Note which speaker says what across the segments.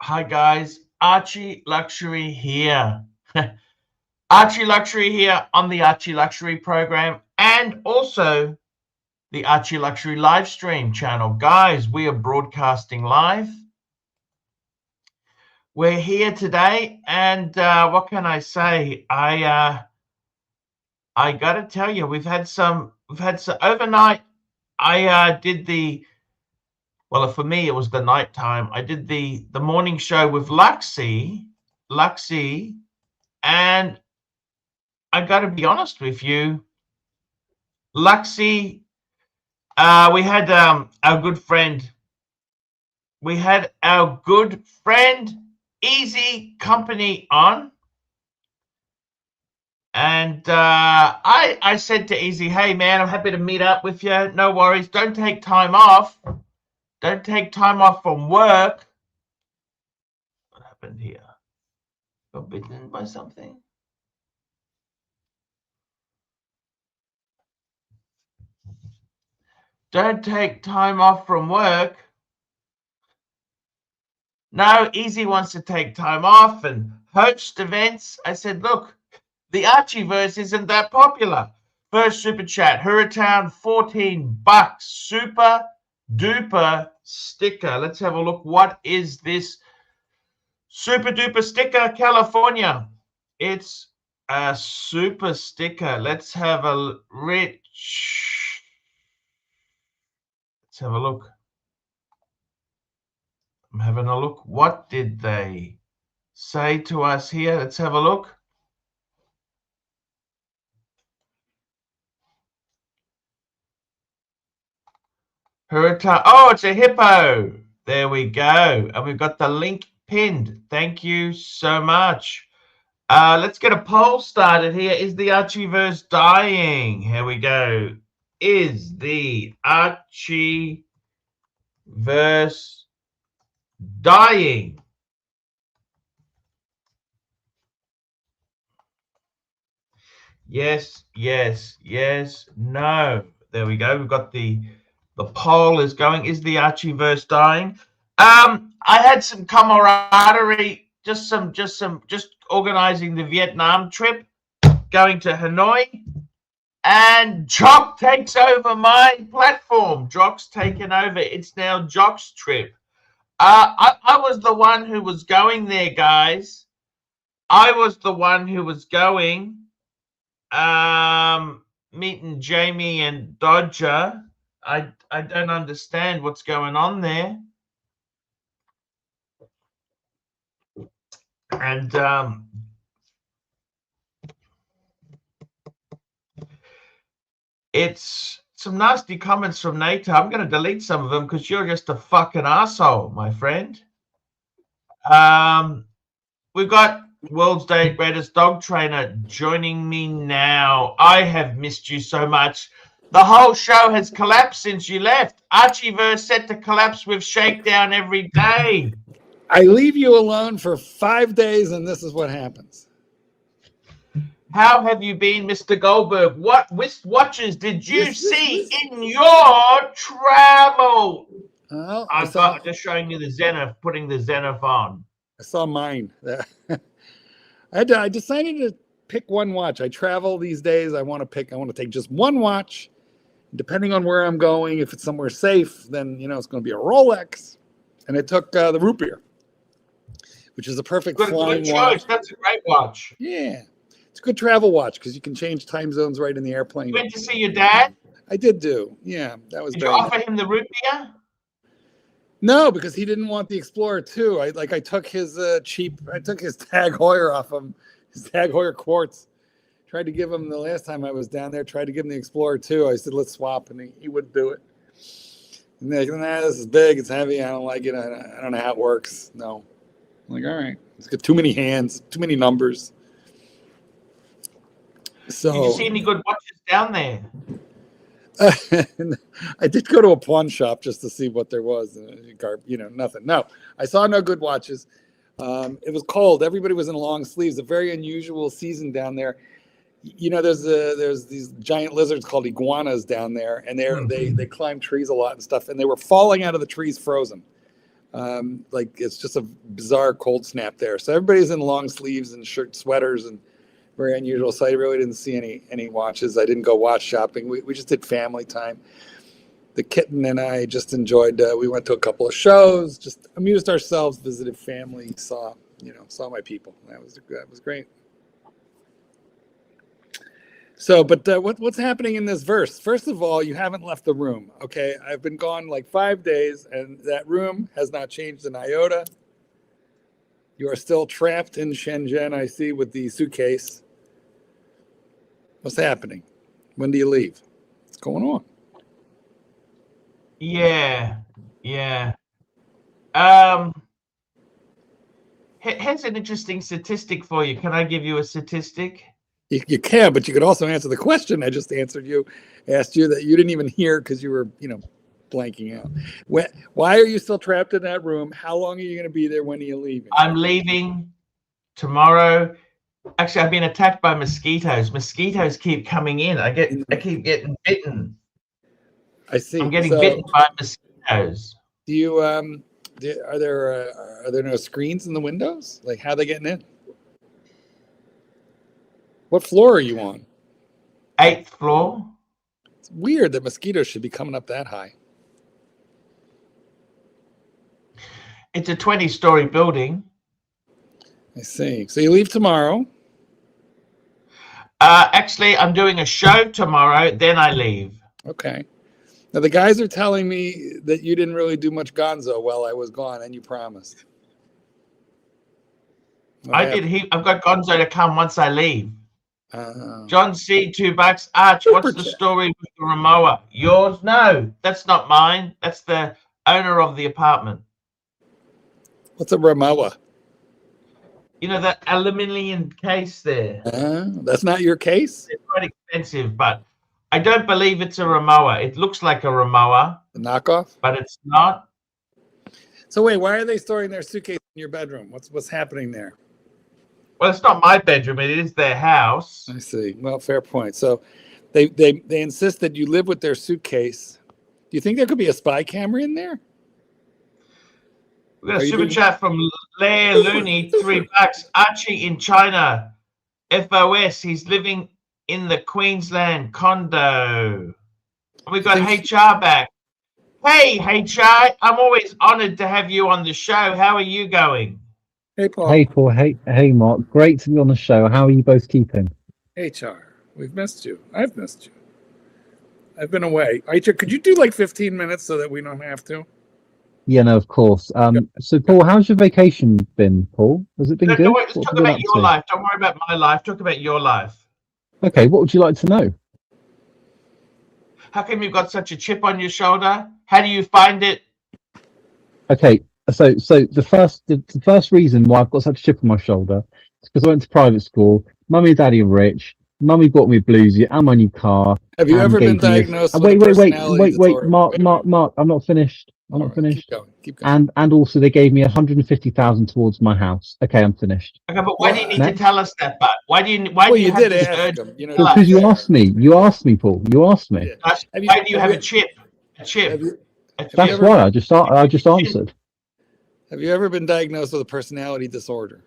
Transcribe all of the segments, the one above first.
Speaker 1: Hi guys, Archie Luxury here. Archie Luxury here on the Archie Luxury program and also the Archie Luxury live stream channel. Guys, we are broadcasting live. We're here today and what can I say? I got to tell you, we've had some overnight. I did well, for me, it was the nighttime. I did the morning show with Luxie, and I got to be honest with you, Luxie, we had our good friend, Easy Company on, and I said to Easy, hey man, I'm happy to meet up with you. No worries. Don't take time off. Don't take time off from work. What happened here? Got bitten by something? Don't take time off from work. No, Easy wants to take time off and host events. I said, look, the Archiverse isn't that popular. First super chat, Hurritown, $14. Super duper sticker. Let's have a look. What is this super duper sticker? California. It's a super sticker. Let's have a look. I'm having a look. What did they say to us here? Let's have a look. Oh, it's a hippo. There we go. And we've got the link pinned. Thank you so much. Let's get a poll started here. Is the Archiverse dying? Here we go. Is the Archiverse dying? Yes, yes, yes, no. There we go. We've got the poll is going. Is the Archiverse dying? I had some camaraderie, just organizing the Vietnam trip, going to Hanoi, and Jock takes over my platform. Jock's taken over. It's now Jock's trip. I was the one who was going there, guys. I was the one who was going, meeting Jamie and Dodger. I don't understand what's going on there. And it's some nasty comments from Nate. I'm going to delete some of them because you're just a fucking asshole, my friend. We've got World's Day Greatest Dog Trainer joining me now. I have missed you so much. The whole show has collapsed since you left. Archiverse set to collapse with shakedown every day.
Speaker 2: I leave you alone for 5 days, and this is what happens.
Speaker 1: How have you been, Mr. Goldberg? What watches did you see in your travel?
Speaker 2: Well,
Speaker 1: I'm just showing you the Zenith, putting the Zenith on.
Speaker 2: I saw mine. I decided to pick one watch. I travel these days. I want to take just one watch. Depending on where I'm going, if it's somewhere safe, then it's going to be a Rolex. And it took the root beer, which is a perfect flying watch.
Speaker 1: That's a great watch.
Speaker 2: Yeah, it's a good travel watch because you can change time zones right in the airplane.
Speaker 1: You went to see your dad?
Speaker 2: I did do. Yeah, that was.
Speaker 1: Did you offer him the root beer?
Speaker 2: No, because he didn't want the Explorer 2. I took his Tag Heuer off him, his Tag Heuer quartz. Tried to give him the last time I was down there. Tried to give him the Explorer 2. I said, let's swap, and he wouldn't do it. And they're like, nah, this is big. It's heavy. I don't like it. I don't know how it works. No. I'm like, all right. It's got too many hands, too many numbers. So,
Speaker 1: did you see any good watches down there?
Speaker 2: I did go to a pawn shop just to see what there was. Nothing. No, I saw no good watches. It was cold. Everybody was in long sleeves. A very unusual season down there. There's these giant lizards called iguanas down there, and they climb trees a lot and stuff. And they were falling out of the trees frozen. Like it's just a bizarre cold snap there. So everybody's in long sleeves and sweaters and very unusual. So I really didn't see any watches. I didn't go watch shopping. We just did family time. The kitten and I just enjoyed. We went to a couple of shows, just amused ourselves, visited family, saw my people. That was great. So, but what's happening in this verse? First of all, you haven't left the room. Okay, I've been gone like 5 days, and that room has not changed an iota. You are still trapped in Shenzhen, I see, with the suitcase. What's happening? When do you leave? What's going on?
Speaker 1: Yeah. Here's an interesting statistic for you. Can I give you a statistic?
Speaker 2: You can, but you could also answer the question I just asked you that you didn't even hear because you were, blanking out. Why are you still trapped in that room? How long are you going to be there? When are you leaving?
Speaker 1: I'm leaving tomorrow. Actually, I've been attacked by mosquitoes. Mosquitoes keep coming in. I keep getting bitten.
Speaker 2: I see.
Speaker 1: I'm getting bitten by mosquitoes.
Speaker 2: Do you are there no screens in the windows? Like, how are they getting in? What floor are you on?
Speaker 1: 8th floor.
Speaker 2: It's weird that mosquitoes should be coming up that high.
Speaker 1: It's a 20-story building.
Speaker 2: I see. So you leave tomorrow?
Speaker 1: Actually, I'm doing a show tomorrow, then I leave.
Speaker 2: Okay. Now, the guys are telling me that you didn't really do much gonzo while I was gone, and you promised.
Speaker 1: I've got Gonzo to come once I leave. John C. $2. Arch, what's the story with the Ramoa? Yours? No, that's not mine. That's the owner of the apartment.
Speaker 2: What's a Ramoa?
Speaker 1: You know, that aluminium case there.
Speaker 2: That's not your case?
Speaker 1: It's quite expensive, but I don't believe it's a Ramoa. It looks like a Ramoa.
Speaker 2: A knockoff?
Speaker 1: But it's not.
Speaker 2: So wait, why are they storing their suitcase in your bedroom? What's happening there?
Speaker 1: Well, it's not my bedroom. It is their house.
Speaker 2: I see. Well, fair point. So they insist that you live with their suitcase. Do you think there could be a spy camera in there?
Speaker 1: We got a super chat from Lair Looney, $3. Archie in China. FOS. He's living in the Queensland condo. We got HR back. Hey, HR. I'm always honored to have you on the show. How are you going?
Speaker 2: Hey, Paul.
Speaker 3: Hey, Paul. Hey, Mark. Great to be on the show. How are you both keeping?
Speaker 2: HR, we've missed you. I've missed you. I've been away. HR, could you do like 15 minutes so that we don't have to?
Speaker 3: Yeah, no, of course. So, Paul, how's your vacation been, Paul? Has it been good?
Speaker 1: Let's talk about your life. Don't worry about my life. Talk about your life.
Speaker 3: Okay, what would you like to know?
Speaker 1: How come you've got such a chip on your shoulder? How do you find it?
Speaker 3: Okay, so the first reason why I've got such a chip on my shoulder is because I went to private school. Mummy and Daddy are rich. Mummy bought me a bluesy and my new car.
Speaker 2: Have you ever been diagnosed with
Speaker 3: wait,
Speaker 2: personality disorder?
Speaker 3: Mark, I'm not finished. I'm not finished.
Speaker 2: Keep going.
Speaker 3: And also they gave me 150,000 towards my house. Okay, I'm finished.
Speaker 1: Okay, but why do you need to tell us that? But why do you
Speaker 2: did ask him?
Speaker 3: Because you asked me. You asked me, Paul. You asked me.
Speaker 1: Yeah. Why do you have a chip? A chip.
Speaker 3: That's why I just answered.
Speaker 2: Have you ever been diagnosed with a personality disorder?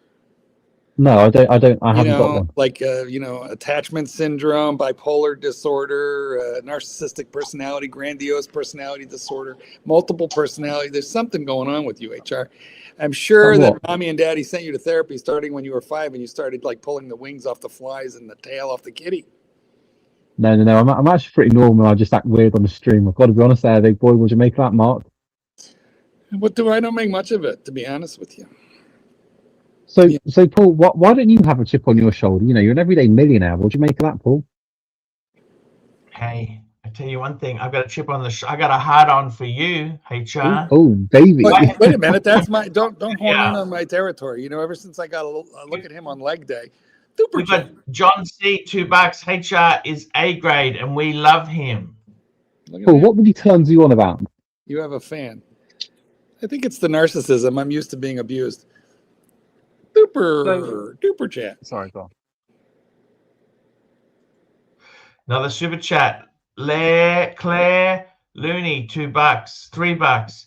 Speaker 3: No, I haven't got one.
Speaker 2: Like attachment syndrome, bipolar disorder, narcissistic personality, grandiose personality disorder, multiple personality. There's something going on with you, HR. I'm sure that Mommy and Daddy sent you to therapy starting when you were 5, and you started like pulling the wings off the flies and the tail off the kitty.
Speaker 3: No. I'm actually pretty normal. I just act weird on the stream. I've got to be honest there. Boy, would you make that, Mark?
Speaker 2: I don't make much of it, to be honest with you.
Speaker 3: So Paul, why don't you have a chip on your shoulder? You know, you're an everyday millionaire. What do you make of that, Paul?
Speaker 1: Hey, I tell you one thing. I've got a chip on I got a hard on for you, HR.
Speaker 3: Oh, baby.
Speaker 2: Wait a minute. That's my don't horn in on my territory. You know, ever since I got a look at him on leg day.
Speaker 1: We've got John C. $2. HR is A grade, and we love him.
Speaker 3: Paul, what would he turn you on about?
Speaker 2: You have a fan. I think it's the narcissism. I'm used to being abused. Duper chat.
Speaker 3: Sorry, go on.
Speaker 1: Another super chat. Claire Looney, $2, $3.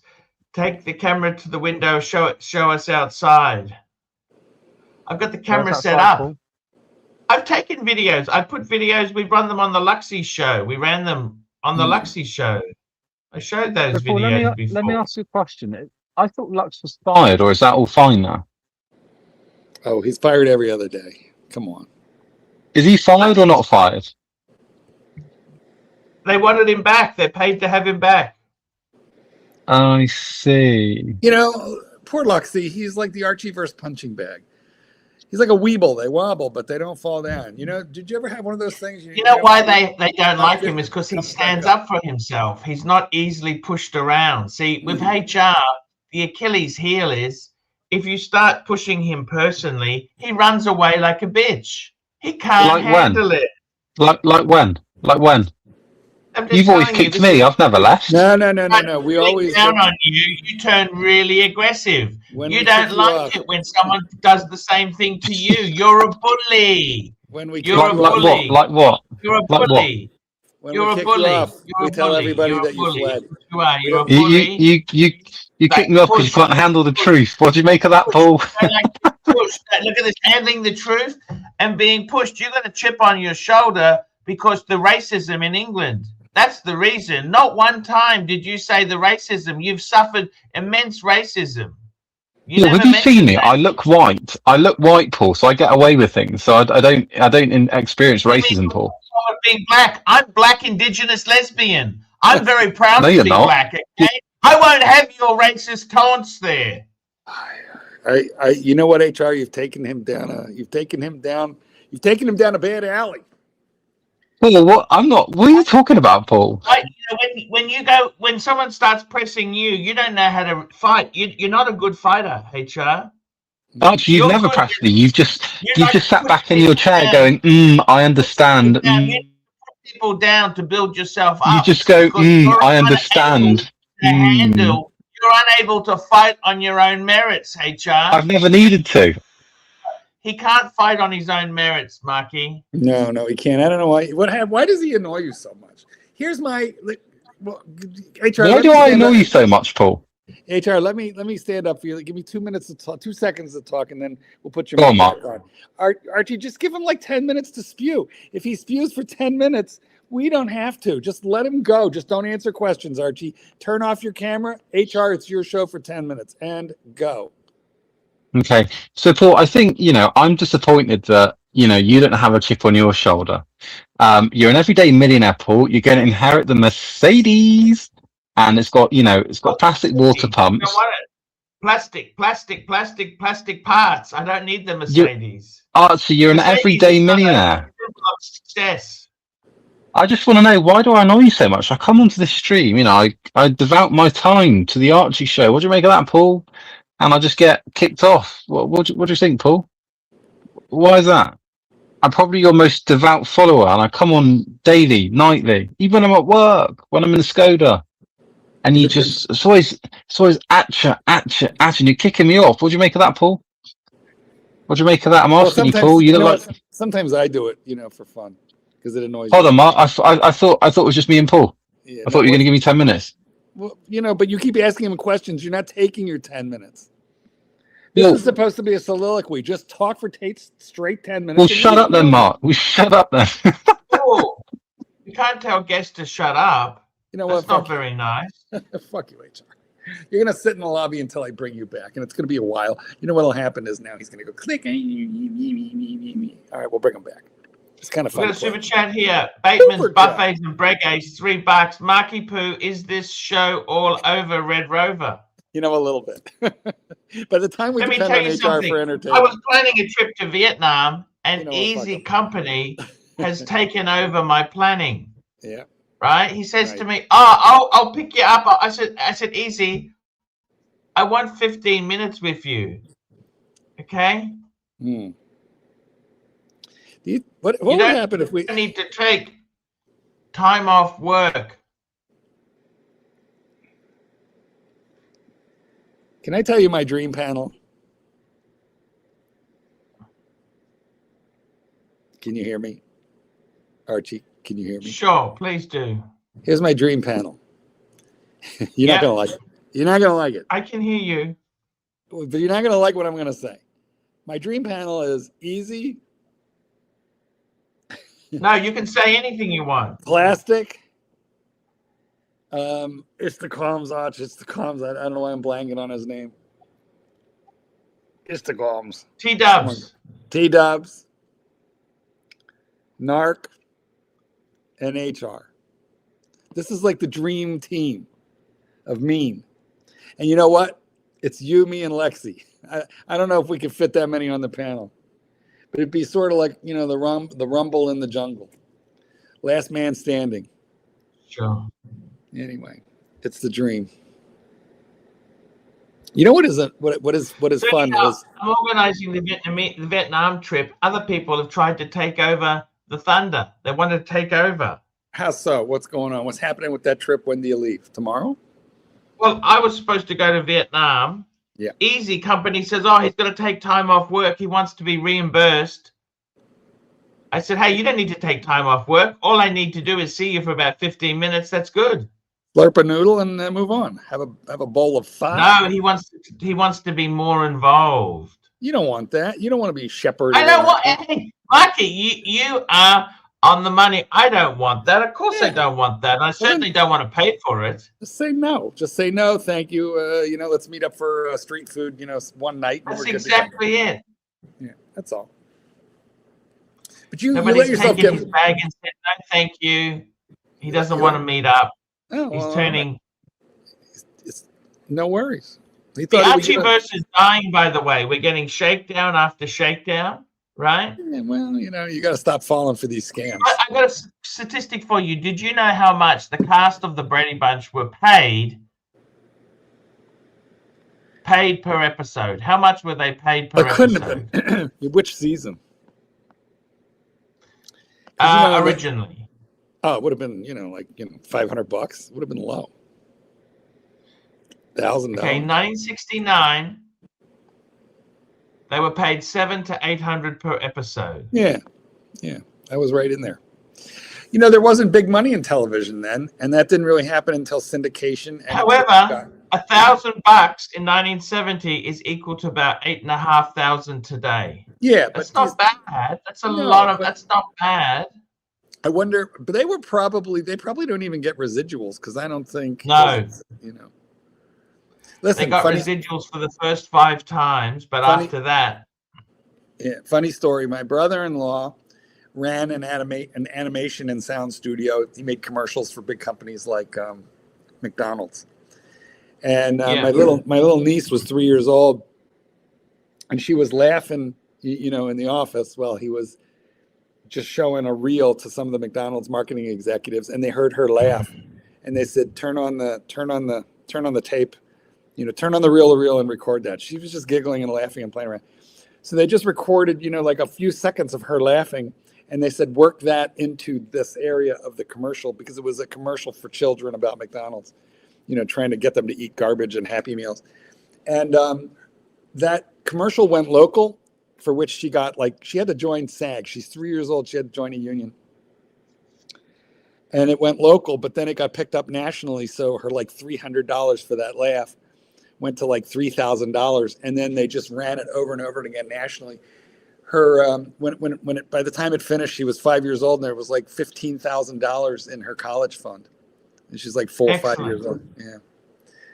Speaker 1: Take the camera to the window. Show us outside. I've got the camera set up. I've taken videos. I put videos. We run them on the Luxie show. We ran them on the Luxie show. I showed those videos before.
Speaker 3: Let me ask you a question. I thought Lux was fired, or is that all fine now?
Speaker 2: Oh, he's fired every other day. Come on.
Speaker 3: Is he fired or not fired?
Speaker 1: They wanted him back. They're paid to have him back.
Speaker 3: I see.
Speaker 2: You know, poor Luxie. He's like the Archiverse punching bag. He's like a weeble. They wobble, but they don't fall down. You know, did you ever have one of those things?
Speaker 1: You know why they don't like him is because he stands up for himself. He's not easily pushed around. See, with HR, the Achilles heel is if you start pushing him personally, he runs away like a bitch. He can't handle it.
Speaker 3: Like when? Like when? You've always kicked me. I've never left.
Speaker 2: No. We always
Speaker 1: down on you. You turn really aggressive. You don't like it when someone does the same thing to you. You're a bully. You're a bully.
Speaker 3: Like what?
Speaker 1: You're a bully.
Speaker 2: You're a bully. We tell everybody that you fled.
Speaker 1: You are. You're a bully.
Speaker 3: You kick me off because you can't handle the truth. What do you make of that, Paul?
Speaker 1: Look at this, handling the truth and being pushed. You're going to chip on your shoulder because the racism in England. That's the reason. Not one time did you say the racism. You've suffered immense racism.
Speaker 3: Have you seen me? I look white. Paul, so I get away with things. So I don't experience racism, Paul.
Speaker 1: Being black. I'm black, indigenous, lesbian. I'm very proud to be black. Okay? I won't have your racist taunts there.
Speaker 2: You know what, HR? You've taken him down. You've taken him down a bad alley.
Speaker 3: Paul, what? I'm not. What are you talking about, Paul?
Speaker 1: Right, you know, when someone starts pressing you, you don't know how to fight. You're not a good fighter, HR.
Speaker 3: Archie, you've never pressed me. You've just sat back in your chair going, I understand.
Speaker 1: You put people down to build yourself up.
Speaker 3: You just go, I understand.
Speaker 1: You're unable to fight on your own merits, HR.
Speaker 3: I've never needed to.
Speaker 1: He can't fight on his own merits, Marky.
Speaker 2: No, he can't. I don't know why. Why does he annoy you so much? Here's my HR.
Speaker 3: Why do I annoy you so much, Paul?
Speaker 2: HR, let me stand up for you. Give me 2 minutes to talk, 2 seconds to talk, and then we'll put your
Speaker 3: mic
Speaker 2: back on. Archie, just give him like 10 minutes to spew. If he spews for 10 minutes, we don't have to. Just let him go. Just don't answer questions, Archie. Turn off your camera. HR, it's your show for 10 minutes, and go.
Speaker 3: Okay. So, Paul, I think, I'm disappointed that, you don't have a chip on your shoulder. You're an everyday millionaire, Paul. You're going to inherit the Mercedes, and it's got plastic water pumps.
Speaker 1: You know what? Plastic parts. I don't need the Mercedes.
Speaker 3: So you're an everyday millionaire.
Speaker 1: Success.
Speaker 3: I just want to know, why do I annoy you so much? I come onto this stream, I devote my time to the Archie show. What do you make of that, Paul? And I just get kicked off. What do you think, Paul? Why is that? I'm probably your most devout follower, and I come on daily, nightly, even when I'm at work, when I'm in the Skoda. And you just, it's always at you, and you're kicking me off. What do you make of that, Paul? What do you make of that? I'm asking you, Paul.
Speaker 2: Sometimes I do it, for fun, because it annoys
Speaker 3: Hold on, Mark. I thought it was just me and Paul. Yeah, I thought you were going to give me 10 minutes.
Speaker 2: Well, but you keep asking him questions. You're not taking your 10 minutes. This is supposed to be a soliloquy. Just talk for straight 10 minutes.
Speaker 3: Well, shut up then, Mark. Shut up then.
Speaker 1: Oh, you can't tell guests to shut up.
Speaker 2: You know what?
Speaker 1: That's not very nice.
Speaker 2: Fuck you, HR. You're going to sit in the lobby until I bring you back, and it's going to be a while. You know what will happen is now he's going to go click. All right, we'll bring him back. It's kind of fun.
Speaker 1: We've got a super chat here. Bateman's Buffets and Breguets, $3. Marky Poo, is this show all over Red Rover?
Speaker 2: A little bit. By the time we depend on HR for entertainment.
Speaker 1: I was planning a trip to Vietnam, and Easy Company has taken over my planning.
Speaker 2: Yeah.
Speaker 1: Right? He says to me, I'll pick you up. I said, Easy, I want 15 minutes with you. Okay?
Speaker 2: What would happen if we
Speaker 1: need to take time off work?
Speaker 2: Can I tell you my dream panel? Can you hear me? Archie, can you hear me?
Speaker 1: Sure, please do.
Speaker 2: Here's my dream panel. You're not going to like it. You're not gonna like it.
Speaker 1: I can hear you.
Speaker 2: But you're not gonna like what I'm gonna say. My dream panel is easy,
Speaker 1: No, you can say anything you want.
Speaker 2: plastic. It's the Calms Arch. It's the Calms. I don't know why I'm blanking on his name. It's the Calms.
Speaker 1: T-dubs.
Speaker 2: T-dubs, Narc, and HR. This is like the dream team of mean. And you know what? It's you, me, and Lexi. I don't know if we could fit that many on the panel, but it'd be sort of like, you know, the rumble in the jungle, last man standing.
Speaker 1: Sure.
Speaker 2: Anyway, it's the dream. You know what is
Speaker 1: So,
Speaker 2: fun
Speaker 1: you know,
Speaker 2: is
Speaker 1: I'm organizing the Vietnam trip. Other people have tried to take over the Thunder. They want to take over.
Speaker 2: how so? What's going on? What's happening with that trip? When do you leave? Tomorrow?
Speaker 1: Well, I was supposed to go to Vietnam.
Speaker 2: Yeah.
Speaker 1: Easy Company says, oh, he's going to take time off work. He wants to be reimbursed. I said, hey, you don't need to take time off work. All I need to do is see you for about 15 minutes. That's good.
Speaker 2: Slurp a noodle and move on. Have a bowl of five.
Speaker 1: No, he wants to be more involved.
Speaker 2: You don't want that. You don't want to be shepherd.
Speaker 1: I know what, hey, Mikey, you are on the money. I don't want that. Of course I don't want that. I certainly don't want to pay for it.
Speaker 2: Just say no. Just say no, thank you. You know, let's meet up for street food, you know, one night.
Speaker 1: That's exactly it.
Speaker 2: Yeah, that's all. But you let
Speaker 1: Nobody's
Speaker 2: yourself
Speaker 1: taken
Speaker 2: get
Speaker 1: his bag and said, no, thank you. He doesn't want to meet up.
Speaker 2: Oh,
Speaker 1: He's
Speaker 2: well,
Speaker 1: turning.
Speaker 2: it's no worries.
Speaker 1: The Archiverse is dying, by the way. We're getting shakedown after shakedown, right?
Speaker 2: Yeah, well, you know, you got to stop falling for these scams.
Speaker 1: I got a statistic for you. Did you know how much the cast of the Brady Bunch were paid per episode? How much were they paid per episode?
Speaker 2: Couldn't have been. Which season?
Speaker 1: Originally.
Speaker 2: Oh, it would have been, like, $500. Would have been low. $1,000.
Speaker 1: Okay, 1969. They were paid $700 to $800 per episode.
Speaker 2: Yeah, I was right in there. You know, there wasn't big money in television then, and that didn't really happen until syndication. And
Speaker 1: however, $1,000 in 1970 is equal to about $8,500 today.
Speaker 2: Yeah,
Speaker 1: that's not bad. That's a lot of. That's not bad.
Speaker 2: I wonder, but they probably don't even get residuals because I don't think.
Speaker 1: No.
Speaker 2: Listen,
Speaker 1: they got residuals for the first 5 times, but after that.
Speaker 2: Yeah, funny story. My brother-in-law ran an animation and sound studio. He made commercials for big companies like McDonald's. And my little niece was 3 years old, and she was laughing, in the office while he was just showing a reel to some of the McDonald's marketing executives, and they heard her laugh, and they said, turn on the tape, turn on the reel and record that. She was just giggling and laughing and playing around. So they just recorded, like a few seconds of her laughing, and they said, work that into this area of the commercial, because it was a commercial for children about McDonald's, trying to get them to eat garbage and Happy Meals. And that commercial went local, for which she got, she had to join SAG. She's 3 years old. She had to join a union. And it went local, but then it got picked up nationally. So her $300 for that laugh went to $3,000. And then they just ran it over and over again nationally. Her, by the time it finished, she was 5 years old, and there was $15,000 in her college fund. And she's 4 or 5 years old. Yeah.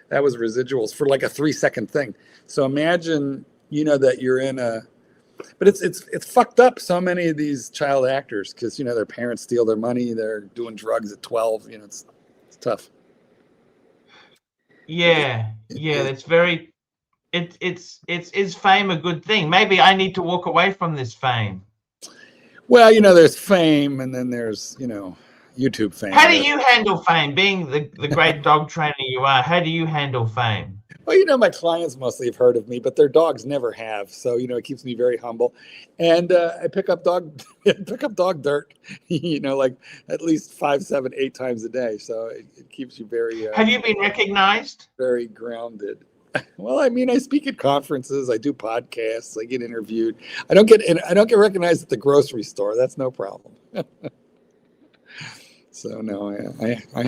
Speaker 2: That was residuals for a 3-second thing. So imagine, that you're in a, but it's fucked up. So many of these child actors, because their parents steal their money, they're doing drugs at 12. It's tough.
Speaker 1: Yeah, it's very. Is fame a good thing? Maybe I need to walk away from this fame.
Speaker 2: Well, there's fame, and then there's YouTube fame.
Speaker 1: How do you handle fame? Being the great dog trainer you are, how do you handle fame?
Speaker 2: Well, my clients mostly have heard of me, but their dogs never have. So, it keeps me very humble. And I pick up dog dirt, at least 5, 7, 8 times a day. So it keeps you very.
Speaker 1: Have you been recognized?
Speaker 2: Very grounded. Well, I speak at conferences. I do podcasts. I get interviewed. I don't get recognized at the grocery store. That's no problem. So no, I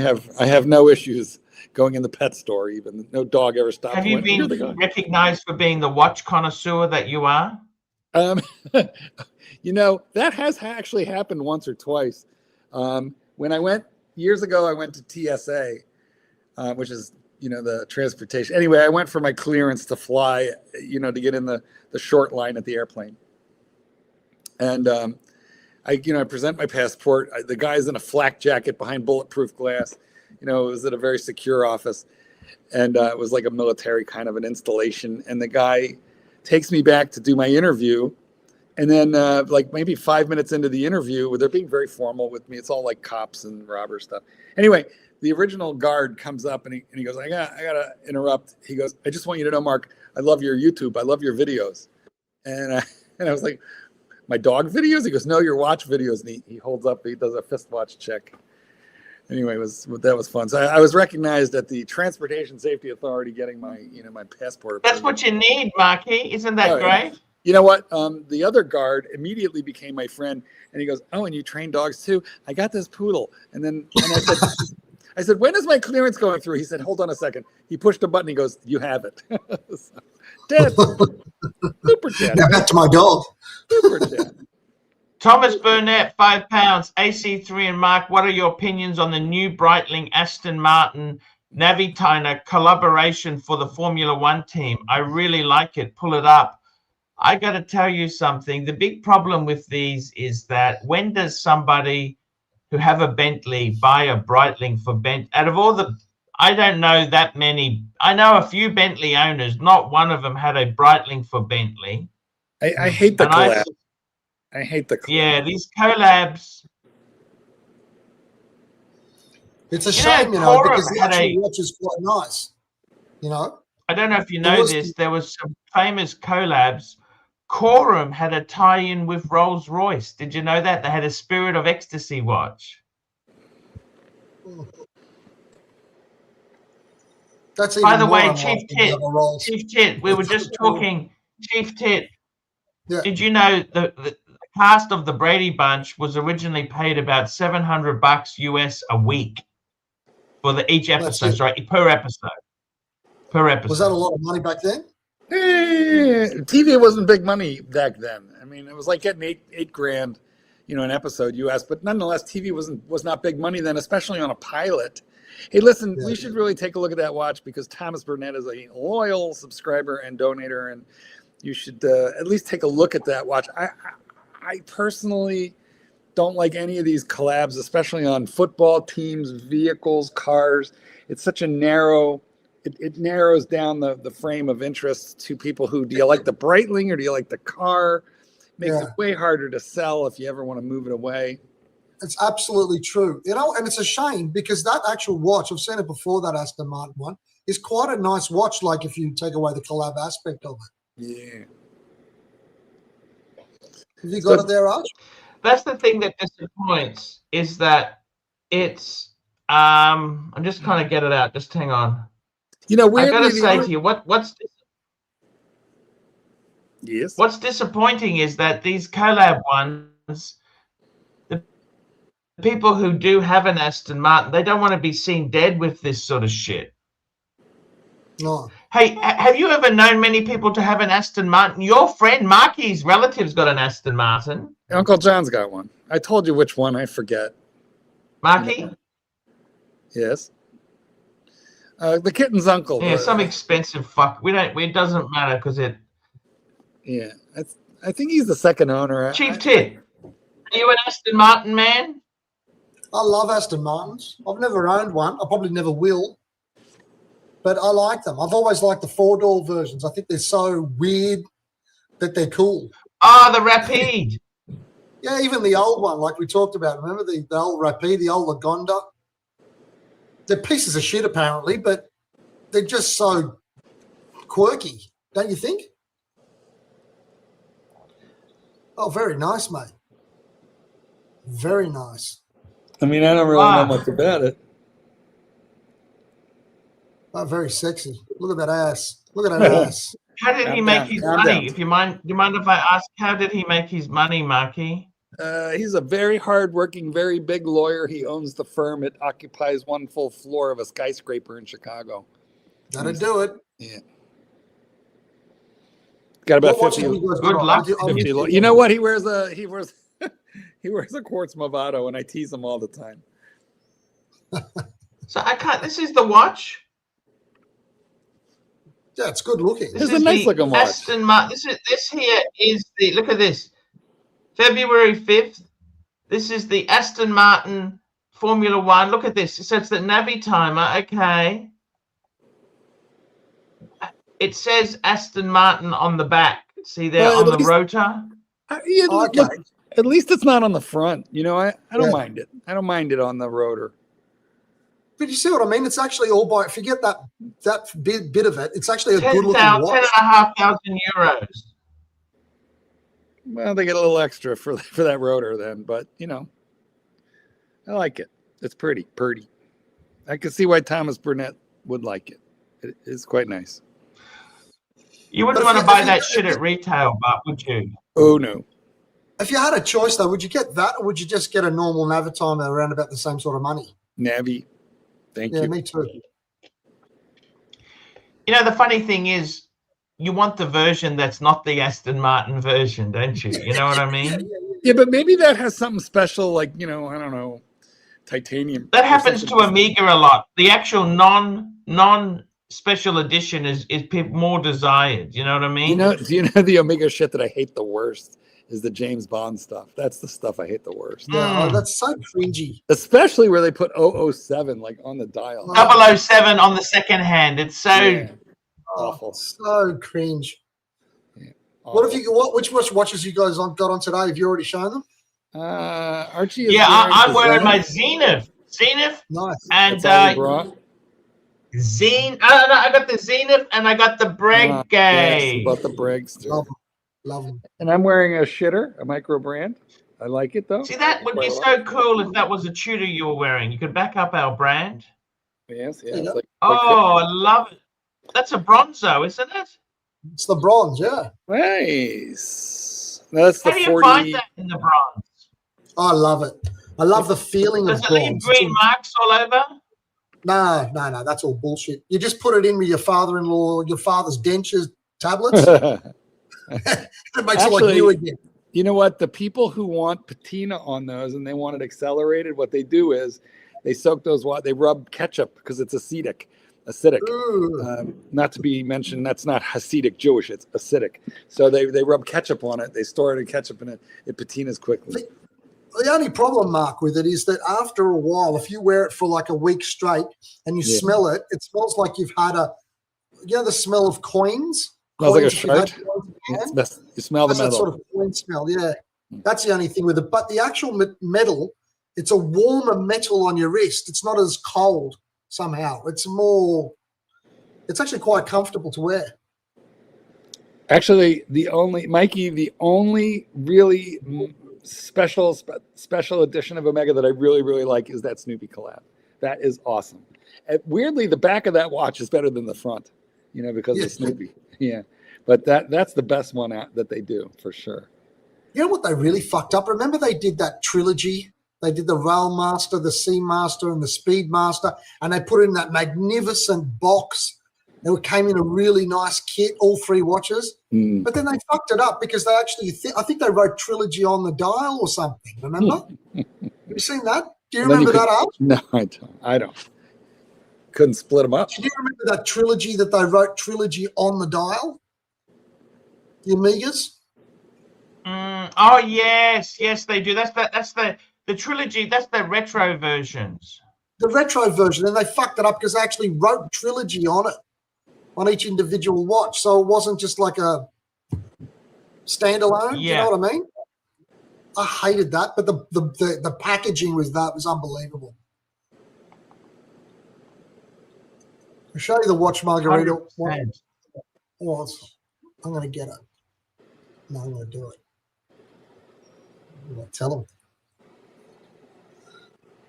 Speaker 2: have no issues going in the pet store. Even no dog ever stops.
Speaker 1: Have you been recognized for being the watch connoisseur that you are?
Speaker 2: You know, that has actually happened once or twice. When I went years ago, I went to TSA, which is, you know, the transportation. Anyway, I went for my clearance to fly, you know, to get in the short line at the airplane. And I present my passport. The guy's in a flak jacket behind bulletproof glass. You know, it was at a very secure office. And it was like a military kind of an installation. And the guy takes me back to do my interview. And then like maybe 5 minutes into the interview, they're being very formal with me. It's all like cops and robber stuff. Anyway, the original guard comes up and he goes, I gotta interrupt. He goes, I just want you to know, Mark, I love your YouTube. I love your videos. And I was like, my dog videos? He goes, no, your watch videos. And he holds up, he does a fist watch check. Anyway, that was fun. So I was recognized at the Transportation Safety Authority getting my passport.
Speaker 1: That's what you need, Marky. Isn't that great?
Speaker 2: Yeah. You know what? The other guard immediately became my friend, and he goes, "Oh, and you train dogs too? I got this poodle." And I said, "When is my clearance going through?" He said, "Hold on a second." He pushed a button. He goes, "You have it." Dad, super chat.
Speaker 4: Now back to my dog.
Speaker 2: Super chat.
Speaker 1: Thomas Burnett, £5. AC3 and Mark, what are your opinions on the new Breitling Aston Martin Navitimer collaboration for the Formula One team? I really like it. Pull it up. I got to tell you something. The big problem with these is that when does somebody who have a Bentley buy a Breitling for out of all the, I don't know that many. I know a few Bentley owners. Not one of them had a Breitling for Bentley.
Speaker 2: I hate the collab. I hate the collab.
Speaker 1: Yeah, these collabs.
Speaker 4: It's a shame, you know, because the actual watch is quite nice. You know.
Speaker 1: I don't know if you know this. There was some famous collabs. Quorum had a tie-in with Rolls-Royce. Did you know that? They had a Spirit of Ecstasy watch.
Speaker 4: That's
Speaker 1: by the way, Chief Tit, we were just talking. Chief Tit, yeah. Did you know the cast of the Brady Bunch was originally paid about $700 US a week for each episode, sorry, per episode.
Speaker 4: Was that a lot of money back then?
Speaker 2: TV wasn't big money back then. I mean, it was like getting eight grand, you know, an episode US, but nonetheless, TV was not big money then, especially on a pilot. Hey, listen, we should really take a look at that watch because Thomas Burnett is a loyal subscriber and donator, and you should at least take a look at that watch. I personally don't like any of these collabs, especially on football teams, vehicles, cars. It's such a narrow. It narrows down the frame of interest to people who, do you like the Breitling or do you like the car? Makes it way harder to sell if you ever want to move it away.
Speaker 4: It's absolutely true. You know, and it's a shame because that actual watch, I've seen it before, that Aston Martin one, is quite a nice watch, like if you take away the collab aspect of it.
Speaker 2: Yeah.
Speaker 4: Have you got it there, Arch?
Speaker 1: That's the thing that disappoints, is that it's I'm just kind of get it out. Just hang on.
Speaker 2: You know,
Speaker 1: I gotta say to you, what's
Speaker 2: yes.
Speaker 1: What's disappointing is that these collab ones, the people who do have an Aston Martin, they don't want to be seen dead with this sort of shit.
Speaker 4: No.
Speaker 1: Hey, have you ever known many people to have an Aston Martin? Your friend Marky's relative's got an Aston Martin.
Speaker 2: Uncle John's got one. I told you which one. I forget.
Speaker 1: Marky?
Speaker 2: Yes. The kitten's uncle.
Speaker 1: Yeah, some expensive fuck. It doesn't matter because it.
Speaker 2: Yeah, I think he's the second owner.
Speaker 1: Chief Tit, are you an Aston Martin man?
Speaker 4: I love Aston Martins. I've never owned one. I probably never will. But I like them. I've always liked the four-door versions. I think they're so weird that they're cool.
Speaker 1: Oh, the Rapide.
Speaker 4: Yeah, even the old one, like we talked about. Remember the old Rapide, the old Lagonda? They're pieces of shit, apparently, but they're just so quirky, don't you think? Oh, very nice, mate. Very nice.
Speaker 2: I mean, I don't really know much about it.
Speaker 4: Oh, very sexy. Look at that ass. Look at that ass.
Speaker 1: How did he make his money? If you mind if I ask, how did he make his money, Marky?
Speaker 2: He's a very hardworking, very big lawyer. He owns the firm. It occupies one full floor of a skyscraper in Chicago.
Speaker 4: That'll do it.
Speaker 2: Yeah. Got about
Speaker 4: What watch
Speaker 2: 50.
Speaker 4: have you guys
Speaker 1: Good
Speaker 4: got?
Speaker 1: luck.
Speaker 2: 50 you know what? He wears a he wears a quartz Movado, and I tease him all the time.
Speaker 1: So I can't. This is the watch.
Speaker 4: Yeah, it's good looking.
Speaker 2: This is a nice looking watch.
Speaker 1: Aston Martin. This here is the. Look at this. February 5th. This is the Aston Martin Formula One. Look at this. So it's the Navi timer. Okay. It says Aston Martin on the back. See there
Speaker 2: Well,
Speaker 1: on
Speaker 2: at
Speaker 1: the
Speaker 2: least-
Speaker 1: rotor.
Speaker 2: Yeah,
Speaker 4: Okay.
Speaker 2: look, at least it's not on the front. You know, I don't
Speaker 4: Yeah.
Speaker 2: mind it. I don't mind it on the rotor.
Speaker 4: But you see what I mean? It's actually all by, forget that bit of it. It's actually a good looking
Speaker 1: 10,500
Speaker 4: watch.
Speaker 1: euros.
Speaker 2: Well, they get a little extra for that rotor then, but you know, I like it. It's pretty. I can see why Thomas Burnett would like it. It is quite nice.
Speaker 1: You wouldn't want to buy that shit at retail, but would you?
Speaker 2: Oh no.
Speaker 4: If you had a choice though, would you get that or would you just get a normal Navitimer around about the same sort of money?
Speaker 2: Navi. Thank
Speaker 4: Yeah,
Speaker 2: you.
Speaker 4: me too.
Speaker 1: You know, the funny thing is, you want the version that's not the Aston Martin version, don't you? You know what I mean?
Speaker 2: Yeah, but maybe that has something special, like, you know, I don't know, titanium.
Speaker 1: That
Speaker 2: or
Speaker 1: happens to
Speaker 2: something.
Speaker 1: Amiga a lot. The actual non special edition is more desired. You know what I mean?
Speaker 2: Do you know the Omega shit that I hate the worst is the James Bond stuff. That's the stuff I hate the worst.
Speaker 4: Yeah, that's so cringy.
Speaker 2: Especially where they put 007 like on the dial.
Speaker 1: 007 on the second hand. It's so
Speaker 2: Yeah.
Speaker 4: Oh,
Speaker 2: Awful.
Speaker 4: so cringe.
Speaker 2: Awful.
Speaker 4: What have you? Which watches you guys got on today? Have you already shown them?
Speaker 2: Archie is
Speaker 1: yeah. I'm wearing
Speaker 2: the
Speaker 1: my Zenith,
Speaker 4: Nice.
Speaker 1: and
Speaker 2: That's all you brought?
Speaker 1: I got the Zenith and I got the Breguet.
Speaker 2: Yes, you bought the Bragster.
Speaker 4: Love them.
Speaker 2: And I'm wearing a shitter, a micro brand. I like it though.
Speaker 1: See, that would be so cool if that was a Tudor you were wearing. You could back up our brand.
Speaker 2: Yes,
Speaker 4: Yeah.
Speaker 2: it's like
Speaker 1: Oh, I love it. That's a Bronzo, isn't it?
Speaker 4: It's the bronze, yeah.
Speaker 2: nice. That's the
Speaker 1: How do you
Speaker 2: 40.
Speaker 1: find that in the bronze?
Speaker 4: I love it. I love the feeling
Speaker 1: Does
Speaker 4: of
Speaker 1: it leave
Speaker 4: bronze.
Speaker 1: green marks all over?
Speaker 4: No, that's all bullshit. You just put it in with your father-in-law, your father's dentures tablets. It makes it like
Speaker 2: Actually,
Speaker 4: new again.
Speaker 2: You know what? The people who want patina on those and they want it accelerated, what they do is they soak those. They rub ketchup because it's acidic.
Speaker 4: Ooh.
Speaker 2: Not to be mentioned, that's not Hasidic Jewish. It's acidic. So they rub ketchup on it. They store it in ketchup and it patinas quickly.
Speaker 4: The only problem, Mark, with it is that after a while, if you wear it for like a week straight and you smell it, it smells like you've had the smell of coins.
Speaker 2: Smells like a
Speaker 4: Coins, if you've had
Speaker 2: shirt.
Speaker 4: coins in your hand.
Speaker 2: You smell the
Speaker 4: That's that
Speaker 2: metal.
Speaker 4: sort of coin smell, yeah. That's the only thing with it. But the actual metal, it's a warmer metal on your wrist. It's not as cold somehow. It's actually quite comfortable to wear.
Speaker 2: Actually, the only really special edition of Omega that I really, really like is that Snoopy collab. That is awesome. And weirdly, the back of that watch is better than the front, because of Snoopy. Yeah. But that's the best one that they do for sure.
Speaker 4: You know what they really fucked up? Remember they did that trilogy? They did the Rail Master, the Sea Master, and the Speed Master, and they put it in that magnificent box. It came in a really nice kit, all three watches. But then they fucked it up because they actually, I think they wrote trilogy on the dial or something. Remember? Have you seen that? Do you remember that, Al?
Speaker 2: No, I don't. Couldn't split them up.
Speaker 4: Do you remember that trilogy that they wrote trilogy on the dial? The Amigas?
Speaker 1: Oh yes, they do. That's the trilogy. That's the retro versions.
Speaker 4: The retro version, and they fucked it up because they actually wrote trilogy on it, on each individual watch. So it wasn't just like a standalone.
Speaker 1: Yeah.
Speaker 4: You know what I mean? I hated that, but the packaging was unbelievable. I'll show you the watch, Margarita.
Speaker 1: 100%.
Speaker 4: I'm going to get it. No, I'm going to do it. I'm going to tell them.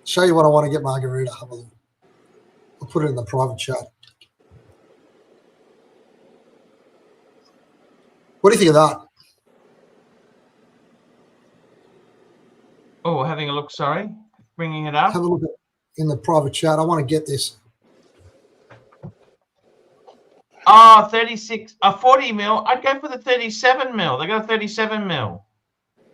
Speaker 4: Show you what I want to get, Margarita. Have a look. I'll put it in the private chat. What do you think of that?
Speaker 1: look. Sorry, bringing it up.
Speaker 4: Have a look in the private chat. I want to get this.
Speaker 1: Oh, 36, 40 mil. I'd go for the 37 mil. They got a 37 mil.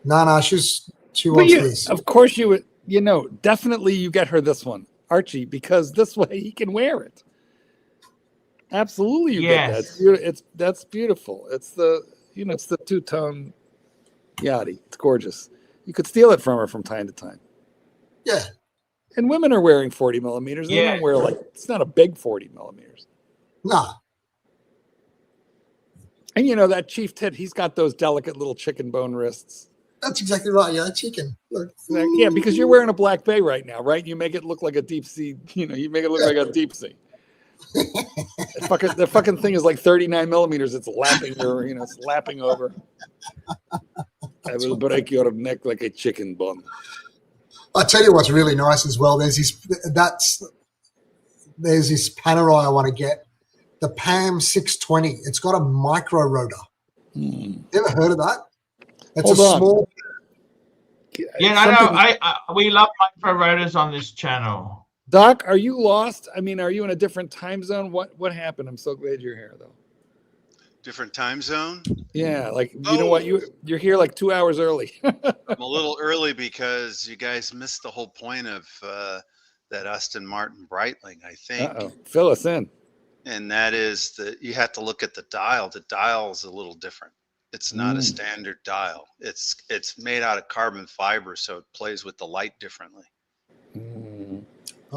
Speaker 4: No, she wants this.
Speaker 2: Of course you would. You know, definitely you get her this one, Archie, because this way he can wear it. Absolutely, you get that. That's beautiful. It's the it's the two-tone yachty. It's gorgeous. You could steal it from her from time to time.
Speaker 4: Yeah.
Speaker 2: And women are wearing 40 millimeters. They don't wear it's not a big 40 millimeters.
Speaker 4: No.
Speaker 2: And you know that Chief Tit, he's got those delicate little chicken bone wrists.
Speaker 4: That's exactly right. Yeah, chicken. Look.
Speaker 2: Yeah, because you're wearing a Black Bay right now, right? You make it look like a deep sea. You make it look like a deep sea. The fucking thing is like 39 millimeters. It's lapping it's lapping over. I will break your neck like a chicken bone.
Speaker 4: I'll tell you what's really nice as well. There's this Panerai I want to get. The PAM 620. It's got a micro rotor. You ever heard of that? It's small.
Speaker 1: Yeah, I know. We love micro rotors on this channel.
Speaker 2: Doc, are you lost? I mean, are you in a different time zone? What happened? I'm so glad you're here, though.
Speaker 5: Different time zone?
Speaker 2: Yeah, like you know what? You're here like 2 hours early.
Speaker 5: I'm a little early because you guys missed the whole point of that Aston Martin Breitling, I think.
Speaker 2: Fill us in.
Speaker 5: And that is that you have to look at the dial. The dial is a little different. It's not a standard dial. It's made out of carbon fiber, so it plays with the light differently.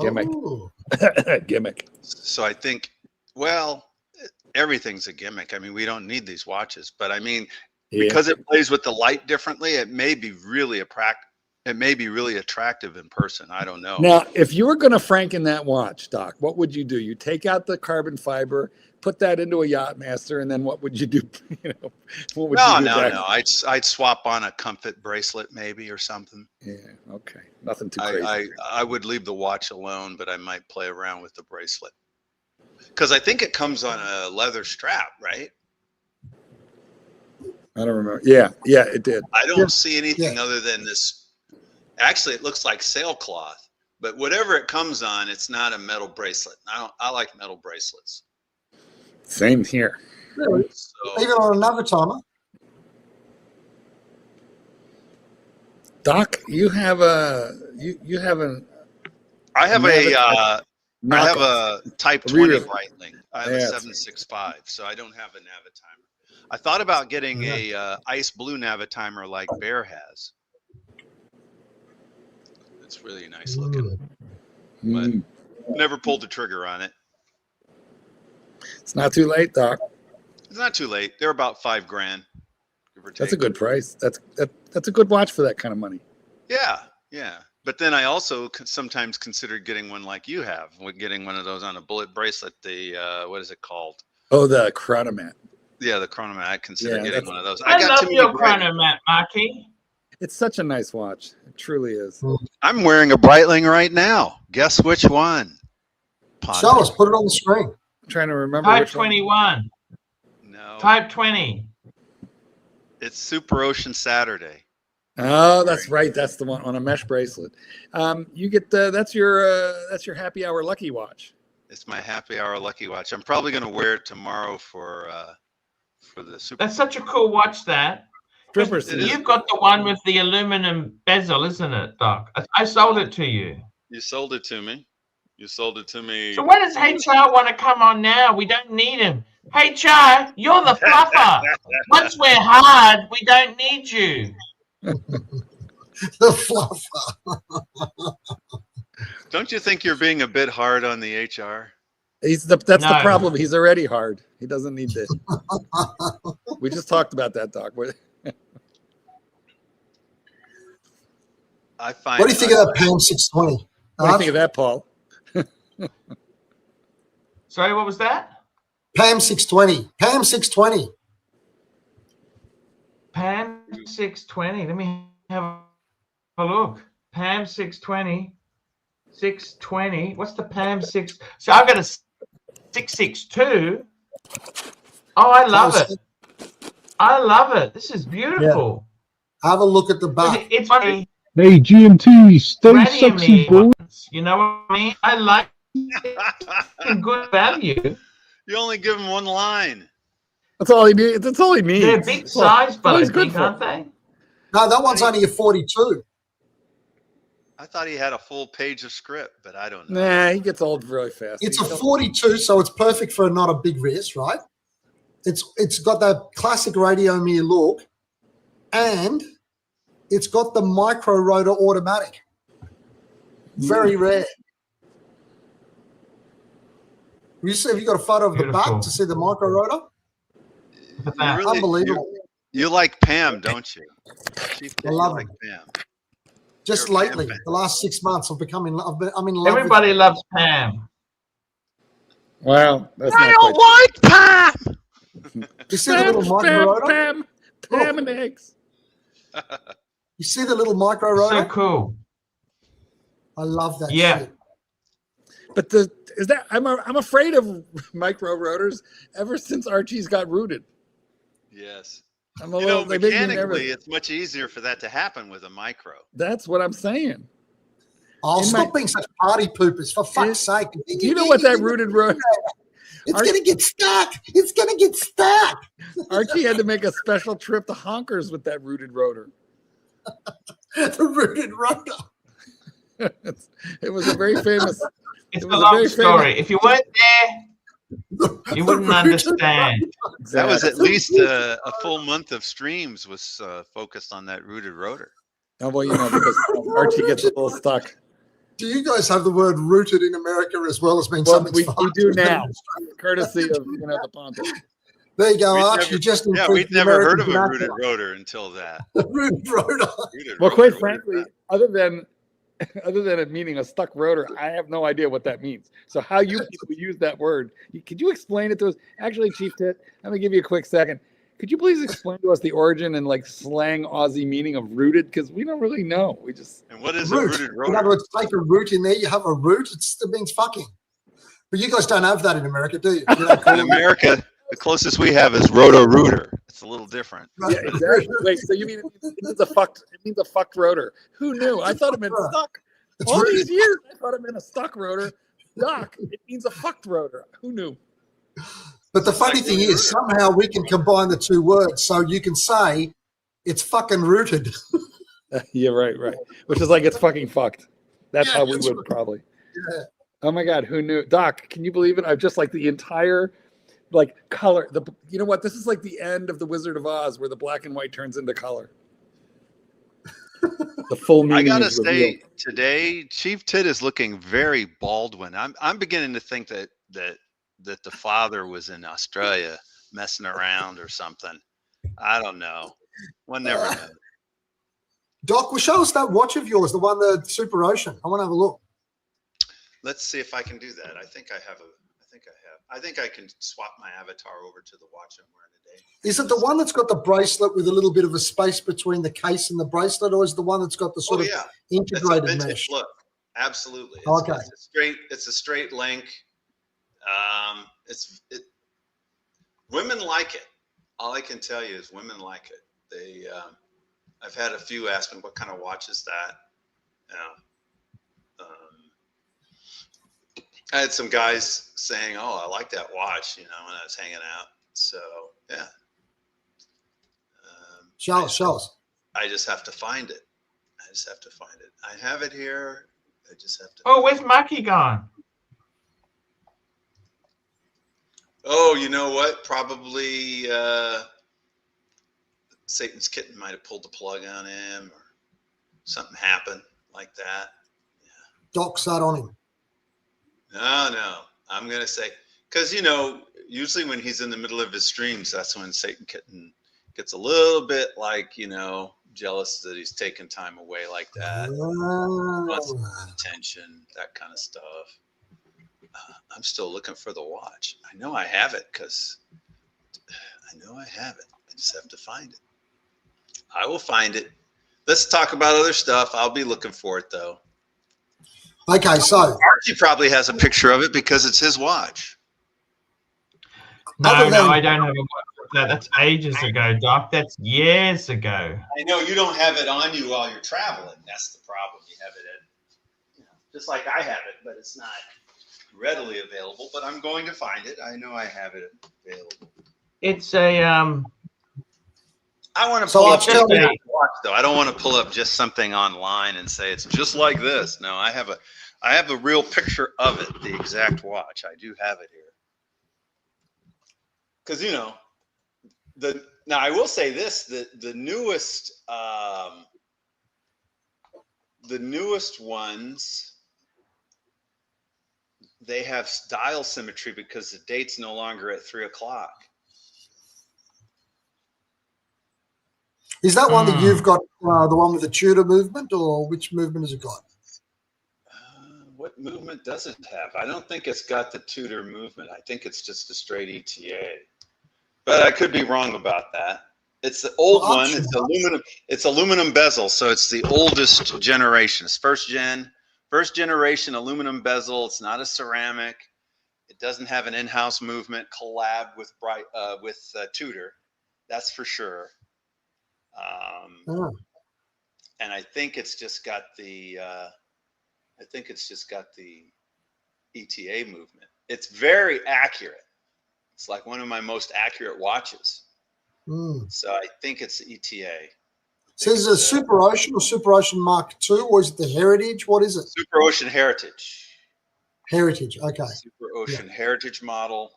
Speaker 2: Gimmick. Gimmick.
Speaker 5: So I think, well, everything's a gimmick. I mean, we don't need these watches, but I mean, because it plays with the light differently, it may be really attractive in person. I don't know.
Speaker 2: Now, if you were going to franken that watch, Doc, what would you do? You take out the carbon fiber, put that into a Yachtmaster, and then what would you do? What would you do? No.
Speaker 5: I'd swap on a comfort bracelet maybe or something.
Speaker 2: Yeah. Okay. Nothing too crazy.
Speaker 5: I would leave the watch alone, but I might play around with the bracelet because I think it comes on a leather strap, right?
Speaker 2: I don't remember. Yeah, it did.
Speaker 5: I don't see anything other than this. Actually, it looks like sailcloth, but whatever it comes on, it's not a metal bracelet. I like metal bracelets.
Speaker 2: Same here.
Speaker 4: Really? So, even on another timer.
Speaker 2: Doc, you have a
Speaker 5: I have a Type 20 Breitling. I have a 765, so I don't have a Navitimer. I thought about getting a ice blue Navitimer like Bear has. It's really nice looking, but never pulled the trigger on it.
Speaker 2: It's not too late, Doc.
Speaker 5: It's not too late. They're about $5 grand. Give or take.
Speaker 2: That's a good price. That's a good watch for that kind of money.
Speaker 5: Yeah. But then I also sometimes consider getting one like you have, getting one of those on a bullet bracelet. The what is it called?
Speaker 2: Oh, the Chronomat.
Speaker 5: Yeah, the Chronomat. I consider getting one of those.
Speaker 1: I love your Chronomat, Marky.
Speaker 2: It's such a nice watch. It truly is.
Speaker 5: I'm wearing a Breitling right now. Guess which one?
Speaker 4: Show us. Put it on the screen.
Speaker 2: I'm trying to remember.
Speaker 1: Type 21.
Speaker 5: No.
Speaker 1: Type 20.
Speaker 5: It's Super Ocean Saturday.
Speaker 2: Oh, that's right. That's the one on a mesh bracelet. You get that's your happy hour lucky watch.
Speaker 5: It's my happy hour lucky watch. I'm probably going to wear it tomorrow for the Super.
Speaker 1: That's such a cool watch. That. You've got the one with the aluminum bezel, isn't it, Doc? I sold it to you.
Speaker 5: You sold it to me. So
Speaker 1: when does HR want to come on now? We don't need him. HR, you're the fluffer. Once we're hard, we don't need you.
Speaker 4: The fluffer.
Speaker 5: Don't you think you're being a bit hard on the HR?
Speaker 2: That's the problem. He's already hard. He doesn't need to. We just talked about that, Doc.
Speaker 4: What do you think of that PAM 620?
Speaker 2: What do you think of that, Paul?
Speaker 1: Sorry, what was that?
Speaker 4: PAM 620. PAM 620.
Speaker 1: PAM 620. Let me have a look. PAM 620. 620. What's the PAM 6? So I've got a 662. Oh, I love it. I love it. This is beautiful.
Speaker 4: Yeah. Have a look at the back.
Speaker 1: It's funny.
Speaker 3: Hey, GMT, stay
Speaker 1: Granny and
Speaker 3: sexy,
Speaker 1: me
Speaker 3: boy.
Speaker 1: ones. You know what I mean? I like good value.
Speaker 5: You only give him one line.
Speaker 2: That's all he needs. That's all he needs.
Speaker 1: They're big size, but I
Speaker 2: he's good
Speaker 1: think,
Speaker 2: for.
Speaker 1: aren't they?
Speaker 4: No, that one's only a 42.
Speaker 5: I thought he had a full page of script, but I don't know.
Speaker 2: Nah, he gets old really fast.
Speaker 4: It's a 42, so it's perfect for not a big wrist, right? It's got that classic radio mirror look, and it's got the micro rotor automatic. Very rare. Have you got a photo of the
Speaker 1: Beautiful.
Speaker 4: back to see the micro rotor?
Speaker 1: Look at that.
Speaker 4: Unbelievable.
Speaker 5: You like Pam, don't you?
Speaker 4: I love
Speaker 5: like
Speaker 4: it.
Speaker 5: Pam.
Speaker 4: Just
Speaker 5: You're a Pam
Speaker 4: lately,
Speaker 5: fan.
Speaker 4: the last 6 months, I'm in love
Speaker 1: Everybody
Speaker 4: with
Speaker 1: loves Pam.
Speaker 2: Wow, that's
Speaker 5: I
Speaker 2: not
Speaker 5: don't
Speaker 2: quite.
Speaker 5: like Pam.
Speaker 4: You see the little micro rotor?
Speaker 2: Pam and eggs.
Speaker 4: You see the little micro rotor?
Speaker 1: So cool.
Speaker 4: I love that
Speaker 1: Yeah.
Speaker 4: shit.
Speaker 2: But I'm afraid of micro rotors ever since Archie's got rooted.
Speaker 5: Yes.
Speaker 2: I'm a little. They make me nervous.
Speaker 5: Mechanically, it's much easier for that to happen with a micro.
Speaker 2: That's what I'm saying.
Speaker 4: Oh, stop being such party poopers, for fuck's sake.
Speaker 2: Do you know what that rooted rotor?
Speaker 4: It's going to get stuck. It's going to get stuck.
Speaker 2: Archie had to make a special trip to Honkers with that rooted rotor.
Speaker 4: The rooted rotor.
Speaker 2: It was a very famous.
Speaker 1: It's
Speaker 2: It
Speaker 1: a
Speaker 2: was a
Speaker 1: long
Speaker 2: very
Speaker 1: story. If you weren't there, you wouldn't understand.
Speaker 5: That was at least a full month of streams was focused on that rooted rotor.
Speaker 2: Oh, well, you know, because Archie gets a little stuck.
Speaker 4: Do you guys have the word rooted in America as well as being
Speaker 2: Well,
Speaker 4: something?
Speaker 2: we do now, courtesy of the Ponto.
Speaker 4: There you go, Archie.
Speaker 5: We'd never heard of a rooted rotor until that.
Speaker 4: Rooted rotor.
Speaker 2: Well, quite frankly, other than it meaning a stuck rotor, I have no idea what that means. So how you people use that word? Could you explain it to us? Actually, Chief Tit, let me give you a quick second. Could you please explain to us the origin and like slang Aussie meaning of rooted? Because we don't really know. We just
Speaker 5: and what is
Speaker 4: root.
Speaker 5: a rooted rotor?
Speaker 4: In other words, take a root in there. You have a root. It means fucking. But you guys don't have that in America, do you?
Speaker 5: In America, the closest we have is roto-rooter. It's a little different.
Speaker 2: yeah, exactly. Wait, so you mean it means a fucked rotor? Who knew? I thought it meant stuck.
Speaker 4: It's
Speaker 2: All
Speaker 4: rooted.
Speaker 2: these years, I thought it meant a stuck rotor. Doc, it means a fucked rotor. Who knew?
Speaker 4: But the funny thing is, somehow we can combine the two words, so you can say it's fucking rooted.
Speaker 2: Yeah, right. Which is like it's fucking fucked. That's
Speaker 4: Yeah,
Speaker 2: how we
Speaker 4: that's
Speaker 2: would
Speaker 4: right.
Speaker 2: probably.
Speaker 4: Yeah.
Speaker 2: Oh my God, who knew? Doc, can you believe it? I've just like the entire like color. You know what? This is like the end of the Wizard of Oz where the black and white turns into color. The full meaning.
Speaker 5: I gotta
Speaker 2: is
Speaker 5: say,
Speaker 2: revealed.
Speaker 5: today Chief Tit is looking very Baldwin. I'm beginning to think that the father was in Australia messing around or something. I don't know. One never knows.
Speaker 4: Doc, well, show us that watch of yours, the one, the Super Ocean. I want to have a look.
Speaker 5: Let's see if I can do that. I think I can swap my avatar over to the watch I'm wearing today.
Speaker 4: Is it the one that's got the bracelet with a little bit of a space between the case and the bracelet, or is it the one that's got the sort of
Speaker 5: It's a
Speaker 4: integrated
Speaker 5: vintage
Speaker 4: mesh?
Speaker 5: look. Absolutely.
Speaker 4: Okay.
Speaker 5: It's a straight link. Women like it. All I can tell you is women like it. I've had a few ask me, what kind of watch is that? I had some guys saying, "Oh, I like that watch," when I was hanging out. So yeah.
Speaker 4: Show us.
Speaker 5: I just have to find it. I have it here. I just have to.
Speaker 1: Oh, where's Maki gone?
Speaker 5: Oh, you know what? Probably Satan's kitten might have pulled the plug on him, or something happened like that. Yeah.
Speaker 4: Doc sat on him.
Speaker 5: No. I'm gonna say because usually when he's in the middle of his streams, that's when Satan kitten gets a little bit like jealous that he's taking time away like that. Wants attention, that kind of stuff. I'm still looking for the watch. I know I have it because I just have to find it. I will find it. Let's talk about other stuff. I'll be looking for it though.
Speaker 4: Okay, so
Speaker 5: Archie probably has a picture of it because it's his watch.
Speaker 1: No,
Speaker 4: Other than-
Speaker 1: I don't have a watch. that. That's ages ago, Doc. That's years ago.
Speaker 5: I know you don't have it on you while you're traveling. That's the problem. You have it at, just like I have it, but it's not readily available. But I'm going to find it. I know I have it available.
Speaker 1: It's a
Speaker 5: I want to
Speaker 4: So
Speaker 5: pull
Speaker 4: I'll
Speaker 5: up
Speaker 4: tell
Speaker 5: just
Speaker 4: you-
Speaker 5: a watch, though. I don't want to pull up just something online and say it's just like this. No, I have a real picture of it, the exact watch. I do have it here. Because now I will say this: the newest ones, they have dial symmetry because the date's no longer at 3 o'clock.
Speaker 4: Is that one that you've got, the one with the Tudor movement, or which movement has it got?
Speaker 5: What movement does it have? I don't think it's got the Tudor movement. I think it's just a straight ETA. But I could be wrong about that. It's the old one. It's aluminum. It's aluminum bezel, so it's the oldest generation. It's first generation aluminum bezel. It's not a ceramic. It doesn't have an in-house movement collab with Tudor. That's for sure. And I think it's just got the. I think it's just got the ETA movement. It's very accurate. It's like one of my most accurate watches. So I think it's the ETA.
Speaker 4: So is it a Super Ocean or Super Ocean Mark II, or is it the Heritage? What is it?
Speaker 5: Super Ocean Heritage.
Speaker 4: Heritage, okay.
Speaker 5: Super Ocean Heritage model.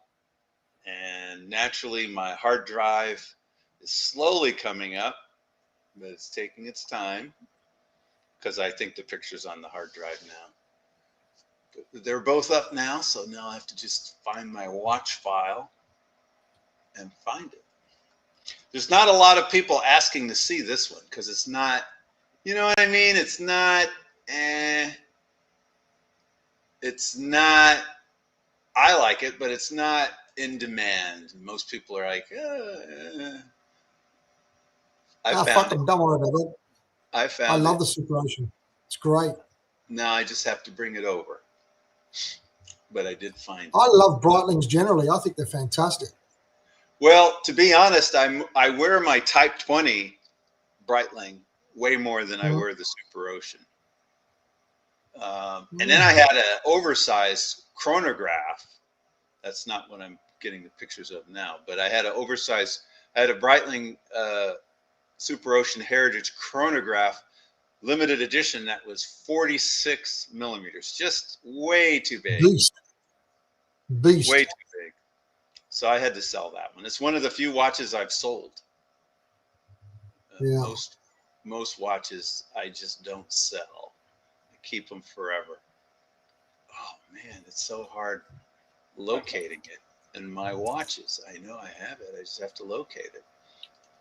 Speaker 5: And naturally, my hard drive is slowly coming up, but it's taking its time because I think the picture's on the hard drive now. But they're both up now, so now I have to just find my watch file and find it. There's not a lot of people asking to see this one because it's not, you know what I mean? It's not, it's not, I like it, but it's not in demand. Most people are like,
Speaker 4: Fuck them, don't worry about it.
Speaker 5: I
Speaker 4: love the Super Ocean. It's great.
Speaker 5: Now I just have to bring it over. But I did find it.
Speaker 4: I love Breitlings generally. I think they're fantastic.
Speaker 5: Well, to be honest, I wear my Type 20 Breitling way more than I wear the Super Ocean. And then I had an oversized chronograph. That's not what I'm getting the pictures of now, but I had an oversized, I had a Breitling Super Ocean Heritage chronograph, limited edition, that was 46 millimeters, just way too big.
Speaker 4: Beast.
Speaker 5: Way too big. So I had to sell that one. It's one of the few watches I've sold. Most watches I just don't sell. I keep them forever. Oh man, it's so hard locating it in my watches. I know I have it. I just have to locate it.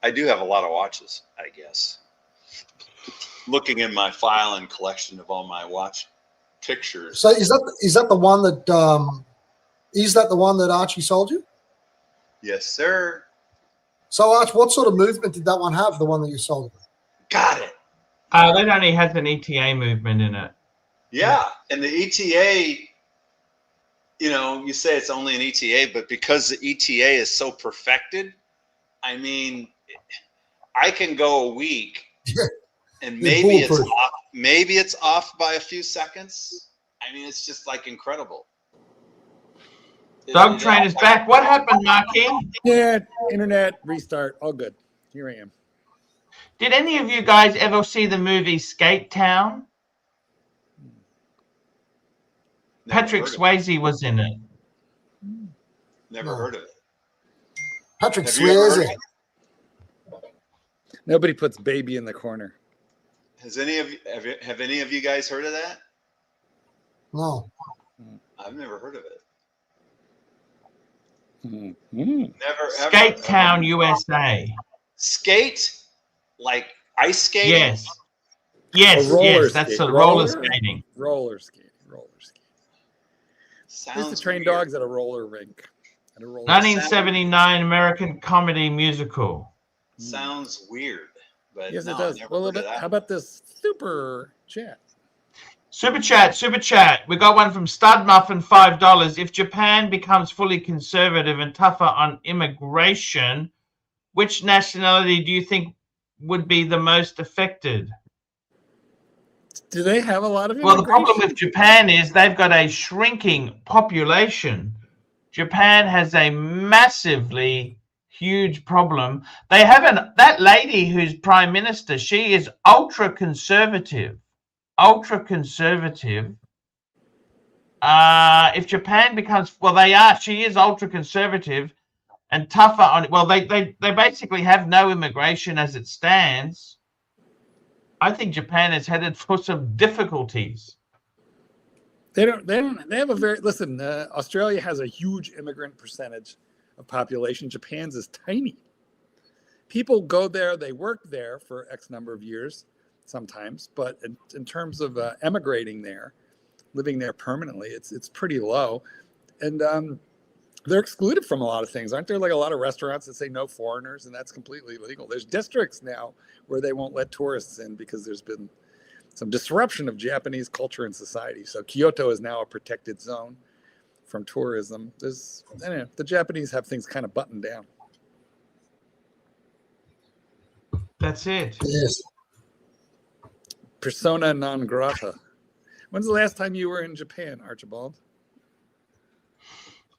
Speaker 5: I do have a lot of watches, I guess. Looking in my file and collection of all my watch pictures.
Speaker 4: So is that the one that Archie sold you?
Speaker 5: Yes, sir.
Speaker 4: So Arch, what sort of movement did that one have? The one that you sold?
Speaker 5: Got it.
Speaker 1: That only has an ETA movement in it.
Speaker 5: Yeah, and the ETA, you say it's only an ETA, but because the ETA is so perfected, I mean, I can go a week and maybe it's off. Maybe it's off by a few seconds. I mean, it's just like incredible.
Speaker 1: Dog Train is back. What happened, Marky?
Speaker 2: Yeah, internet restart. All good. Here I am.
Speaker 1: Did any of you guys ever see the movie Skate Town? Patrick Swayze was in it.
Speaker 5: Never heard of it.
Speaker 4: Patrick Swayze.
Speaker 2: Nobody puts baby in the corner.
Speaker 5: Have any of you guys heard of that?
Speaker 4: No.
Speaker 5: I've never heard of it.
Speaker 2: Mm-hmm.
Speaker 5: Never ever.
Speaker 1: Skate Town, USA.
Speaker 5: Skate? Like ice skating?
Speaker 1: Yes. Yes, that's the roller skating.
Speaker 2: Roller skating.
Speaker 5: Sounds
Speaker 2: Used to train
Speaker 5: weird.
Speaker 2: dogs at a roller rink.
Speaker 1: 1979 American comedy musical.
Speaker 5: Sounds weird, but
Speaker 2: Yes,
Speaker 5: no,
Speaker 2: it does.
Speaker 5: I never
Speaker 2: Well, a
Speaker 5: heard
Speaker 2: little
Speaker 5: of
Speaker 2: bit.
Speaker 5: that.
Speaker 2: How about this super chat?
Speaker 1: Super chat. We got one from Stud Muffin, $5. If Japan becomes fully conservative and tougher on immigration, which nationality do you think would be the most affected?
Speaker 2: Do they have a lot of
Speaker 1: Well,
Speaker 2: immigration?
Speaker 1: the problem with Japan is they've got a shrinking population. Japan has a massively huge problem. They have that lady who's prime minister. She is ultra conservative. Ultra conservative. If Japan becomes, well, they are. She is ultra conservative and tougher on. Well, they basically have no immigration as it stands. I think Japan is headed for some difficulties.
Speaker 2: They have a very, listen, Australia has a huge immigrant percentage of population. Japan's is tiny. People go there, they work there for X number of years sometimes, but in terms of emigrating there, living there permanently, it's pretty low. And they're excluded from a lot of things. Aren't there like a lot of restaurants that say no foreigners, and that's completely illegal? There's districts now where they won't let tourists in because there's been some disruption of Japanese culture and society. So Kyoto is now a protected zone from tourism. The Japanese have things kind of buttoned down.
Speaker 1: That's it.
Speaker 4: Yes.
Speaker 2: Persona non grata. When's the last time you were in Japan, Archibald?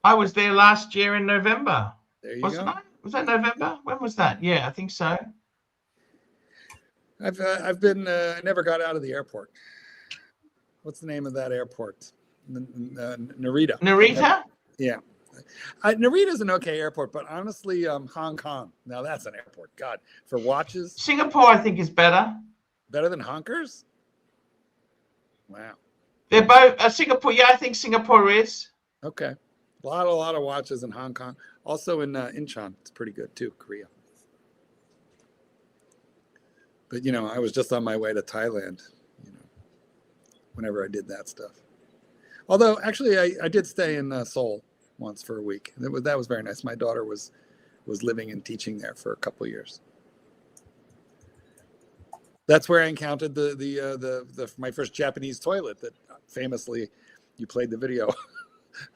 Speaker 1: I was there last year in November.
Speaker 2: There you
Speaker 1: Wasn't
Speaker 2: go.
Speaker 1: I? Was that November? When was that? Yeah, I think so.
Speaker 2: I've been I never got out of the airport. What's the name of that airport? Narita.
Speaker 1: Narita?
Speaker 2: Yeah. Narita's an okay airport, but honestly, Hong Kong. Now that's an airport. God, for watches.
Speaker 1: Singapore, I think, is better.
Speaker 2: Better than Honkers? Wow.
Speaker 1: They're both Singapore. Yeah, I think Singapore is.
Speaker 2: Okay. A lot of watches in Hong Kong. Also in Incheon, it's pretty good too, Korea. But I was just on my way to Thailand, whenever I did that stuff. Although actually I did stay in Seoul once for a week. That was very nice. My daughter was living and teaching there for a couple of years. That's where I encountered my first Japanese toilet that famously you played the video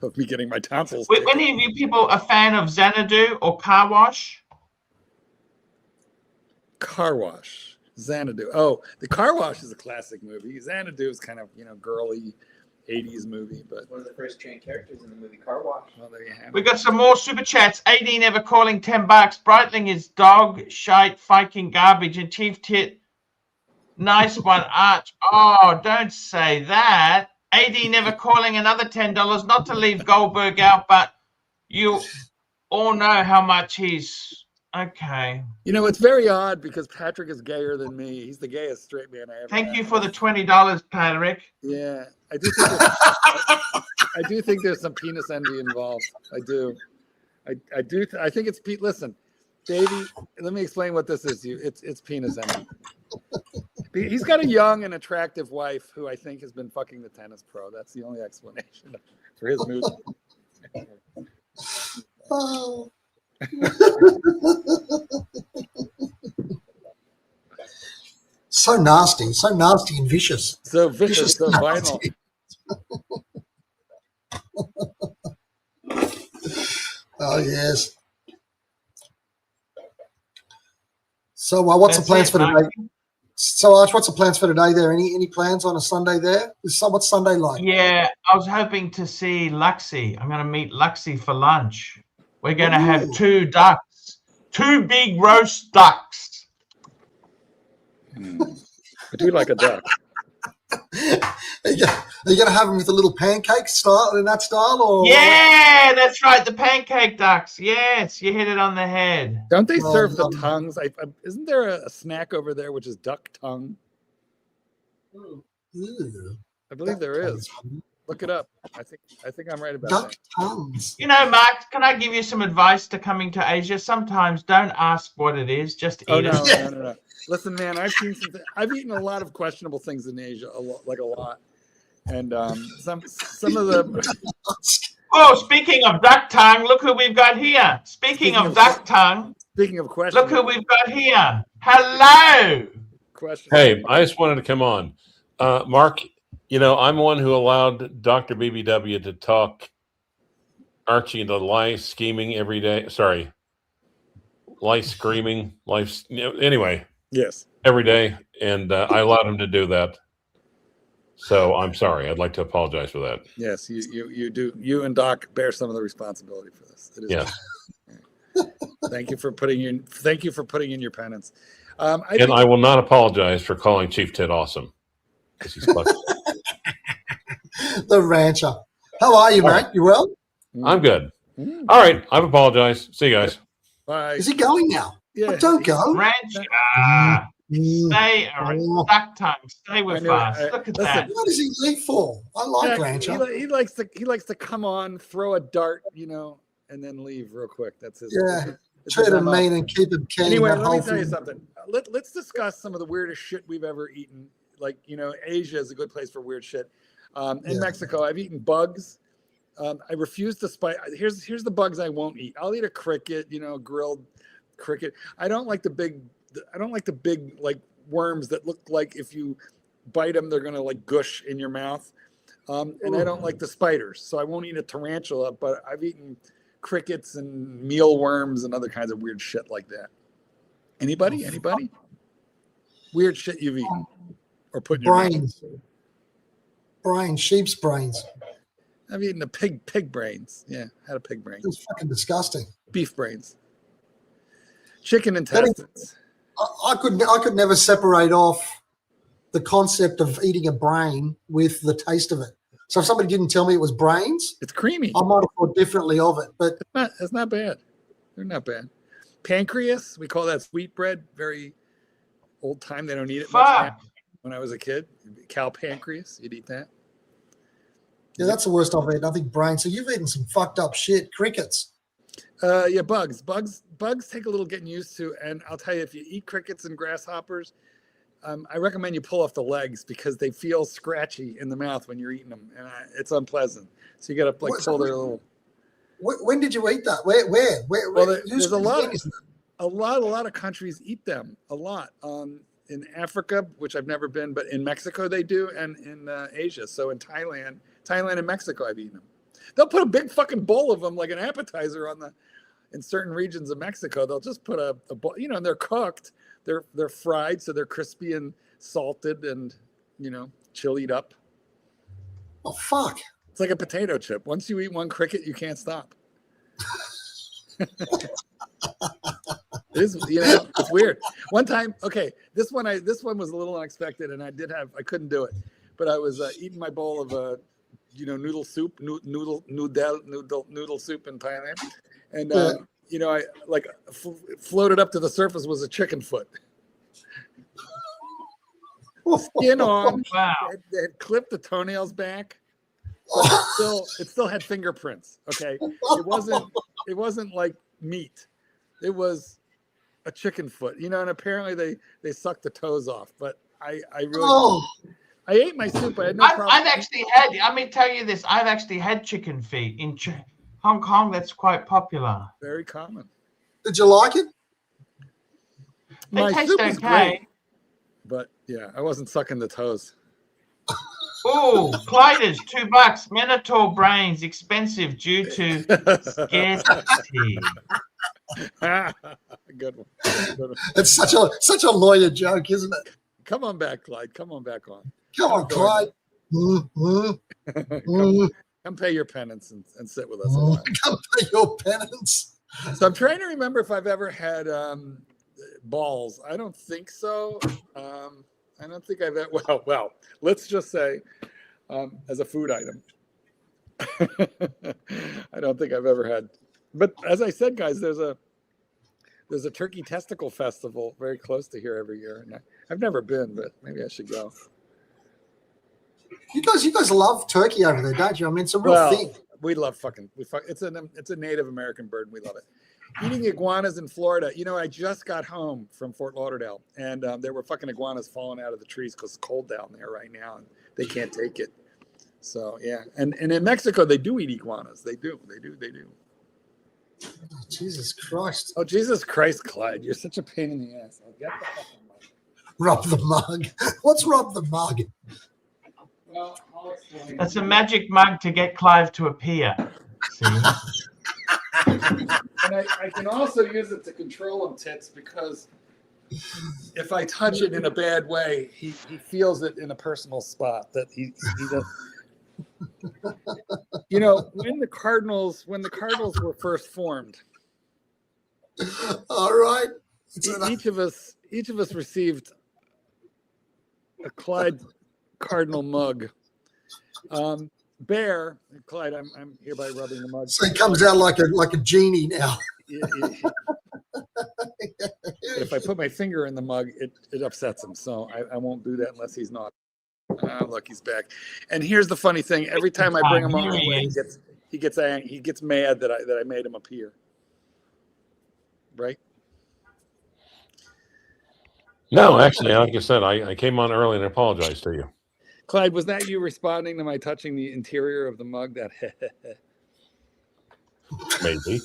Speaker 2: of me getting my tonsils.
Speaker 1: Were any of you people a fan of Xanadu or Car Wash?
Speaker 2: Car Wash, Xanadu. Oh, the Car Wash is a classic movie. Xanadu is kind of girly 80s movie, but
Speaker 6: one of the first trained characters in the movie Car Wash.
Speaker 2: Well, there you have
Speaker 1: We
Speaker 2: it.
Speaker 1: got some more super chats. AD never calling $10. Breitling is dog shite, fucking garbage, and Chief Tit. Nice one, Arch. Oh, don't say that. AD never calling another $10. Not to leave Goldberg out, but you all know how much he's okay.
Speaker 2: It's very odd because Patrick is gayer than me. He's the gayest straight man I ever
Speaker 1: Thank
Speaker 2: met.
Speaker 1: you for the $20, Patrick.
Speaker 2: Yeah, I do think there's some penis envy involved. I do. I think it's Pete. Listen, Davey, let me explain what this is to you. It's penis envy. He's got a young and attractive wife who I think has been fucking the tennis pro. That's the only explanation for his mood.
Speaker 4: Oh. So nasty and vicious.
Speaker 2: So vicious, so
Speaker 4: Nasty.
Speaker 2: vinyl.
Speaker 4: Oh yes. So what's the plans for today? So Arch, what's the plans for today there? Any plans on a Sunday there? What's Sunday like?
Speaker 1: Yeah, I was hoping to see Luxie. I'm going to meet Luxie for lunch. We're going to have 2 ducks, 2 big roast ducks.
Speaker 2: I do like a duck.
Speaker 4: Are you going to have them with a little pancake style in that style, or?
Speaker 1: Yeah, that's right. The pancake ducks. Yes, you hit it on the head.
Speaker 2: Don't they
Speaker 4: Well,
Speaker 2: serve the tongues? Isn't there a snack over there which is duck tongue?
Speaker 4: Ew.
Speaker 2: I believe there is. Look it up. I think I'm right about that.
Speaker 4: Duck tongues.
Speaker 1: Mark, can I give you some advice to coming to Asia? Sometimes don't ask what it is, just eat
Speaker 2: Oh no,
Speaker 1: it.
Speaker 2: no. Listen, man, I've eaten a lot of questionable things in Asia, a lot, and some of the.
Speaker 1: Oh, speaking of duck tongue, look who we've got here. Speaking of duck tongue,
Speaker 2: Speaking of questions,
Speaker 1: look who we've got here. Hello.
Speaker 7: Hey, I just wanted to come on. Mark, I'm one who allowed Dr. BBW to talk Archie into lie scheming every day. Sorry. life's screaming, life's anyway.
Speaker 2: Yes.
Speaker 7: Every day, and I allowed him to do that. So I'm sorry. I'd like to apologize for that.
Speaker 2: Yes, you do. You and Doc bear some of the responsibility for this. It is
Speaker 7: Yes.
Speaker 2: Thank you for putting in your penance.
Speaker 7: I will not apologize for calling Chief Ted awesome because he's clever.
Speaker 4: The rancher. How are you, mate? You well?
Speaker 7: I'm good. All right. I've apologized. See you guys.
Speaker 2: Bye.
Speaker 4: Is he going now?
Speaker 2: Yeah.
Speaker 4: Oh, don't go.
Speaker 1: Rancher. Stay, duck tongue. Stay with us. Look at that.
Speaker 4: What does he leave for? I like rancher.
Speaker 2: He likes to come on, throw a dart, and then leave real quick. That's his.
Speaker 4: Yeah.
Speaker 2: It's
Speaker 4: Treat
Speaker 2: his
Speaker 4: him
Speaker 2: MO.
Speaker 4: mean and keep him keen.
Speaker 2: Anyway, let me tell you something. Let's discuss some of the weirdest shit we've ever eaten. Like, Asia is a good place for weird shit. In Mexico, I've eaten bugs. I refuse to spice. Here's the bugs I won't eat. I'll eat a cricket, grilled cricket. I don't like the big like worms that look like if you bite them, they're gonna like gush in your mouth. And I don't like the spiders, so I won't eat a tarantula. But I've eaten crickets and mealworms and other kinds of weird shit like that. Anybody? Weird shit you've eaten or put in your mouth?
Speaker 4: Brains, sheep's brains.
Speaker 2: I've eaten a pig brains. Yeah, had a pig brain.
Speaker 4: It's fucking disgusting.
Speaker 2: Beef brains. Chicken intestines.
Speaker 4: I could never separate off the concept of eating a brain with the taste of it. So if somebody didn't tell me it was brains,
Speaker 2: it's creamy.
Speaker 4: I might have thought differently of it. But
Speaker 2: it's not bad. They're not bad. Pancreas, we call that sweetbread. Very old time. They don't eat it much now. When I was a kid, cow pancreas, you'd eat that.
Speaker 4: Yeah, that's the worst I've eaten. I think brains. So you've eaten some fucked up shit. Crickets.
Speaker 2: Yeah, bugs take a little getting used to. And I'll tell you, if you eat crickets and grasshoppers, I recommend you pull off the legs because they feel scratchy in the mouth when you're eating them, and it's unpleasant. So you got to pull their little.
Speaker 4: When did you eat that? Where?
Speaker 2: Well, there's a lot of countries eat them a lot. In Africa, which I've never been, but in Mexico they do, and in Asia. So in Thailand and Mexico, I've eaten them. They'll put a big fucking bowl of them like an appetizer in certain regions of Mexico. They'll just put a bowl, and they're cooked. They're fried, so they're crispy and salted and, chilied up.
Speaker 4: Oh, fuck.
Speaker 2: It's like a potato chip. Once you eat one cricket, you can't stop. It's weird. One time, okay, this one was a little unexpected, and I couldn't do it, but I was eating my bowl of noodle soup, noodle soup in Thailand, and I floated up to the surface was a chicken foot, skin on.
Speaker 1: Wow.
Speaker 2: They had clipped the toenails back, but it still had fingerprints. Okay, it wasn't like meat. It was a chicken foot, and apparently they sucked the toes off, but I ate my soup. I had no problem.
Speaker 1: I've actually had, let me tell you this, I've actually had chicken feet in Hong Kong. That's quite popular.
Speaker 2: Very common.
Speaker 4: Did you like it?
Speaker 2: My
Speaker 1: taste
Speaker 2: soup was
Speaker 1: okay.
Speaker 2: great, but yeah, I wasn't sucking the toes.
Speaker 1: Oh, Clyder's $2. Minotaur brains expensive due to scarcity.
Speaker 2: Good one.
Speaker 4: It's such a lawyer joke, isn't it?
Speaker 2: Come on back, Clyde. Come on back on.
Speaker 4: Come on, Clyde.
Speaker 2: Come pay your penance and sit with us a while.
Speaker 4: Come pay your penance.
Speaker 2: So I'm trying to remember if I've ever had balls. I don't think so. I don't think I've had, well, let's just say as a food item. I don't think I've ever had. But as I said, guys, there's a turkey testicle festival very close to here every year. And I've never been, but maybe I should go.
Speaker 4: You guys love turkey over there, don't you? I mean, it's a real thing.
Speaker 2: We love it's a Native American bird, and we love it. Eating iguanas in Florida. I just got home from Fort Lauderdale, and there were fucking iguanas falling out of the trees because it's cold down there right now, and they can't take it. So yeah, and in Mexico they do eat iguanas. They do.
Speaker 4: Oh, Jesus Christ!
Speaker 2: Oh, Jesus Christ, Clyde, you're such a pain in the ass. I'll get the fucking mug.
Speaker 4: Rub the mug. What's rub the mug?
Speaker 2: Well, I'll explain.
Speaker 1: That's a magic mug to get Clive to appear. See?
Speaker 2: And I can also use it to control him, Tits, because if I touch it in a bad way, he feels it in a personal spot that he does. You know, when the Cardinals were first formed,
Speaker 4: All right.
Speaker 2: each of us received a Clyde Cardinal mug. Bear, Clyde, I'm hereby rubbing the mug.
Speaker 4: So he comes out like a genie now.
Speaker 2: If I put my finger in the mug, it upsets him. So I won't do that unless he's not. Look, he's back. And here's the funny thing: every time I bring him on the way, he gets mad that I made him appear. Right?
Speaker 7: No, actually, like I said, I came on early and apologized to you.
Speaker 2: Clyde, was that you responding to my touching the interior of the mug? That
Speaker 7: Maybe.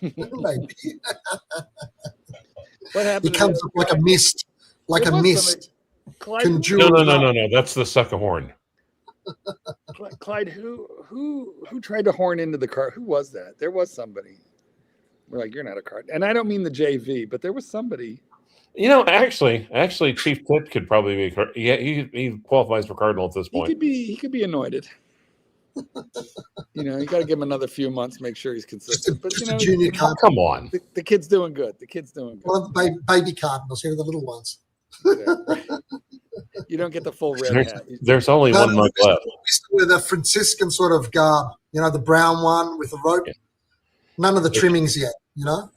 Speaker 4: Maybe.
Speaker 2: What happened?
Speaker 4: He comes up like a mist,
Speaker 2: Clyde,
Speaker 7: No. That's the sucker horn.
Speaker 2: Clyde, who tried to horn into the car? Who was that? There was somebody. We're like, you're not a card, and I don't mean the JV, but there was somebody.
Speaker 7: You know, actually, Chief Tit could probably be. Yeah, he qualifies for Cardinal at this point.
Speaker 2: He could be anointed. You know, you got to give him another few months, make sure he's consistent. But
Speaker 4: just a junior card.
Speaker 7: Come on,
Speaker 2: the kid's doing good. The kid's doing good.
Speaker 4: Well, baby Cardinals, here are the little ones.
Speaker 2: You don't get the full red hat.
Speaker 7: There's only one mug left.
Speaker 4: With a Franciscan sort of garb, you know, the brown one with the rope. Yeah. None of the trimmings yet, you know.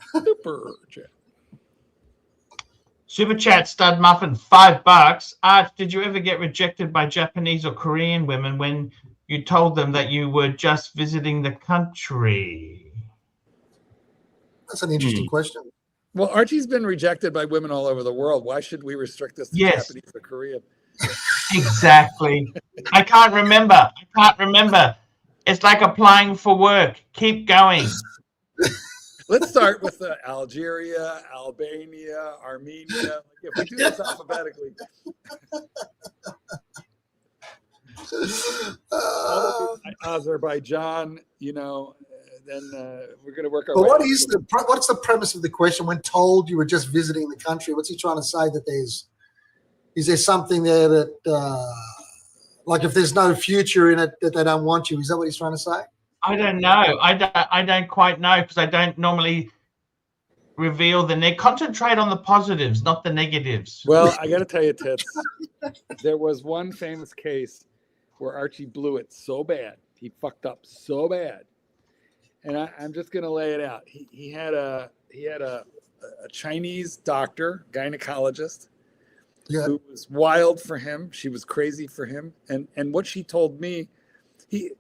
Speaker 1: Super chat stud muffin, $5. Arch, did you ever get rejected by Japanese or Korean women when you told them that you were just visiting the country?
Speaker 4: That's an interesting question.
Speaker 2: Well, Archie's been rejected by women all over the world. Why should we restrict this to Japanese or Korean?
Speaker 1: Exactly. I can't remember. It's like applying for work. Keep going.
Speaker 2: Let's start with Algeria, Albania, Armenia. If we do this alphabetically. Azerbaijan, you know, then we're going to work our way.
Speaker 4: What's the premise of the question? When told you were just visiting the country, what's he trying to say? That is there something there that, like if there's no future in it, that they don't want you? Is that what he's trying to say?
Speaker 1: I don't know. I don't quite know because I don't normally reveal concentrate on the positives, not the negatives.
Speaker 2: Well, I got to tell you, Tits, there was one famous case where Archie blew it so bad. He fucked up so bad. And I'm just going to lay it out. He had a Chinese doctor, gynecologist, who was wild for him. She was crazy for him. And what she told me,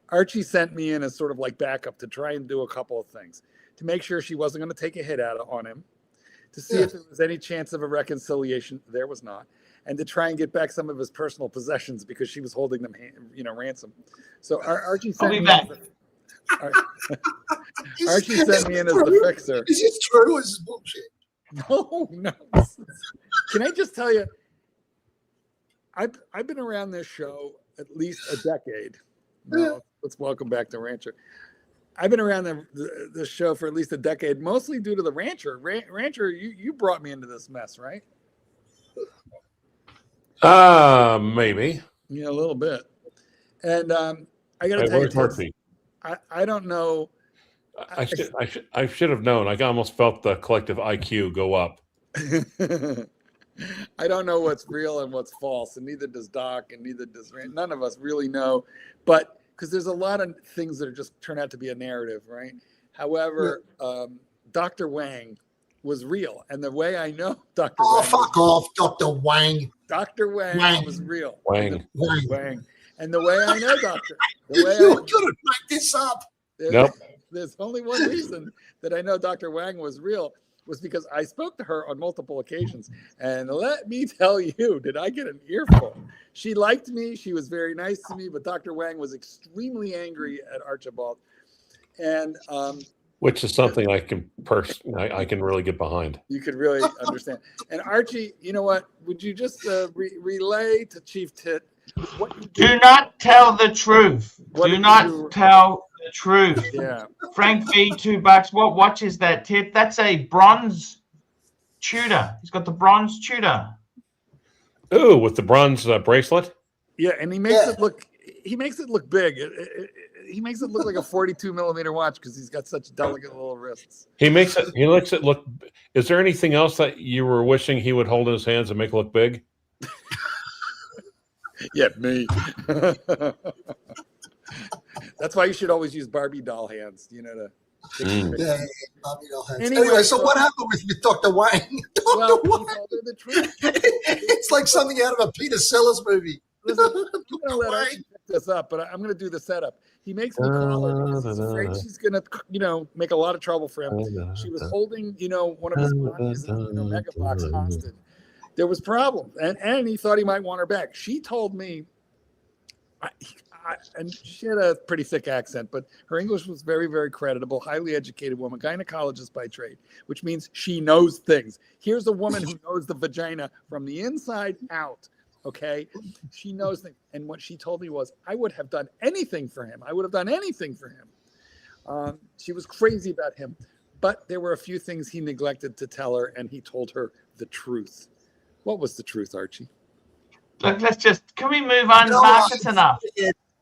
Speaker 2: Archie sent me in as sort of like backup to try and do a couple of things, to make sure she wasn't going to take a hit on him, to see if there was any chance of a reconciliation. There was not. And to try and get back some of his personal possessions because she was holding them, ransom. So Archie sent me in. Archie sent me in as the fixer.
Speaker 4: Is this true or is this bullshit?
Speaker 2: No. Can I just tell you, I've been around this show at least a decade. No, let's welcome back the Rancher. I've been around the show for at least a decade, mostly due to the Rancher. Rancher, you brought me into this mess, right?
Speaker 7: Maybe.
Speaker 2: Yeah, a little bit. And I got to tell you, I don't know.
Speaker 7: I should have known. I almost felt the collective IQ go up.
Speaker 2: I don't know what's real and what's false, and neither does Doc, and neither does Rand. None of us really know, but because there's a lot of things that are just turn out to be a narrative, right? However, Dr. Wang was real, and the way I know Dr. Wang,
Speaker 4: fuck off, Dr. Wang.
Speaker 2: Dr. Wang was real.
Speaker 7: Wang.
Speaker 2: And the way I know Doctor,
Speaker 4: you couldn't make this up.
Speaker 2: There's only one reason that I know Dr. Wang was real. Was because I spoke to her on multiple occasions. And let me tell you, did I get an earful? She liked me. She was very nice to me. But Dr. Wang was extremely angry at Archibald. And
Speaker 7: which is something I can really get behind.
Speaker 2: You could really understand. And Archie, you know what? Would you just relay to Chief Tit what you
Speaker 1: do not tell the truth. Do not tell The truth.
Speaker 2: Yeah.
Speaker 1: Frank B, $2. What watch is that, Tit? That's a bronze Tudor. He's got the bronze Tudor.
Speaker 7: Ooh, with the bronze bracelet.
Speaker 2: Yeah, and he makes it look. He makes it look big. He makes it look like a 42mm watch because he's got such delicate little wrists.
Speaker 7: He makes it. He makes it look. Is there anything else that you were wishing he would hold in his hands and make it look big?
Speaker 2: Yeah, me. That's why you should always use Barbie doll hands. You know to.
Speaker 4: Yeah, Barbie doll hands. Anyway, so what happened with Dr. Wayne?
Speaker 2: Well,
Speaker 4: Dr. Wayne.
Speaker 2: the truth.
Speaker 4: It's like something out of a Peter Sellers movie.
Speaker 2: Listen, I'm gonna let Archie pick this up, but I'm gonna do the setup. He makes me call her because he's afraid she's gonna, make a lot of trouble for him. She was holding, one of his mega box hostage. There was problems, and he thought he might want her back. She told me, and she had a pretty thick accent, but her English was very, very creditable, highly educated woman, gynecologist by trade, which means she knows things. Here's a woman who knows the vagina from the inside out. Okay, she knows things. And what she told me was, I would have done anything for him. I would have done anything for him. She was crazy about him, but there were a few things he neglected to tell her, and he told her the truth. What was the truth, Archie?
Speaker 1: Look, can we move on? Mark, it's enough.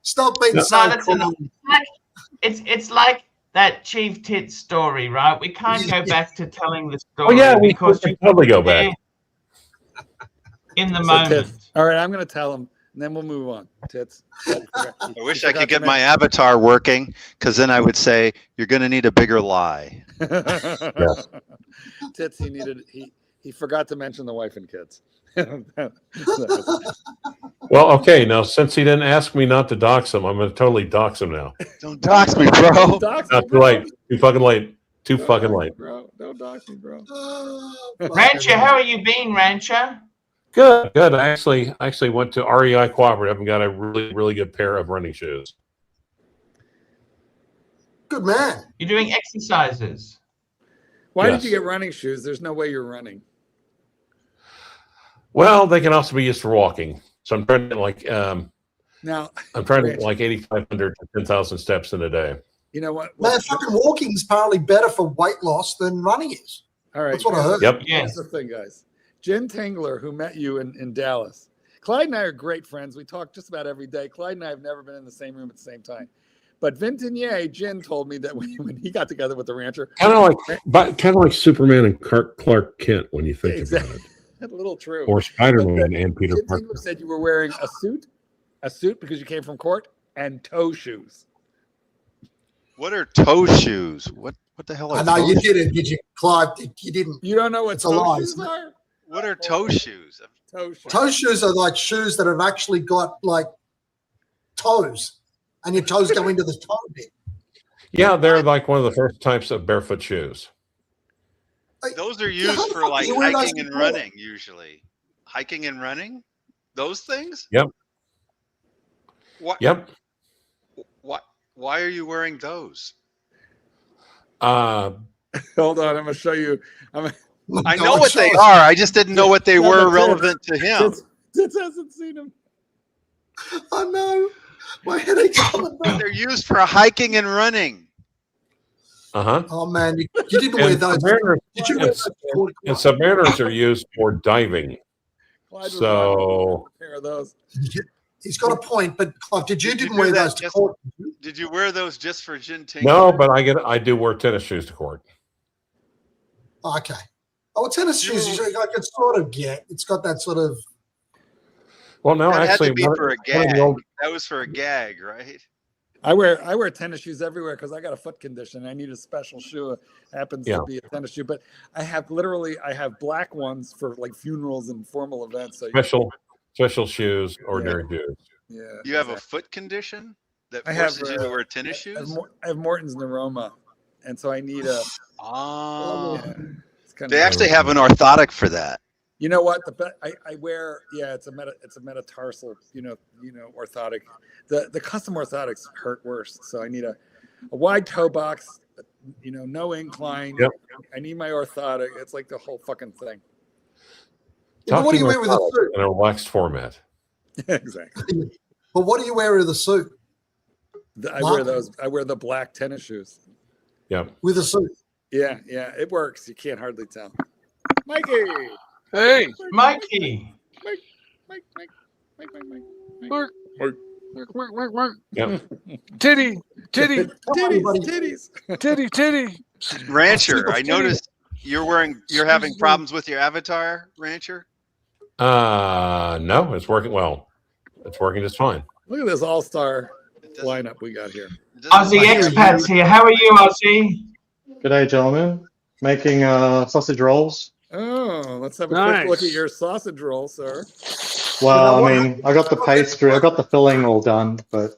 Speaker 4: Stop being
Speaker 1: No,
Speaker 4: so
Speaker 1: that's enough. It's like that Chief Tit story, right? We can't go back to telling the story.
Speaker 7: Oh yeah,
Speaker 1: because
Speaker 7: we can totally go back.
Speaker 1: In the moment.
Speaker 2: All right, I'm going to tell him, and then we'll move on. Tits.
Speaker 5: I wish I could get my avatar working, because then I would say, you're going to need a bigger lie.
Speaker 2: Yes. Tits, he forgot to mention the wife and kids.
Speaker 7: Well, okay, now since he didn't ask me not to dox him, I'm going to totally dox him now.
Speaker 5: Don't dox me, bro.
Speaker 7: Not too late. Too fucking late. Too fucking late.
Speaker 2: Bro. Don't dox me, bro.
Speaker 1: Rancher, how are you been, Rancher?
Speaker 7: Good. I actually went to REI Cooperative and got a really, really good pair of running shoes.
Speaker 4: Good man.
Speaker 1: You're doing exercises.
Speaker 2: Why
Speaker 7: Yes.
Speaker 2: did you get running shoes? There's no way you're running.
Speaker 7: Well, they can also be used for walking. So I'm trying to
Speaker 2: Now,
Speaker 7: I'm trying to 8,500 to 10,000 steps in a day.
Speaker 2: you know what?
Speaker 4: Man, fucking walking is apparently better for weight loss than running is.
Speaker 2: All right.
Speaker 4: That's what I heard.
Speaker 7: Yep.
Speaker 2: Here's the thing, guys. Jen Tingler, who met you in Dallas. Clyde and I are great friends. We talk just about every day. Clyde and I have never been in the same room at the same time. But Vintenier, Jen told me that when he got together with the rancher,
Speaker 7: Kind of like Superman and Clark Kent when you think about it.
Speaker 2: a little true.
Speaker 7: Or Spider-Man and Peter
Speaker 2: Jen
Speaker 7: Parker.
Speaker 2: Tingler said you were wearing a suit because you came from court, and toe shoes.
Speaker 5: What are toe shoes? What the hell are
Speaker 4: I know
Speaker 5: toe
Speaker 4: you
Speaker 5: shoes?
Speaker 4: didn't, did you, Clive? You didn't.
Speaker 2: You don't know what
Speaker 4: It's a
Speaker 2: toe
Speaker 4: lie,
Speaker 2: shoes
Speaker 4: isn't it?
Speaker 2: are?
Speaker 5: What are toe shoes?
Speaker 2: Toe shoes.
Speaker 4: Toe shoes are like shoes that have actually got like toes, and your toes go into the toe bit.
Speaker 7: Yeah, they're like one of the first types of barefoot shoes.
Speaker 5: Those are
Speaker 4: Yeah, how
Speaker 5: used
Speaker 4: the
Speaker 5: for
Speaker 4: fuck
Speaker 5: like
Speaker 4: do you wear those
Speaker 5: hiking and
Speaker 4: before?
Speaker 5: running usually. Hiking and running? Those things?
Speaker 7: Yep.
Speaker 5: What?
Speaker 7: Yep.
Speaker 5: Why are you wearing those?
Speaker 7: Uh,
Speaker 2: Hold on, I'm going to show you.
Speaker 5: I know what they are. I just didn't know what they
Speaker 2: Yeah,
Speaker 5: were
Speaker 2: but
Speaker 5: relevant to him.
Speaker 2: Tits hasn't seen them.
Speaker 4: I know. My headache's coming back.
Speaker 5: They're used for hiking and running.
Speaker 7: uh-huh.
Speaker 4: Oh man, you didn't wear
Speaker 7: And
Speaker 4: those.
Speaker 7: submariners,
Speaker 4: Did you wear
Speaker 7: and,
Speaker 4: those? before?
Speaker 7: and submariners are used for diving.
Speaker 2: Clyde was
Speaker 7: So-
Speaker 2: wearing a pair of those.
Speaker 4: He's got a point, but Clive,
Speaker 5: Did you
Speaker 4: didn't
Speaker 5: do
Speaker 4: wear
Speaker 5: that
Speaker 4: those to
Speaker 5: just-
Speaker 4: court?
Speaker 5: Did you wear those just for Gin Ting?
Speaker 7: No, but I do wear tennis shoes to court.
Speaker 4: Oh, okay. Oh, tennis shoes, I could sort of get. It's got that sort of.
Speaker 7: Well, no,
Speaker 5: That
Speaker 7: actually,
Speaker 5: had to be
Speaker 7: one-
Speaker 5: for a
Speaker 7: one of
Speaker 5: gag.
Speaker 7: the old-
Speaker 5: That was for a gag, right?
Speaker 2: I wear tennis shoes everywhere because I got a foot condition. I need a special shoe. It happens
Speaker 7: Yeah.
Speaker 2: to be a tennis shoe, but I have black ones for like funerals and formal events. So
Speaker 7: special shoes, ordinary shoes.
Speaker 2: yeah,
Speaker 5: You have a
Speaker 2: exactly.
Speaker 5: foot condition that
Speaker 2: I have,
Speaker 5: forces you to wear tennis shoes?
Speaker 2: I have Morton's neuroma, and so I need a.
Speaker 5: Oh.
Speaker 2: Yeah, it's kind
Speaker 5: They actually have an orthotic for that.
Speaker 2: You know what? I wear. Yeah, it's a metatarsal. Orthotic. The custom orthotics hurt worse, so I need a wide toe box. No incline.
Speaker 7: Yep.
Speaker 2: I need my orthotic. It's like the whole fucking thing.
Speaker 4: But what do you wear with a
Speaker 7: Talking
Speaker 4: suit?
Speaker 7: in a relaxed format.
Speaker 2: Exactly.
Speaker 4: But what do you wear with a suit?
Speaker 2: I wear those. I wear the black tennis shoes.
Speaker 7: Yeah.
Speaker 4: With a suit.
Speaker 2: Yeah, it works. You can't hardly tell. Mikey.
Speaker 8: Hey,
Speaker 1: Mikey.
Speaker 2: Mike.
Speaker 8: Mark. Mark.
Speaker 7: Yeah.
Speaker 8: Titty.
Speaker 2: Titties.
Speaker 9: Rancher, I noticed you're having problems with your avatar, Rancher.
Speaker 7: No, it's working well. It's working just fine.
Speaker 2: Look at this all-star lineup we got here.
Speaker 1: Aussie expats here. How are you, Aussie?
Speaker 10: Good day, gentlemen. Making sausage rolls.
Speaker 2: Oh, let's have a quick look at your sausage roll, sir.
Speaker 10: Well, I mean, I got the pastry, I got the filling all done, but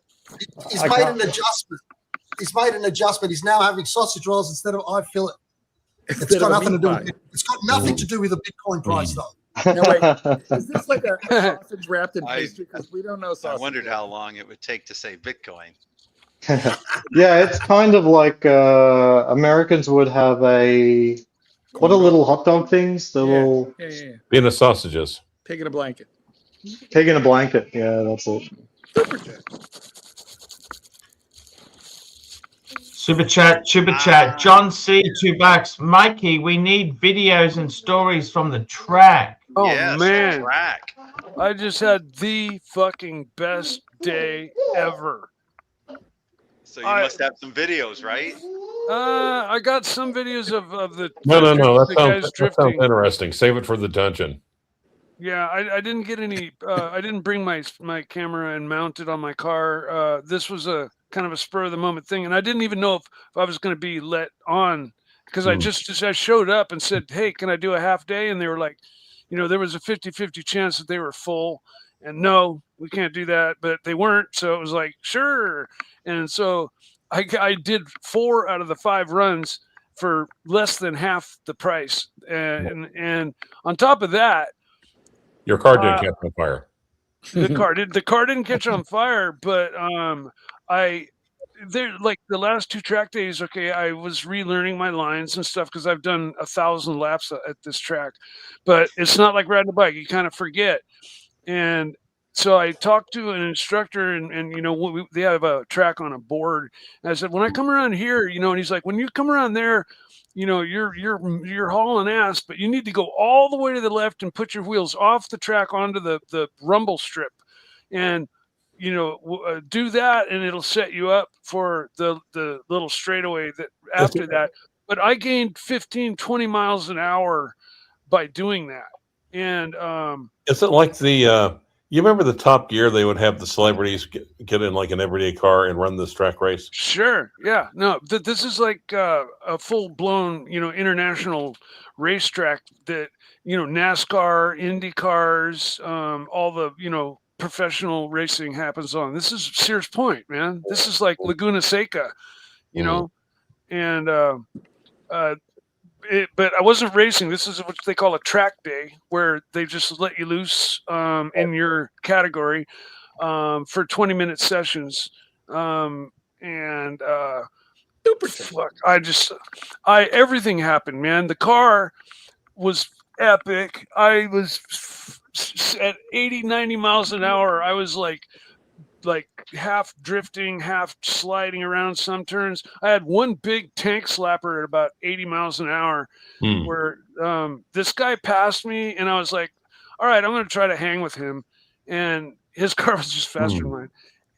Speaker 4: he's made an adjustment. He's made an adjustment. He's now having sausage rolls instead of I fillet. It's got nothing to do with it. It's got nothing to do with the Bitcoin price, though.
Speaker 2: Now, wait, is this like a sausage wrapped in pastry? Because we don't know sausage.
Speaker 9: I wondered how long it would take to say Bitcoin.
Speaker 10: yeah, it's kind of like Americans would have what are little hot dog things? The little
Speaker 7: Being the sausages.
Speaker 2: Pig in a blanket.
Speaker 10: Pig in a blanket. Yeah, that's it.
Speaker 1: Super chat. John C. $2. Mikey, we need videos and stories from the track.
Speaker 8: Oh
Speaker 9: Yes,
Speaker 8: man,
Speaker 9: track.
Speaker 8: I just had the fucking best day ever.
Speaker 9: So you must have some videos, right?
Speaker 8: I got some videos of the
Speaker 7: No.
Speaker 8: the guys
Speaker 7: That
Speaker 8: drifting.
Speaker 7: sounds interesting. Save it for the dungeon.
Speaker 8: Yeah, I didn't get any. I didn't bring my camera and mount it on my car. This was a kind of a spur of the moment thing, and I didn't even know if I was going to be let on because I just I showed up and said, "Hey, can I do a half day?" And they were like, there was a 50-50 chance that they were full, and no, we can't do that. But they weren't, so it was like, sure. And so I did 4 out of the 5 runs for less than half the price, and on top of that.
Speaker 7: Your car didn't catch on fire.
Speaker 8: The car didn't catch on fire, but like the last 2 track days, I was relearning my lines and stuff because I've done 1,000 laps at this track, but it's not like riding a bike. You kind of forget. And so I talked to an instructor and they have a track on a board. And I said, when I come around here, and he's like, when you come around there, you're hauling ass, but you need to go all the way to the left and put your wheels off the track onto the rumble strip, and do that, and it'll set you up for the little straightaway that after that. But I gained 15-20 miles an hour by doing that. And
Speaker 7: is it like the you remember the Top Gear? They would have the celebrities get in like an everyday car and run this track race.
Speaker 8: Sure, yeah, no, this is like a full blown international racetrack that NASCAR, Indy cars, all the professional racing happens on. This is Sears Point, man. This is like Laguna Seca, and but I wasn't racing. This is what they call a track day, where they just let you loose in your category for 20-minute sessions. And fuck, everything happened, man. The car was epic. I was at 80-90 miles an hour. I was like half drifting, half sliding around some turns. I had one big tank slapper at about 80 miles an hour where this guy passed me, and I was like, all right, I'm going to try to hang with him. And his car was just faster than mine.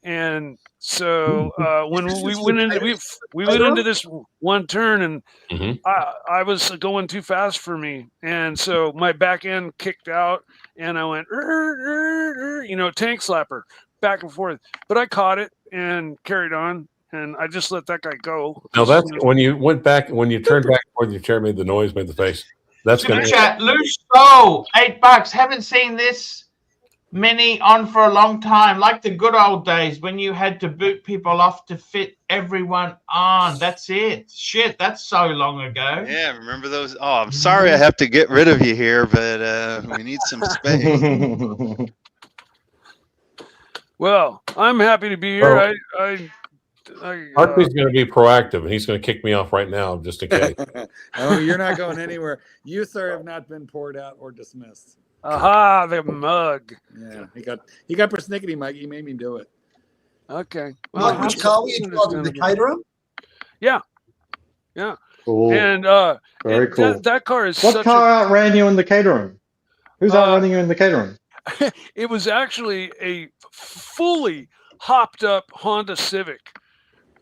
Speaker 8: And so when we went into this one turn, and I was going too fast for me, and so my back end kicked out, and I went tank slapper back and forth. But I caught it and carried on, and I just let that guy go.
Speaker 7: Now that's when you went back, when you turned back toward your chair, made the noise, made the face. That's going to
Speaker 1: chat. Loose Soul, $8. Haven't seen this many on for a long time, like the good old days when you had to boot people off to fit everyone on. That's it. Shit, that's so long ago.
Speaker 9: Yeah, remember those? Oh, I'm sorry I have to get rid of you here, but we need some space.
Speaker 8: Well, I'm happy to be here.
Speaker 7: Archie's going to be proactive, and he's going to kick me off right now, just in case.
Speaker 2: Oh, you're not going anywhere. You, sir, have not been poured out or dismissed.
Speaker 8: Aha, the mug.
Speaker 2: Yeah, he got persnickety, Mike. He made me do it.
Speaker 8: Okay.
Speaker 4: Like, which car were you driving? The Caterham?
Speaker 8: Yeah. Yeah.
Speaker 10: Cool.
Speaker 8: And
Speaker 10: Very cool.
Speaker 8: that car is
Speaker 10: What
Speaker 8: such
Speaker 10: car outran you in the Caterham? Who's outrunning you in the Caterham?
Speaker 8: It was actually a fully hopped up Honda Civic.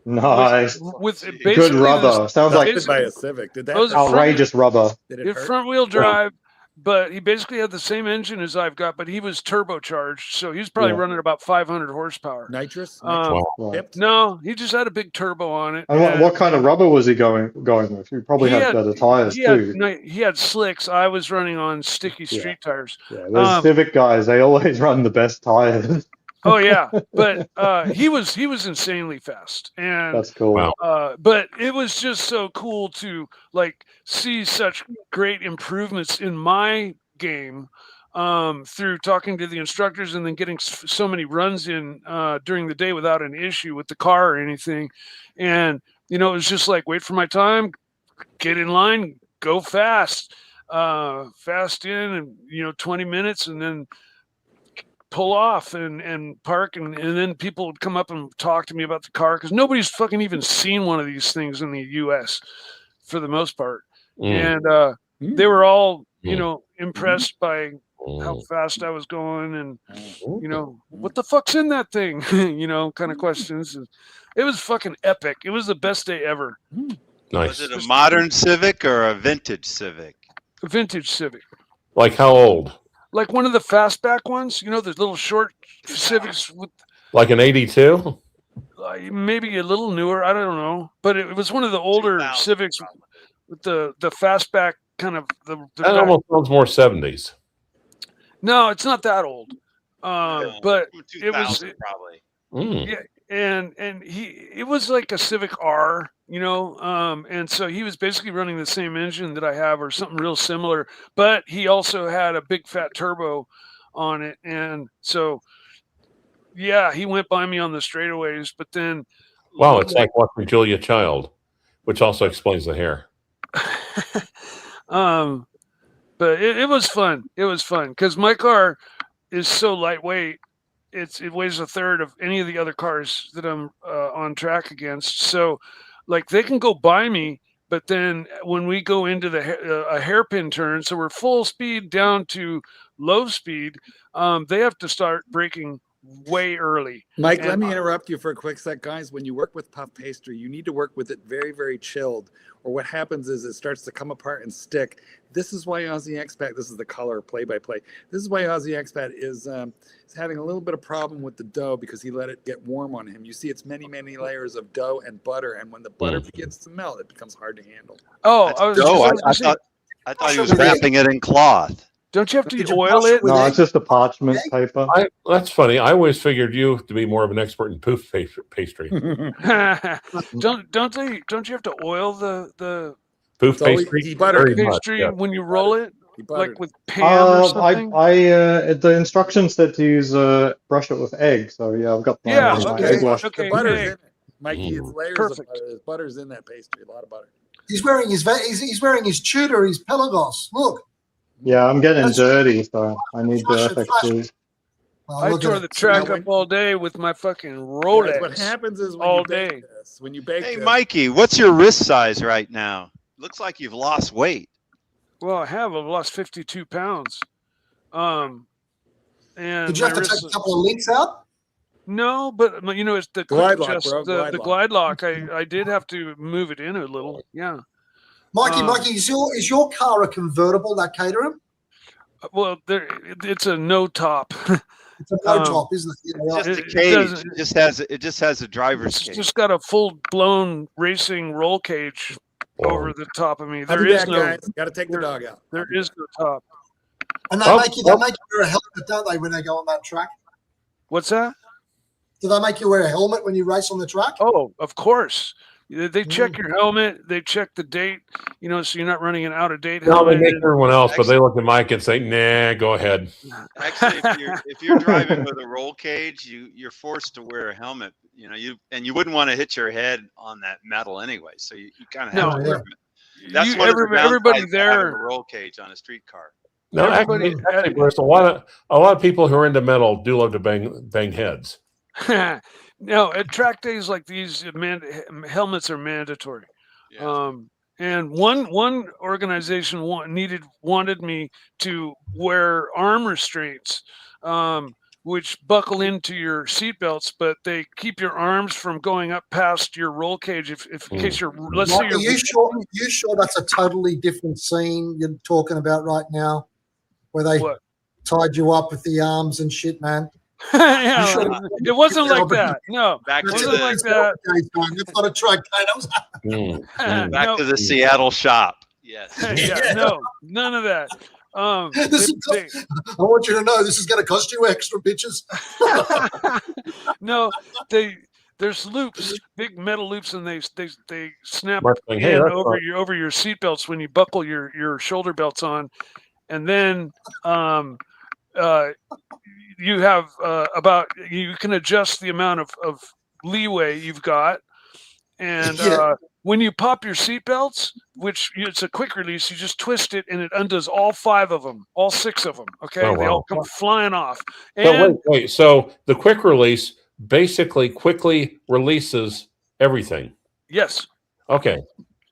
Speaker 10: Nice.
Speaker 8: With
Speaker 10: Good
Speaker 8: basically
Speaker 10: rubber. Sounds like
Speaker 2: by a Civic. Did that
Speaker 8: those
Speaker 2: hurt?
Speaker 10: outrageous rubber.
Speaker 2: Did it hurt?
Speaker 8: front wheel drive, but he basically had the same engine as I've got, but he was turbocharged, so he was probably
Speaker 10: Yeah.
Speaker 8: running about 500 horsepower.
Speaker 2: Nitrous?
Speaker 10: Right.
Speaker 2: Hipped?
Speaker 8: No, he just had a big turbo on it.
Speaker 10: And what kind of rubber was he going with? You probably
Speaker 8: He
Speaker 10: had
Speaker 8: had-
Speaker 10: better tires too.
Speaker 8: He had slicks. I was running on sticky street tires.
Speaker 10: Yeah, those Civic guys, they always run the best tires.
Speaker 8: Oh yeah, but he was insanely fast, and
Speaker 10: That's cool.
Speaker 7: Wow.
Speaker 8: but it was just so cool to like see such great improvements in my game through talking to the instructors and then getting so many runs in during the day without an issue with the car or anything. And it was just like, wait for my time, get in line, go fast in, and 20 minutes, and then pull off and park, and then people would come up and talk to me about the car, because nobody's fucking even seen one of these things in the US for the most part. And they were all impressed by how fast I was going, and what the fuck's in that thing, kind of questions. It was fucking epic. It was the best day ever.
Speaker 7: Nice.
Speaker 5: Was it a modern Civic or a vintage Civic?
Speaker 8: A vintage Civic.
Speaker 7: Like how old?
Speaker 8: Like one of the fastback ones, the little short Civics with
Speaker 7: Like an 82?
Speaker 8: maybe a little newer. I don't know, but it was one of the older Civics with the fastback kind of the
Speaker 7: That almost sounds more 70s.
Speaker 8: No, it's not that old. But it was
Speaker 5: probably.
Speaker 8: Yeah, and it was like a Civic R, and so he was basically running the same engine that I have or something real similar, but he also had a big fat turbo on it, and so he went by me on the straightaways, but then
Speaker 7: Wow, it's like watching Julia Child, which also explains the hair.
Speaker 8: but it was fun. It was fun because my car is so lightweight. It weighs a third of any of the other cars that I'm on track against. So, like, they can go by me, but then when we go into a hairpin turn, so we're full speed down to low speed, they have to start braking way early.
Speaker 2: Mike, let me interrupt you for a quick sec, guys. When you work with puff pastry, you need to work with it very, very chilled, or what happens is it starts to come apart and stick. This is why Aussie Expat, this is the color play-by-play. This is why Aussie Expat is having a little bit of problem with the dough because he let it get warm on him. You see, it's many, many layers of dough and butter, and when the butter begins to melt, it becomes hard to handle.
Speaker 8: Oh,
Speaker 9: I thought he was wrapping it in cloth.
Speaker 8: Don't you have to oil it?
Speaker 10: No, it's just a parchment paper.
Speaker 7: That's funny. I always figured you to be more of an expert in poof pastry.
Speaker 8: don't you have to oil the
Speaker 7: Poof pastry?
Speaker 8: Butter pastry when you roll it, like with Pam or something?
Speaker 10: The instructions said to use brush it with egg. So yeah, I've got my egg wash.
Speaker 2: Okay, the butter's in it. Mikey, it's layers of butter. There's butter's in that pastry. A lot of butter.
Speaker 4: He's wearing his Tudor, his Pelagos. Look.
Speaker 10: Yeah, I'm getting dirty, so I need the FX2.
Speaker 8: I tore the track up all day with my fucking Rolex.
Speaker 2: What happens is when
Speaker 8: all
Speaker 2: you
Speaker 8: day.
Speaker 2: bake this, when you bake
Speaker 9: Hey,
Speaker 2: this,
Speaker 9: Mikey, what's your wrist size right now? Looks like you've lost weight.
Speaker 8: Well, I've lost 52 pounds. And
Speaker 4: did you have to take a couple of links out?
Speaker 8: No, but it's the
Speaker 2: glide
Speaker 8: quick
Speaker 2: lock,
Speaker 8: adjust,
Speaker 2: bro.
Speaker 8: the glide lock. I did have to move it in a little. Yeah.
Speaker 4: Mikey, is your car a convertible, that Caterham?
Speaker 8: Well, it's a no top.
Speaker 4: It's a no top, isn't it?
Speaker 9: It's just a cage. It just has a driver's cage.
Speaker 8: It's just got a full blown racing roll cage over the top of me.
Speaker 2: I'll
Speaker 8: There
Speaker 2: be
Speaker 8: is
Speaker 2: back,
Speaker 8: no.
Speaker 2: guys. Got to take the dog out.
Speaker 8: There is no top.
Speaker 4: And they make you wear a helmet, don't they, when they go on that track?
Speaker 8: What's that?
Speaker 4: Do they make you wear a helmet when you race on the track?
Speaker 8: Oh, of course. They check your helmet. They check the date, so you're not running an out-of-date
Speaker 7: No,
Speaker 8: helmet.
Speaker 7: they make everyone else, but they look at Mike and say, nah, go ahead.
Speaker 5: Actually, if you're driving with a roll cage, you're forced to wear a helmet. You wouldn't want to hit your head on that metal anyway. So you kind of have to wear it. That's
Speaker 8: everybody there.
Speaker 5: A roll cage on a street car.
Speaker 7: No, actually, Bruce, a lot of people who are into metal do love to bang heads.
Speaker 8: No, at track days like these, helmets are mandatory.
Speaker 5: Yeah.
Speaker 8: And one organization wanted me to wear arm restraints, which buckle into your seatbelts, but they keep your arms from going up past your roll cage. If in case you're, let's say
Speaker 4: Mike,
Speaker 8: you're.
Speaker 4: Are you sure that's a totally different scene you're talking about right now, where they
Speaker 8: What?
Speaker 4: tied you up with the arms and shit, man?
Speaker 8: Yeah,
Speaker 4: sure
Speaker 8: it wasn't like that. No,
Speaker 5: Back
Speaker 8: it
Speaker 5: to
Speaker 8: wasn't
Speaker 5: the
Speaker 8: like that.
Speaker 4: That's not a track day.
Speaker 5: back
Speaker 8: No.
Speaker 5: to the Seattle shop. Yes.
Speaker 8: Yeah, no, none of that.
Speaker 4: I want you to know this is going to cost you extra, bitches.
Speaker 8: No, there's loops, big metal loops, and they snap
Speaker 7: Mark, hey,
Speaker 8: in
Speaker 7: that's
Speaker 8: over
Speaker 7: fine.
Speaker 8: your seatbelts when you buckle your shoulder belts on, and then you have you can adjust the amount of leeway you've got, and when you pop your seatbelts, which it's a quick release, you just twist it and it undoes all 5 of them, all 6 of them. Okay,
Speaker 7: Oh,
Speaker 8: they all
Speaker 7: wow.
Speaker 8: come flying off.
Speaker 7: So
Speaker 8: And
Speaker 7: wait. So the quick release basically quickly releases everything.
Speaker 8: yes,
Speaker 7: Okay.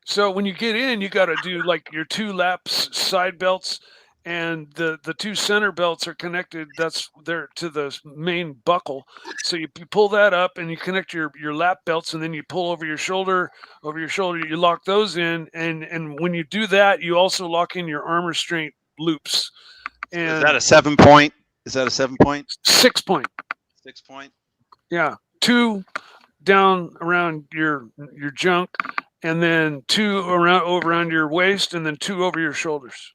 Speaker 8: so when you get in, you got to do like your 2 laps side belts, and the 2 center belts are connected. That's there to the main buckle. So you pull that up and you connect your lap belts, and then you pull over your shoulder. You lock those in, and when you do that, you also lock in your arm restraint loops. And
Speaker 9: Is that a 7-point? Is that a 7-point?
Speaker 8: 6-point.
Speaker 9: 6-point?
Speaker 8: Yeah, 2 down around your junk, and then 2 around your waist, and then 2 over your shoulders.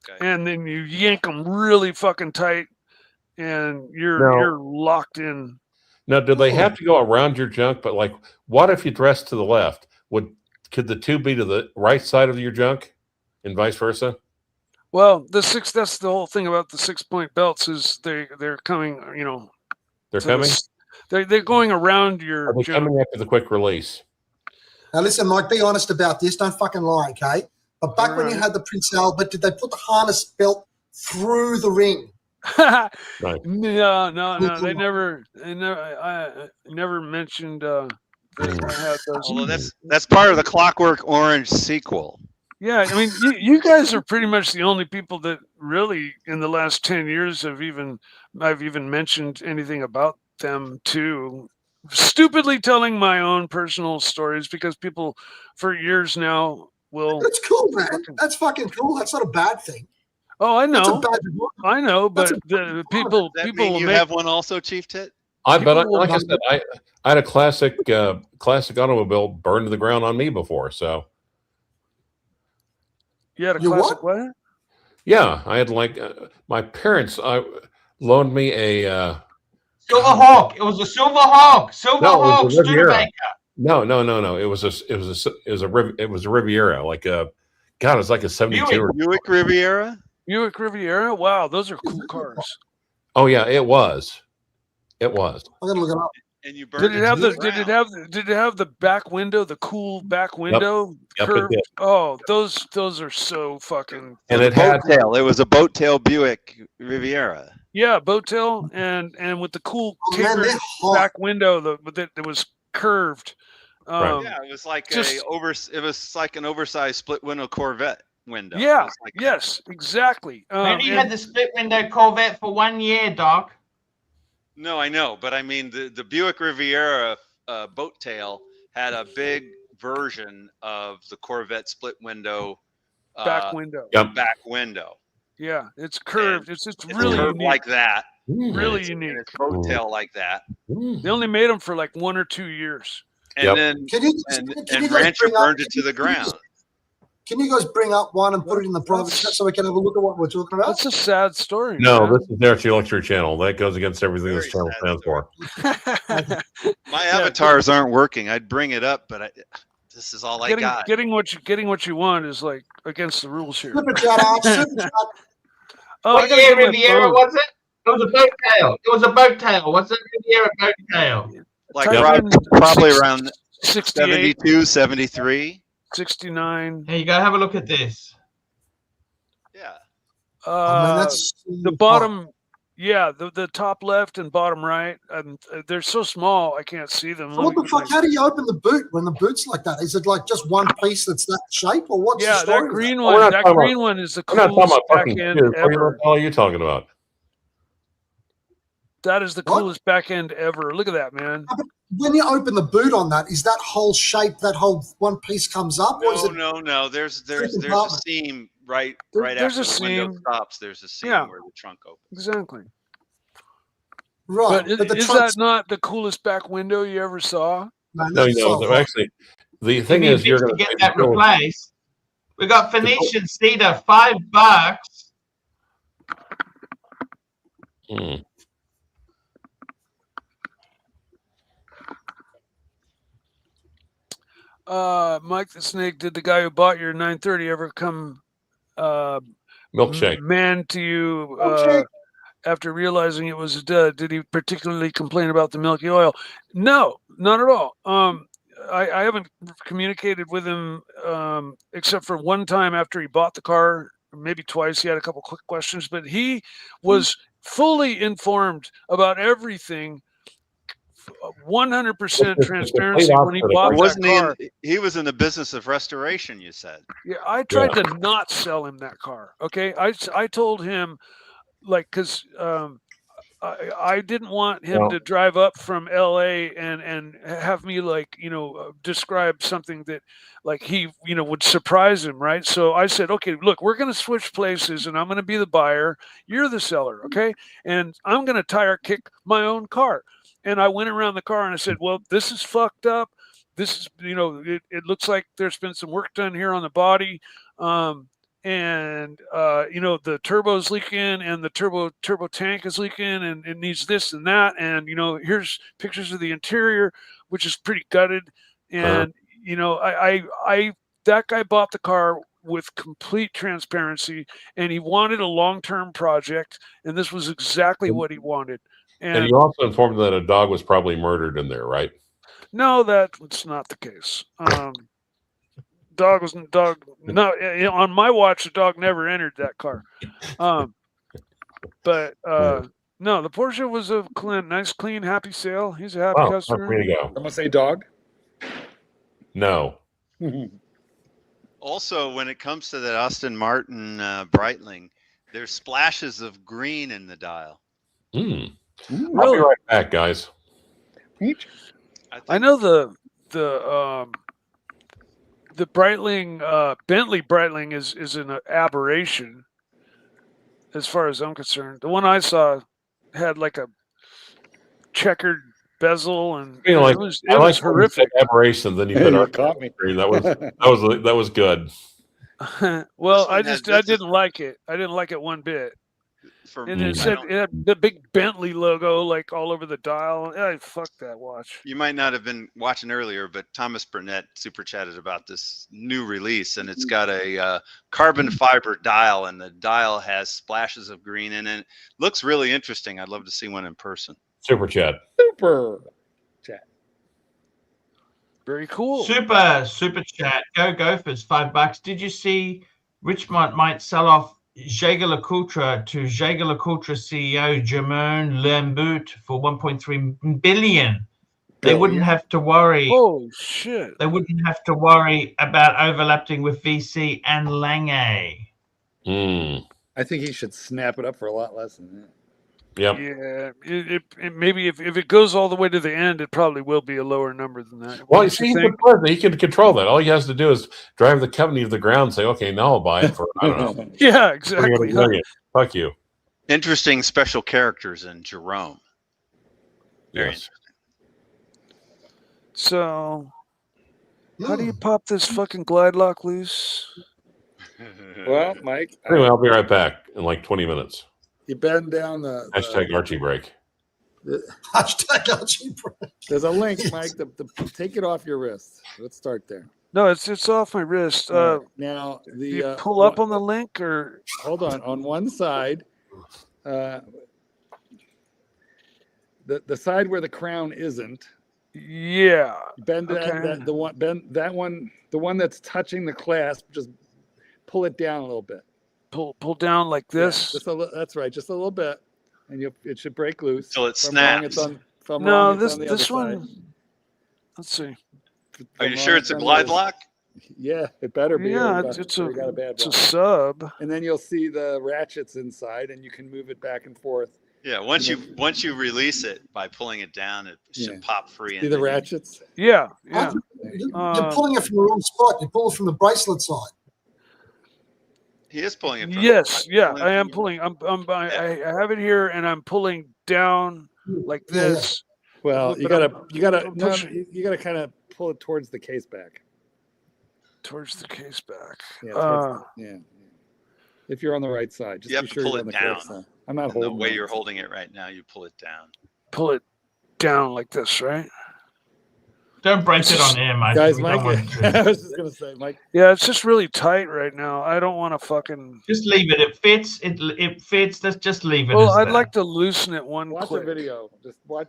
Speaker 5: Okay.
Speaker 8: And then you yank them really fucking tight, and you're locked in.
Speaker 7: Now, do they have to go around your junk? But like, what if you dress to the left? Could the 2 be to the right side of your junk, and vice versa?
Speaker 8: Well, that's the whole thing about the 6-point belts is they're coming.
Speaker 7: They're coming.
Speaker 8: They're going around your
Speaker 7: Are they
Speaker 8: junk.
Speaker 7: coming after the quick release?
Speaker 4: Now, listen, Mike, be honest about this. Don't fucking lie, okay? But back when you had the Prince Albert, did they put the harness belt through the ring?
Speaker 7: Right.
Speaker 8: No. They never. I never mentioned that I had those.
Speaker 9: Although that's part of the Clockwork Orange sequel.
Speaker 8: Yeah, I mean, you guys are pretty much the only people that really, in the last 10 years, I've even mentioned anything about them too. Stupidly telling my own personal stories because people for years now will.
Speaker 4: That's cool, man. That's fucking cool. That's not a bad thing.
Speaker 8: Oh, I know.
Speaker 4: That's a badge of honor.
Speaker 8: I know, but the people
Speaker 9: Does that
Speaker 8: people
Speaker 9: mean
Speaker 8: will
Speaker 9: you
Speaker 8: make.
Speaker 9: have one also, Chief Tit?
Speaker 7: Like I said, I had a classic automobile burned to the ground on me before. So
Speaker 8: You had a classic what?
Speaker 7: yeah, I had my parents loaned me a
Speaker 1: Silver Hawk. It was a Silver Hawk.
Speaker 7: No, it
Speaker 1: Hawk
Speaker 7: was a Riviera.
Speaker 1: Studebaker.
Speaker 7: No. It was a Riviera. Like it was like a 72.
Speaker 9: Buick Riviera.
Speaker 8: Buick Riviera. Wow, those are cool cars.
Speaker 7: Oh yeah, it was. It was.
Speaker 4: I'm gonna look it up.
Speaker 9: And you burned
Speaker 8: Did it have
Speaker 9: to
Speaker 8: the? Did it have the back window? The cool back window.
Speaker 7: Yep, it
Speaker 8: curved?
Speaker 7: did.
Speaker 8: Oh, those are so fucking.
Speaker 7: And it had
Speaker 9: tail. It was a boat tail Buick Riviera.
Speaker 8: Yeah, boat tail and with the cool
Speaker 4: man,
Speaker 8: tapered
Speaker 4: they're hot.
Speaker 8: back window that was curved.
Speaker 9: Yeah, it was like it was like an oversized split window Corvette window.
Speaker 8: Yeah.
Speaker 9: It was like
Speaker 8: Yes. Exactly.
Speaker 1: Maybe you had the split window Corvette for 1 year, Doc.
Speaker 9: No, I know, but I mean the Buick Riviera boat tail had a big version of the Corvette split window
Speaker 8: back window.
Speaker 9: Back window.
Speaker 8: Yeah, it's curved. It's
Speaker 9: really
Speaker 8: unique.
Speaker 9: like that.
Speaker 8: Really unique.
Speaker 9: It's boat tail like that.
Speaker 8: They only made them for like 1 or 2 years.
Speaker 9: And then
Speaker 4: Can you guys
Speaker 9: Rancher
Speaker 4: bring up-
Speaker 9: burned it to the ground.
Speaker 4: Can you guys bring up one and put it in the private chat so we can have a look at what we're talking about?
Speaker 8: That's a sad story.
Speaker 7: no.
Speaker 8: man.
Speaker 7: This is the Archie Luxury channel. That goes against everything this channel stands for.
Speaker 9: My avatars aren't working. I'd bring it up, but this is all I got.
Speaker 8: Getting what you want is like against the rules here.
Speaker 4: Super chat, Arch, super chat.
Speaker 8: Oh, I
Speaker 1: What
Speaker 8: gotta
Speaker 1: year
Speaker 8: get my
Speaker 1: Riviera
Speaker 8: phone.
Speaker 1: was it? It was a boat tail. It was a boat tail. What's a Riviera boat tail?
Speaker 9: Like
Speaker 8: Type in
Speaker 9: probably around
Speaker 8: 68,
Speaker 9: 72, 73.
Speaker 8: 69.
Speaker 1: Here you go. Have a look at this.
Speaker 9: Yeah.
Speaker 4: Oh, man, that's
Speaker 8: The bottom Yeah, the top left and bottom right, and they're so small I can't see them.
Speaker 4: So what the fuck? How do you open the boot when the boot's like that? Is it like just one piece that's that shape, or what's the
Speaker 8: Yeah,
Speaker 4: story?
Speaker 8: that green
Speaker 7: We're
Speaker 8: one.
Speaker 7: not
Speaker 8: That
Speaker 7: talking
Speaker 8: green
Speaker 7: about-
Speaker 8: one is the
Speaker 7: We're not talking
Speaker 8: coolest
Speaker 7: about
Speaker 8: back
Speaker 7: fucking
Speaker 8: end
Speaker 7: shoes. What the
Speaker 8: ever.
Speaker 7: hell are you talking about?
Speaker 8: That is the coolest back end ever. Look at that, man.
Speaker 4: When you open the boot on that, is that whole shape, that whole one piece comes up, or is
Speaker 5: No,
Speaker 4: it?
Speaker 5: no. There's a
Speaker 4: compartment?
Speaker 5: seam right
Speaker 8: There's
Speaker 5: after
Speaker 8: a
Speaker 5: the window
Speaker 8: seam.
Speaker 5: stops. There's a seam
Speaker 8: Yeah.
Speaker 5: where the trunk opens.
Speaker 8: Exactly.
Speaker 4: Right,
Speaker 8: But
Speaker 4: the
Speaker 8: is
Speaker 4: trunk's
Speaker 8: that not the coolest back window you ever saw?
Speaker 4: man,
Speaker 7: No,
Speaker 4: that's so hot.
Speaker 7: actually, the
Speaker 1: Give
Speaker 7: thing
Speaker 1: me a
Speaker 7: is, you're
Speaker 1: bit
Speaker 7: going
Speaker 1: to get that replaced. We got Phoenician cedar, $5.
Speaker 8: Mike the Snake, did the guy who bought your 930 ever come
Speaker 7: milkshake.
Speaker 8: man to you
Speaker 4: Milkshake.
Speaker 8: after realizing it was a dud? Did he particularly complain about the milky oil? No, not at all. I haven't communicated with him except for one time after he bought the car, maybe twice. He had a couple quick questions, but he was fully informed about everything. 100% transparency when he bought that car.
Speaker 5: He was in the business of restoration, you said.
Speaker 8: Yeah, I tried to not sell him that car. Okay, I told him, like, because I didn't want him to drive up from LA and have me, like, describe something that, like, he would surprise him, right? So I said, okay, look, we're going to switch places, and I'm going to be the buyer, you're the seller, okay? And I'm going to tire kick my own car. And I went around the car and I said, well, this is fucked up. This is, it looks like there's been some work done here on the body. The turbo's leaking and the turbo tank is leaking and it needs this and that. And, here's pictures of the interior, which is pretty gutted. And, that guy bought the car with complete transparency, and he wanted a long-term project. And this was exactly what he wanted.
Speaker 7: And you also informed that a dog was probably murdered in there, right?
Speaker 8: No, that's not the case. No, on my watch, the dog never entered that car. No, the Porsche was a nice, clean, happy sale. He's a happy customer.
Speaker 7: Way to go.
Speaker 2: I'm gonna say dog.
Speaker 7: No.
Speaker 5: Also, when it comes to that Aston Martin Breitling, there's splashes of green in the dial.
Speaker 7: I'll be right back, guys.
Speaker 8: I know the Breitling, Bentley Breitling is an aberration as far as I'm concerned. The one I saw had like a checkered bezel, and it was horrific.
Speaker 7: Aberration, then you put
Speaker 2: caught me.
Speaker 7: That was good.
Speaker 8: Well, I didn't like it. I didn't like it one bit. And it had the big Bentley logo like all over the dial. Fuck that watch.
Speaker 5: You might not have been watching earlier, but Thomas Burnett super chatted about this new release, and it's got a carbon fiber dial, and the dial has splashes of green in it. Looks really interesting. I'd love to see one in person.
Speaker 7: Super chat.
Speaker 2: Super chat.
Speaker 8: Very cool.
Speaker 1: Super chat. Go Gophers, $5. Did you see Richmond might sell off Jaeger-LeCoultre to Jaeger-LeCoultre CEO Jermaine Lambout for $1.3 billion. They wouldn't have to worry.
Speaker 8: Oh shit!
Speaker 1: They wouldn't have to worry about overlapping with VC and Lange.
Speaker 2: I think he should snap it up for a lot less than that.
Speaker 7: Yep.
Speaker 8: Yeah, it maybe if it goes all the way to the end, it probably will be a lower number than that.
Speaker 7: Well, you see, he can control that. All he has to do is drive the company to the ground and say, okay, now I'll buy it for, I don't know.
Speaker 8: Yeah, exactly.
Speaker 7: Fuck you.
Speaker 5: Interesting special characters in Jerome. Very interesting.
Speaker 8: So, how do you pop this fucking glide lock loose?
Speaker 2: Well, Mike.
Speaker 7: Anyway, I'll be right back in like 20 minutes.
Speaker 2: You bend down the
Speaker 7: hashtag Archie break.
Speaker 4: Hashtag Archie break.
Speaker 2: There's a link, Mike. Take it off your wrist. Let's start there.
Speaker 8: No, it's off my wrist.
Speaker 2: Now
Speaker 8: you pull up on the link, or
Speaker 2: hold on one side. The side where the crown isn't.
Speaker 8: Yeah.
Speaker 2: Bend that the one that's touching the clasp. Just pull it down a little bit.
Speaker 8: Pull down like this.
Speaker 2: Yeah, that's right, just a little bit. and it should break loose.
Speaker 5: Till it
Speaker 2: If I'm wrong,
Speaker 5: snaps.
Speaker 2: if I'm
Speaker 8: No,
Speaker 2: wrong, it's
Speaker 8: this
Speaker 2: on the
Speaker 8: this
Speaker 2: other
Speaker 8: one.
Speaker 2: side.
Speaker 8: Let's see.
Speaker 2: If
Speaker 5: Are
Speaker 2: I'm
Speaker 5: you
Speaker 2: wrong,
Speaker 5: sure it's a
Speaker 2: on the
Speaker 5: glide
Speaker 2: other-
Speaker 5: lock?
Speaker 2: Yeah, it better be.
Speaker 8: Yeah,
Speaker 2: or
Speaker 8: it's
Speaker 2: we got a bad
Speaker 8: it's a
Speaker 2: one.
Speaker 8: sub.
Speaker 2: And then you'll see the ratchets inside, and you can move it back and forth.
Speaker 5: Yeah, once you release it by pulling it down, it should
Speaker 2: Yeah.
Speaker 5: pop free.
Speaker 2: See the ratchets?
Speaker 8: Yeah, yeah.
Speaker 4: You're pulling it from the wrong spot. You pull it from the bracelet side.
Speaker 5: He is pulling it. From
Speaker 8: Yes, yeah,
Speaker 5: pulling
Speaker 8: I am
Speaker 5: from the-
Speaker 8: pulling. I have it here, and I'm pulling down like
Speaker 4: Yeah, yeah.
Speaker 8: this.
Speaker 2: Well,
Speaker 8: But
Speaker 2: you
Speaker 8: I'm
Speaker 2: gotta
Speaker 8: pushing
Speaker 2: you gotta kind of pull it towards the case back.
Speaker 8: towards the case back.
Speaker 2: Yeah, yeah. If you're on the right side, just
Speaker 5: You have
Speaker 2: be
Speaker 5: to
Speaker 2: sure
Speaker 5: pull
Speaker 2: you're
Speaker 5: it
Speaker 2: on the
Speaker 5: down.
Speaker 2: correct side. I'm not
Speaker 5: And the
Speaker 2: holding
Speaker 5: way
Speaker 2: it.
Speaker 5: you're holding it right now, you pull it down.
Speaker 8: Pull it down like this, right?
Speaker 1: Don't break it on air, mate.
Speaker 2: Guys,
Speaker 1: We
Speaker 2: Mike,
Speaker 1: don't want to.
Speaker 2: I was just gonna say, Mike.
Speaker 8: Yeah, it's just really tight right now. I don't want to fucking.
Speaker 1: Just leave it. It fits. It fits. Let's just leave it.
Speaker 8: Well,
Speaker 1: as
Speaker 8: I'd
Speaker 1: that.
Speaker 8: like to loosen it one
Speaker 2: Watch
Speaker 8: click.
Speaker 2: a video. Just watch.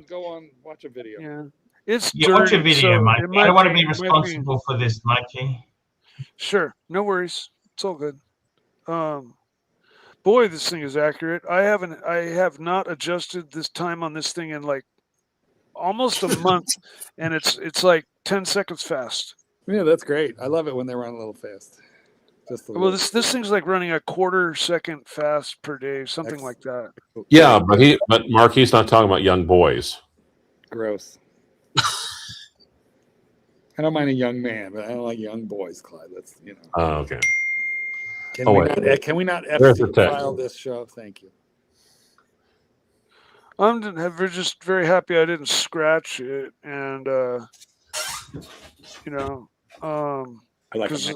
Speaker 2: Go on. Watch a video.
Speaker 8: Yeah, it's
Speaker 1: Yeah, watch a
Speaker 8: dirty,
Speaker 1: video,
Speaker 8: so
Speaker 1: Mikey.
Speaker 8: it
Speaker 1: I
Speaker 8: might
Speaker 1: don't want to
Speaker 8: be-
Speaker 1: be
Speaker 8: it might be-
Speaker 1: responsible for this, Mikey.
Speaker 8: Sure, no worries. It's all good. Boy, this thing is accurate. I have not adjusted this time on this thing in like almost a month, and it's like 10 seconds fast.
Speaker 2: Yeah, that's great. I love it when they run a little fast. Just a
Speaker 8: Well,
Speaker 2: little.
Speaker 8: this thing's like running a quarter second fast per day, something like that.
Speaker 7: Yeah, but Mark, he's not talking about young boys.
Speaker 2: Gross. I don't mind a young man, but I don't like young boys, Clyde. That's
Speaker 7: Oh, okay.
Speaker 2: Can
Speaker 7: Oh,
Speaker 2: we
Speaker 7: wait.
Speaker 2: not? Can we not
Speaker 7: There's the
Speaker 2: FC
Speaker 7: text.
Speaker 2: file this show? Thank you.
Speaker 8: We're just very happy I didn't scratch it, and
Speaker 2: I like
Speaker 8: 'cause,
Speaker 2: a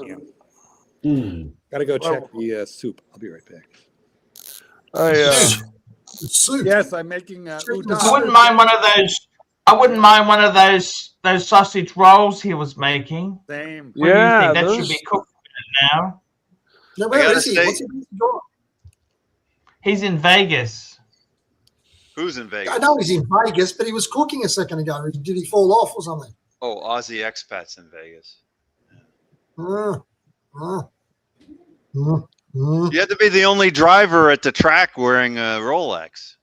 Speaker 2: menu. Gotta go check the soup. I'll be right back.
Speaker 4: Soup.
Speaker 2: Yes, I'm making.
Speaker 1: I wouldn't mind one of those. I wouldn't mind one of those sausage rolls he was making.
Speaker 2: Same.
Speaker 1: What do you
Speaker 8: Yeah,
Speaker 1: think? That
Speaker 8: those-
Speaker 1: should be cooked now.
Speaker 4: Now, where
Speaker 5: gotta
Speaker 4: is he?
Speaker 5: say-
Speaker 4: What's he doing?
Speaker 1: He's in Vegas.
Speaker 5: Who's in Vegas?
Speaker 4: I know he's in Vegas, but he was cooking a second ago. Did he fall off or something?
Speaker 5: Oh, Aussie expats in Vegas. You had to be the only driver at the track wearing a Rolex.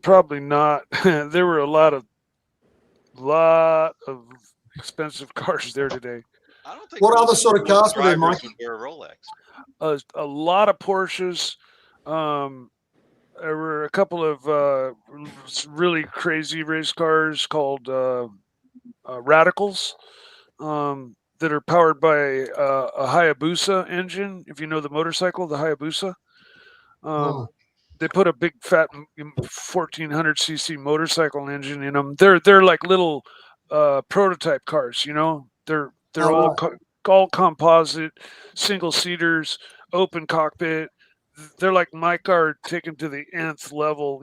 Speaker 8: Probably not. There were a lot of expensive cars there today.
Speaker 5: I don't think
Speaker 4: What
Speaker 5: most
Speaker 4: other sort of cars were there,
Speaker 5: drivers
Speaker 4: Mike?
Speaker 5: would wear a Rolex.
Speaker 8: A lot of Porsches. There were a couple of really crazy race cars called Radicals that are powered by a Hayabusa engine. If you know the motorcycle, the Hayabusa. They put a big fat 1400cc motorcycle engine in them. They're like little prototype cars. They're all composite, single seaters, open cockpit. They're like my car taken to the nth level.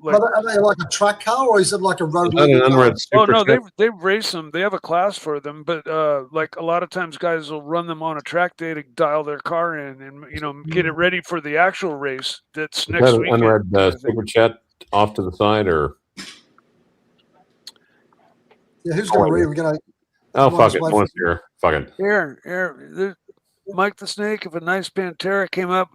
Speaker 8: Like
Speaker 4: Are they like a track car or is it like a road?
Speaker 7: Is that an unread
Speaker 8: oh
Speaker 7: super
Speaker 8: no,
Speaker 7: chat?
Speaker 8: they race them. They have a class for them, but like a lot of times guys will run them on a track day to dial their car in and get it ready for the actual race that's
Speaker 7: Is
Speaker 8: next
Speaker 7: that an
Speaker 8: weekend.
Speaker 7: unread
Speaker 8: I think.
Speaker 7: super chat off to the side, or
Speaker 4: Yeah, who's going to read? We're going to.
Speaker 7: oh
Speaker 4: Well,
Speaker 7: fuck
Speaker 4: it's
Speaker 7: it,
Speaker 4: my-
Speaker 7: no one's here. Fuck it.
Speaker 8: Here, Mike the Snake. If a nice Pantera came up,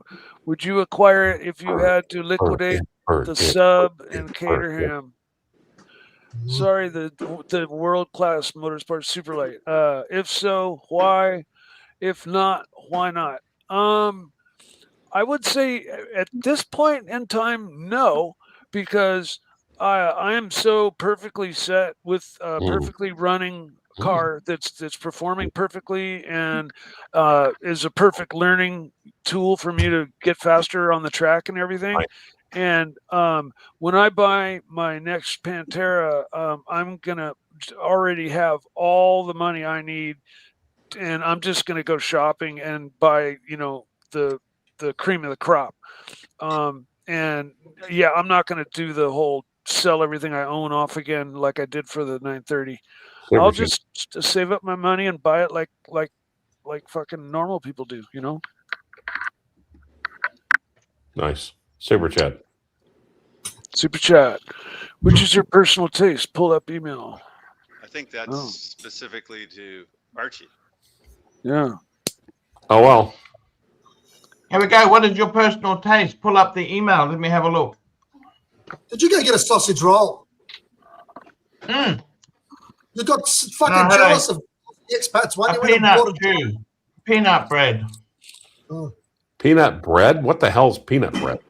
Speaker 8: would you acquire it if you had to liquidate the sub and Caterham? Sorry, the world class motorsport super light. If so, why? If not, why not? I would say at this point in time, no, because I am so perfectly set with a perfectly running car that's performing perfectly and is a perfect learning tool for me to get faster on the track and everything.
Speaker 7: Right.
Speaker 8: And when I buy my next Pantera, I'm gonna already have all the money I need, and I'm just gonna go shopping and buy, the cream of the crop. And yeah, I'm not gonna do the whole sell everything I own off again like I did for the 930. I'll just save up my money and buy it like fucking normal people do,
Speaker 7: Nice super chat.
Speaker 8: Super chat. Which is your personal taste? Pull up email.
Speaker 5: I think that's specifically to Archie.
Speaker 8: Yeah.
Speaker 7: Oh well.
Speaker 1: Here we go. What is your personal taste? Pull up the email. Let me have a look.
Speaker 4: Did you go get a sausage roll?
Speaker 1: Mm.
Speaker 4: You got fucking jealous of the expats one.
Speaker 1: A
Speaker 4: You went and
Speaker 1: peanut
Speaker 4: bought a
Speaker 1: too. Peanut bread.
Speaker 4: Oh.
Speaker 7: Peanut bread? What the hell's peanut bread?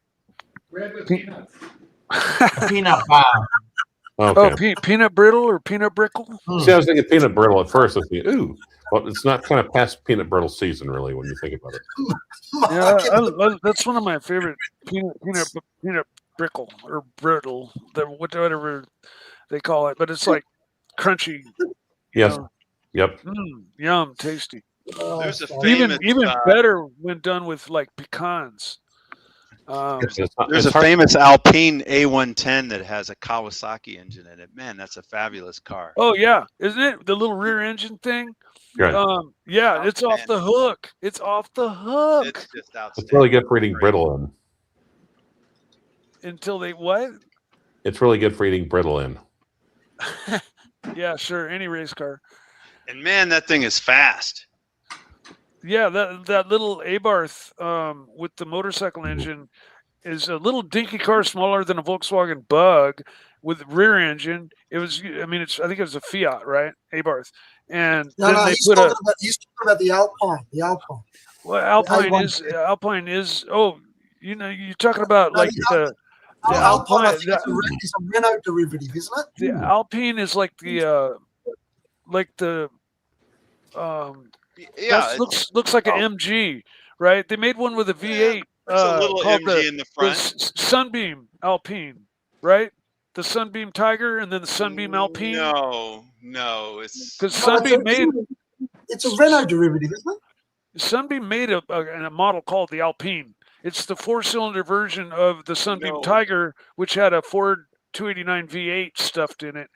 Speaker 2: Bread with peanuts.
Speaker 1: A peanut bar.
Speaker 7: Okay.
Speaker 8: Oh, peanut brittle or peanut brickle?
Speaker 7: See, I was thinking peanut brittle at first. I was thinking, ooh. Well, it's not kind of past peanut brittle season, really, when you think about it.
Speaker 8: Yeah, that's one of my favorite peanut brickle or brittle, whatever they call it. But it's like crunchy.
Speaker 7: Yes.
Speaker 8: You know.
Speaker 7: Yep.
Speaker 8: Yum, tasty.
Speaker 5: There's a famous,
Speaker 8: even better when done with like pecans.
Speaker 5: There's a famous Alpine A110 that has a Kawasaki engine in it. Man, that's a fabulous car.
Speaker 8: Oh yeah, isn't it the little rear engine thing?
Speaker 7: Right.
Speaker 8: Yeah, it's off the hook. It's off the hook.
Speaker 5: It's just outstanding.
Speaker 7: It's really good for eating brittle in.
Speaker 8: Until they what?
Speaker 7: It's really good for eating brittle in.
Speaker 8: Yeah, sure. Any race car.
Speaker 5: And man, that thing is fast.
Speaker 8: Yeah, that little Abarth with the motorcycle engine is a little dinky car, smaller than a Volkswagen Bug, with rear engine. It was, I think it was a Fiat, right? Abarth, and then they
Speaker 4: he's
Speaker 8: put
Speaker 4: talking about the Alpine. The Alpine.
Speaker 8: Well, Alpine is. Oh, you're talking about like the
Speaker 4: Alpine. I
Speaker 8: Alpine.
Speaker 4: think it's a Renault derivative, isn't it?
Speaker 8: The Alpine is like the
Speaker 5: Yeah,
Speaker 8: looks like an MG, right? They made one with a V8.
Speaker 5: There's a little
Speaker 8: called
Speaker 5: MG in the front.
Speaker 8: Sunbeam Alpine, right? The Sunbeam Tiger and then the Sunbeam Alpine.
Speaker 5: No, it's
Speaker 8: because Sunbeam made.
Speaker 4: It's a Renault derivative, isn't it?
Speaker 8: Sunbeam made a model called the Alpine. It's the 4-cylinder version of the Sunbeam Tiger, which had a Ford 289 V8 stuffed in it.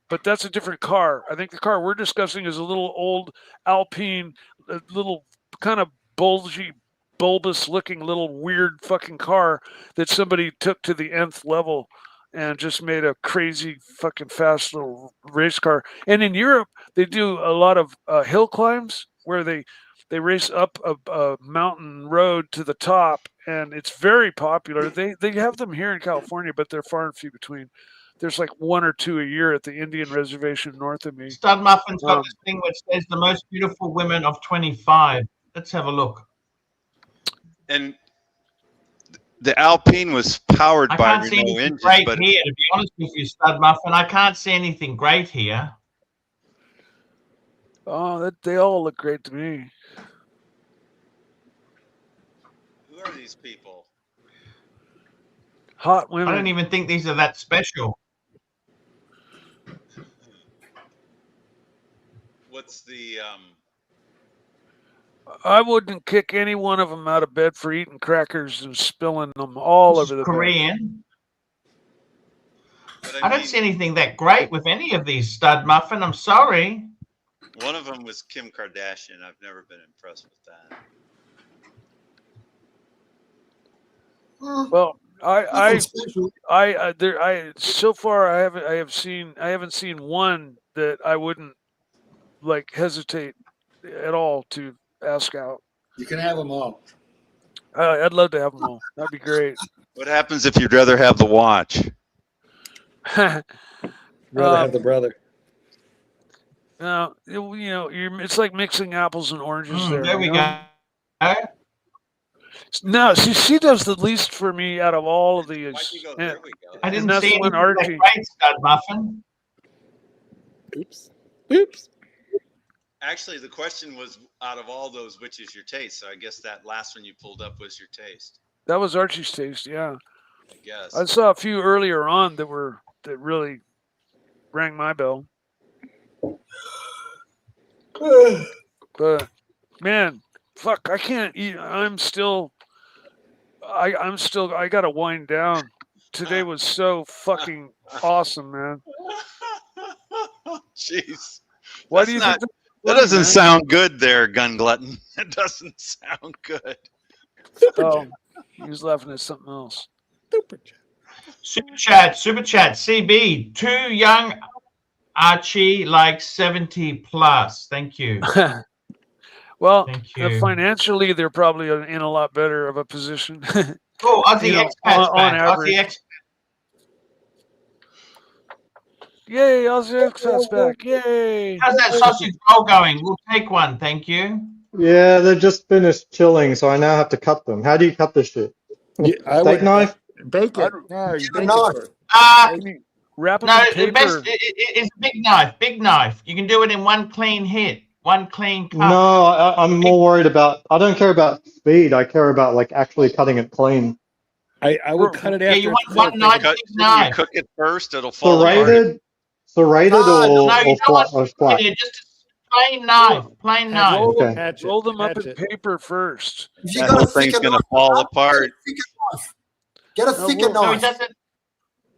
Speaker 8: But that's a different car. I think the car we're discussing is a little old Alpine, a little kind of bulbous looking little weird fucking car that somebody took to the nth level and just made a crazy fucking fast little race car. And in Europe, they do a lot of hill climbs where they race up a mountain road to the top, and it's very popular. They have them here in California, but they're far and few between. There's like 1 or 2 a year at the Indian reservation north of me.
Speaker 1: Stud Muffin's got this thing which says the most beautiful women of 25. Let's have a look.
Speaker 5: And the Alpine was powered by
Speaker 1: I can't see
Speaker 5: Renault
Speaker 1: anything
Speaker 5: engines,
Speaker 1: great
Speaker 5: but
Speaker 1: here, to be honest with you, Stud Muffin. I can't see anything great here.
Speaker 8: Oh, they all look great to me.
Speaker 5: who are these people?
Speaker 8: Hot women.
Speaker 1: I don't even think these are that special.
Speaker 5: What's the
Speaker 8: I wouldn't kick any one of them out of bed for eating crackers and spilling them all over the
Speaker 1: Korean.
Speaker 5: bed.
Speaker 1: I don't see anything that great with any of these, Stud Muffin. I'm sorry.
Speaker 5: One of them was Kim Kardashian. I've never been impressed with that.
Speaker 8: Well, I so far I haven't seen one that I wouldn't like hesitate at all to ask out.
Speaker 2: You can have them all.
Speaker 8: I'd love to have them all. That'd be great.
Speaker 5: What happens if you'd rather have the watch?
Speaker 2: Rather have the brother.
Speaker 8: No, it's like mixing apples and oranges.
Speaker 1: There we go.
Speaker 8: No, she does the least for me out of all of these.
Speaker 5: There we go.
Speaker 1: I didn't see anything
Speaker 8: Archie.
Speaker 1: that great, Stud Muffin.
Speaker 2: Oops.
Speaker 5: Actually, the question was, out of all those, which is your taste? So I guess that last one you pulled up was your taste.
Speaker 8: That was Archie's taste, yeah.
Speaker 5: I guess.
Speaker 8: I saw a few earlier on that really rang my bell. But man, fuck, I can't eat. I gotta wind down. Today was so fucking awesome, man.
Speaker 5: Jeez.
Speaker 8: Why do you think
Speaker 5: that doesn't sound good there, Gun Glutton? It doesn't sound good.
Speaker 8: Oh, he was laughing at something else.
Speaker 1: Super chat. CB, too young Archie, like 70 plus. Thank you.
Speaker 8: Well,
Speaker 1: Thank you.
Speaker 8: financially, they're probably in a lot better of a position.
Speaker 1: Oh, Aussie
Speaker 8: You know,
Speaker 1: expats
Speaker 8: on
Speaker 1: back.
Speaker 8: average.
Speaker 1: Aussie ex.
Speaker 8: Yay, Aussie expats back! Yay!
Speaker 1: How's that sausage roll going? We'll take one, thank you.
Speaker 10: Yeah, they're just finished chilling, so I now have to cut them. How do you cut this shit?
Speaker 2: Yeah, I
Speaker 10: Steak
Speaker 2: would
Speaker 10: knife?
Speaker 2: bake it.
Speaker 8: I'd-
Speaker 2: No, you
Speaker 4: Get a
Speaker 2: bake it
Speaker 4: knife.
Speaker 2: first.
Speaker 8: Can you wrap them
Speaker 1: No,
Speaker 8: in
Speaker 1: the best
Speaker 8: paper?
Speaker 1: is big knife. Big knife. You can do it in one clean hit, one clean cut.
Speaker 10: No, I'm more worried about. I don't care about speed. I care about like actually cutting it clean.
Speaker 2: I would cut it
Speaker 1: Yeah,
Speaker 2: after
Speaker 1: you
Speaker 2: it's
Speaker 1: want one
Speaker 2: cooked.
Speaker 1: knife,
Speaker 9: Cut,
Speaker 1: big
Speaker 9: when you
Speaker 1: knife.
Speaker 9: cook it first, it'll fall apart.
Speaker 10: Serrated
Speaker 4: No,
Speaker 10: or,
Speaker 1: No, you don't
Speaker 10: flat,
Speaker 1: want
Speaker 10: or flat?
Speaker 1: just a plain knife, plain knife.
Speaker 8: Roll them,
Speaker 10: Okay.
Speaker 2: Hatch it,
Speaker 8: roll them up
Speaker 2: hatch
Speaker 8: in
Speaker 2: it.
Speaker 8: paper first.
Speaker 4: If you
Speaker 9: That
Speaker 4: got
Speaker 9: whole
Speaker 4: a thicker
Speaker 9: thing's gonna
Speaker 4: knife,
Speaker 9: fall
Speaker 4: get
Speaker 9: apart.
Speaker 4: a thicker knife. Get a
Speaker 8: No,
Speaker 4: thicker
Speaker 8: well,
Speaker 1: No, he
Speaker 4: knife.
Speaker 1: doesn't.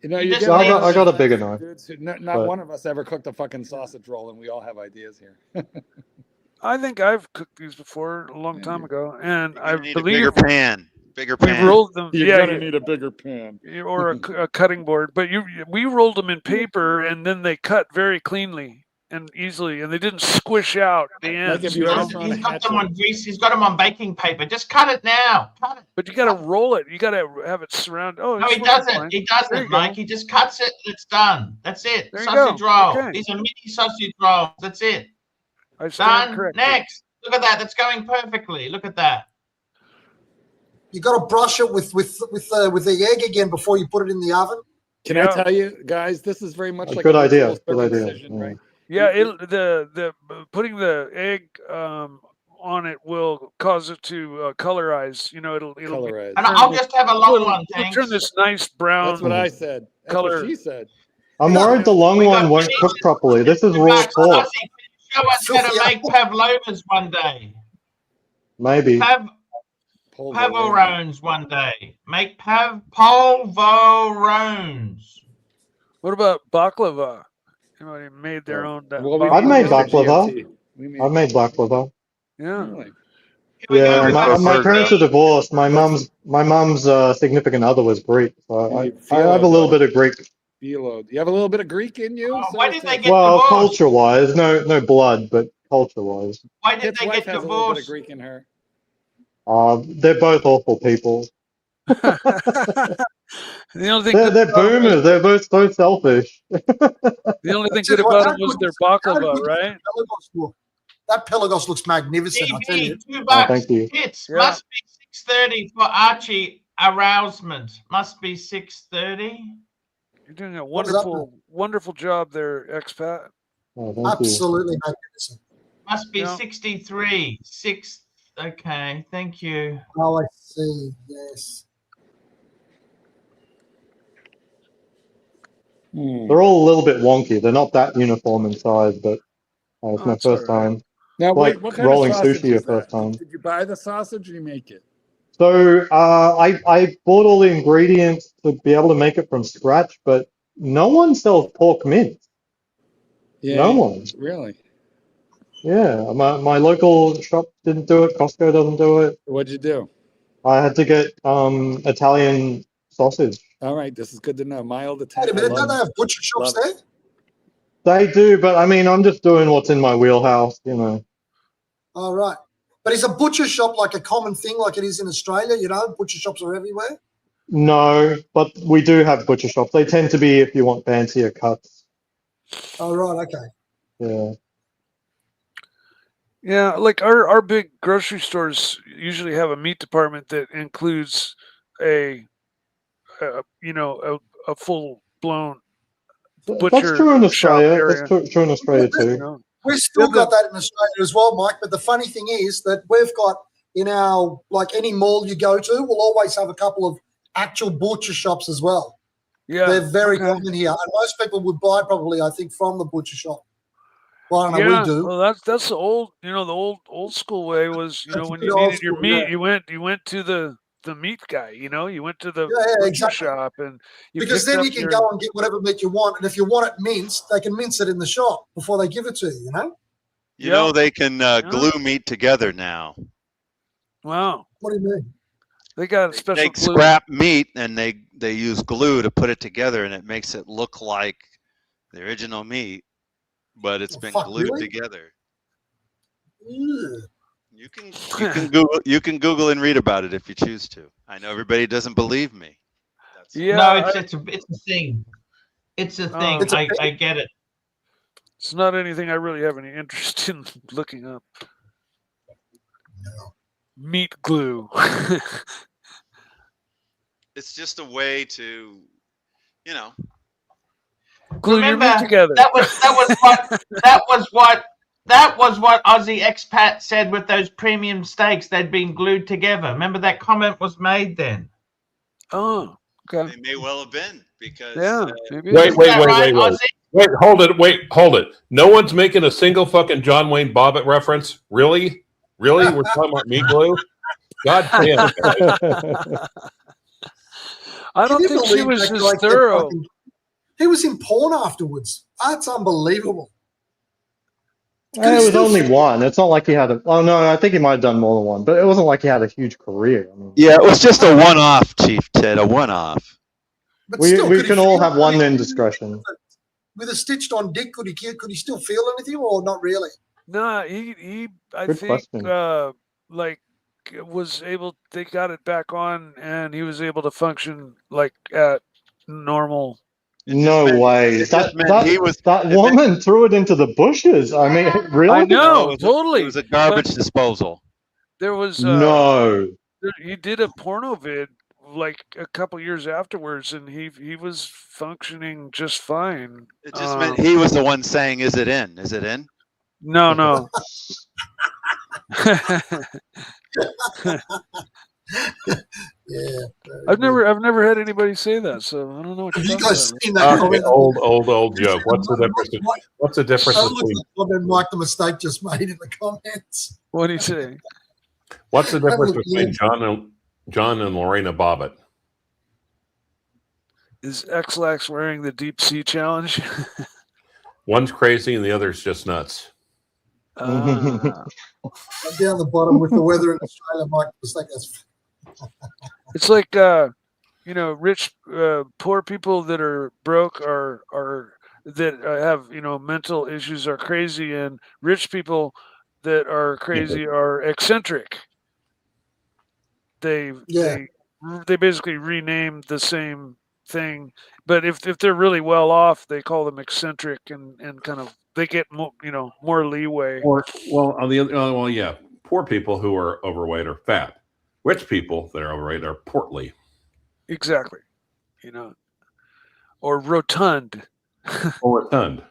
Speaker 2: You know,
Speaker 1: You
Speaker 2: you
Speaker 1: just
Speaker 2: get
Speaker 1: need-
Speaker 2: one of
Speaker 10: I got a
Speaker 2: those
Speaker 10: bigger
Speaker 2: nice
Speaker 10: knife,
Speaker 2: dudes who- Not
Speaker 10: but-
Speaker 2: one of us ever cooked a fucking sausage roll, and we all have ideas here.
Speaker 8: I think I've cooked these before a long time ago, and
Speaker 9: You're
Speaker 8: I
Speaker 9: gonna need a
Speaker 8: believe
Speaker 9: bigger pan. Bigger
Speaker 8: we
Speaker 9: pan.
Speaker 8: rolled them.
Speaker 2: You're gonna
Speaker 8: you-
Speaker 2: need a bigger pan.
Speaker 8: or a cutting board, but we rolled them in paper, and then they cut very cleanly and easily, and they didn't squish out the ends.
Speaker 2: if you
Speaker 8: you
Speaker 2: ever
Speaker 8: know?
Speaker 2: thrown a
Speaker 1: He's got
Speaker 2: hatchet.
Speaker 1: them on grease. He's got them on baking paper. Just cut it now. Cut it.
Speaker 8: But you got to roll it. You got to have it surrounded. Oh,
Speaker 1: No,
Speaker 8: it's
Speaker 1: he
Speaker 8: working
Speaker 1: doesn't.
Speaker 8: fine.
Speaker 1: He
Speaker 8: There
Speaker 1: doesn't,
Speaker 8: you go.
Speaker 1: Mike. He just cuts it. It's done. That's it.
Speaker 8: There you
Speaker 1: Sausage
Speaker 8: go.
Speaker 1: roll.
Speaker 8: Okay.
Speaker 1: These are mini sausage rolls. That's it.
Speaker 8: I stand
Speaker 1: Done.
Speaker 8: corrected.
Speaker 1: Next. Look at that. That's going perfectly. Look at that.
Speaker 4: You got to brush it with the egg again before you put it in the oven.
Speaker 2: Can
Speaker 8: Yeah.
Speaker 2: I tell you, guys? This is very much
Speaker 10: A
Speaker 2: like
Speaker 10: good
Speaker 2: a
Speaker 10: idea,
Speaker 2: ritual
Speaker 10: good idea,
Speaker 2: circumcision,
Speaker 10: yeah.
Speaker 2: right?
Speaker 8: Yeah, the putting the egg on it will cause it to colorize. You know, it'll
Speaker 2: Colorize.
Speaker 1: And I'll just have a long
Speaker 8: it'll,
Speaker 1: one,
Speaker 8: it'll
Speaker 1: thanks.
Speaker 8: turn this nice brown.
Speaker 2: That's what I said. That's
Speaker 8: color.
Speaker 2: what she said.
Speaker 10: I'm worried the long
Speaker 1: We got
Speaker 10: one won't
Speaker 1: cheese.
Speaker 10: cook properly. This is raw
Speaker 1: Aussie,
Speaker 10: pork.
Speaker 1: can you show us how to make pavlovas one day?
Speaker 10: Maybe.
Speaker 1: Pavorones one day. Make polvorones.
Speaker 8: What about baklava? Everybody made their own.
Speaker 10: I've made baklava. I've made baklava.
Speaker 8: Yeah.
Speaker 10: Yeah,
Speaker 1: Here we go.
Speaker 10: my parents are divorced. My mum's significant other was Greek, so I have a little bit of Greek.
Speaker 2: You have a little bit of Greek in you.
Speaker 1: Why did they get
Speaker 10: Well,
Speaker 1: divorced?
Speaker 10: culture-wise, no blood, but culture-wise.
Speaker 1: Why did
Speaker 2: Kit's
Speaker 1: they
Speaker 2: wife
Speaker 1: get
Speaker 2: has a little bit of
Speaker 1: divorced?
Speaker 2: Greek in her.
Speaker 10: They're both awful people.
Speaker 8: The only thing
Speaker 10: They're
Speaker 8: good about them
Speaker 10: boomers. They're both so selfish.
Speaker 8: The only thing good about them was their baklava, right?
Speaker 4: That Pelagos looks magnificent. I tell you.
Speaker 1: $2.
Speaker 10: Thank you.
Speaker 1: Hits
Speaker 8: Yeah.
Speaker 1: must be 6:30 for Archie arousement. Must be 6:30.
Speaker 8: You're doing a
Speaker 4: What is up,
Speaker 8: wonderful job there, expat.
Speaker 10: Oh, thank you.
Speaker 4: Absolutely magnificent.
Speaker 1: Must be
Speaker 8: Yeah.
Speaker 1: 63. Okay, thank you.
Speaker 4: Oh, I see. Yes.
Speaker 10: They're all a little bit wonky. They're not that uniform in size, but it's my
Speaker 8: that's all
Speaker 10: first time.
Speaker 2: Now,
Speaker 10: Like
Speaker 2: wait, what kind
Speaker 10: rolling
Speaker 2: of sausage
Speaker 10: sushi your
Speaker 2: is that?
Speaker 10: first time.
Speaker 2: Did you buy the sausage or you make it?
Speaker 10: So I bought all the ingredients to be able to make it from scratch, but no one sells pork mince. No one.
Speaker 2: Really?
Speaker 10: Yeah, my local shop didn't do it. Costco doesn't do it.
Speaker 2: What'd you do?
Speaker 10: I had to get Italian sausage.
Speaker 2: All right, this is good to know. Mild
Speaker 4: Wait
Speaker 2: Italian.
Speaker 4: a minute. Don't they have butcher shops there?
Speaker 10: They do, but I mean, I'm just doing what's in my wheelhouse, you know.
Speaker 4: All right. But is a butcher shop like a common thing like it is in Australia? You know, butcher shops are everywhere.
Speaker 10: No, but we do have butcher shops. They tend to be if you want fancier cuts.
Speaker 4: Oh, right. Okay.
Speaker 10: Yeah.
Speaker 8: Yeah, like our big grocery stores usually have a meat department that includes a full blown butcher.
Speaker 10: That's true in Australia.
Speaker 8: shop
Speaker 10: That's true in Australia too.
Speaker 8: You know?
Speaker 4: We've still got that in Australia as well, Mike. But the funny thing is that we've got in our, like any mall you go to, we'll always have a couple of actual butcher shops as well.
Speaker 8: Yeah,
Speaker 4: They're very common here. And most people would buy probably, I think, from the butcher shop. Well, I don't know, we do.
Speaker 8: Well, that's the old, the old school way was,
Speaker 4: That's
Speaker 8: when
Speaker 4: the
Speaker 8: you
Speaker 4: old
Speaker 8: needed your
Speaker 4: school,
Speaker 8: meat,
Speaker 4: yeah.
Speaker 8: you went to the meat guy, you went to the
Speaker 4: Yeah,
Speaker 8: butcher
Speaker 4: exactly.
Speaker 8: shop and you
Speaker 4: Because
Speaker 8: picked
Speaker 4: then
Speaker 8: up
Speaker 4: you can
Speaker 8: your-
Speaker 4: go and get whatever meat you want. And if you want it minced, they can mince it in the shop before they give it to you, you know?
Speaker 9: You know they can glue meat together now.
Speaker 8: Wow.
Speaker 4: What do you mean?
Speaker 8: They got a special
Speaker 9: Take
Speaker 8: glue.
Speaker 9: scrap meat and they use glue to put it together, and it makes it look like the original meat, but it's been
Speaker 4: fuck,
Speaker 9: glued
Speaker 4: really?
Speaker 9: together.
Speaker 4: Ugh.
Speaker 9: You can Google and read about it if you choose to. I know everybody doesn't believe me.
Speaker 1: No, it's a thing. It's a thing. I get it.
Speaker 8: It's not anything I really have any interest in looking up.
Speaker 4: No.
Speaker 8: Meat glue.
Speaker 9: It's just a way to,
Speaker 8: glue your meat together.
Speaker 1: That was what Aussie expat said with those premium steaks. They'd been glued together. Remember that comment was made then.
Speaker 8: Oh, okay.
Speaker 9: They may well have been because.
Speaker 7: Wait, hold it. No one's making a single fucking John Wayne Bobbitt reference. Really? We're talking about meat glue? God damn it.
Speaker 8: I don't think she was as thorough.
Speaker 4: He was in porn afterwards. That's unbelievable.
Speaker 10: It was only one. It's not like he had oh no, I think he might have done more than one, but it wasn't like he had a huge career. I mean,
Speaker 9: yeah, it was just a one-off, Chief Ted, a one-off.
Speaker 4: But
Speaker 10: we
Speaker 4: still,
Speaker 10: can all have one indiscretion.
Speaker 4: With a stitched on dick, could he still feel anything or not really?
Speaker 8: No, he I
Speaker 10: Good
Speaker 8: think
Speaker 10: question.
Speaker 8: was able. They got it back on, and he was able to function like at normal.
Speaker 10: No way. That woman threw it into the bushes. I mean, really?
Speaker 8: I know, totally.
Speaker 9: It was a garbage disposal.
Speaker 8: There was
Speaker 10: no.
Speaker 8: He did a porno vid like a couple years afterwards, and he was functioning just fine.
Speaker 9: It just meant he was the one saying, "Is it in? Is it in?"
Speaker 8: No.
Speaker 4: Yeah.
Speaker 8: I've never had anybody say that, so I don't know what
Speaker 4: Have
Speaker 8: you're
Speaker 4: you guys
Speaker 8: talking
Speaker 4: seen that comment?
Speaker 7: Old joke. What's the difference between
Speaker 4: Mike the mistake just made in the comments?
Speaker 8: What do you say?
Speaker 7: what's the difference between John and Lorena Bobbitt?
Speaker 8: Is X-Lax wearing the deep sea challenge?
Speaker 7: One's crazy and the other's just nuts.
Speaker 4: Down the bottom with the weather in Australia, Mike the mistake. That's
Speaker 8: It's like rich, poor people that are broke are that have mental issues are crazy, and rich people that are crazy are eccentric. They basically rename the same thing, but if they're really well off, they call them eccentric, and kind of they get more leeway.
Speaker 7: Or on the other, yeah, poor people who are overweight are fat. Rich people that are overweight are portly.
Speaker 8: Exactly, or rotund.
Speaker 7: Or rotund.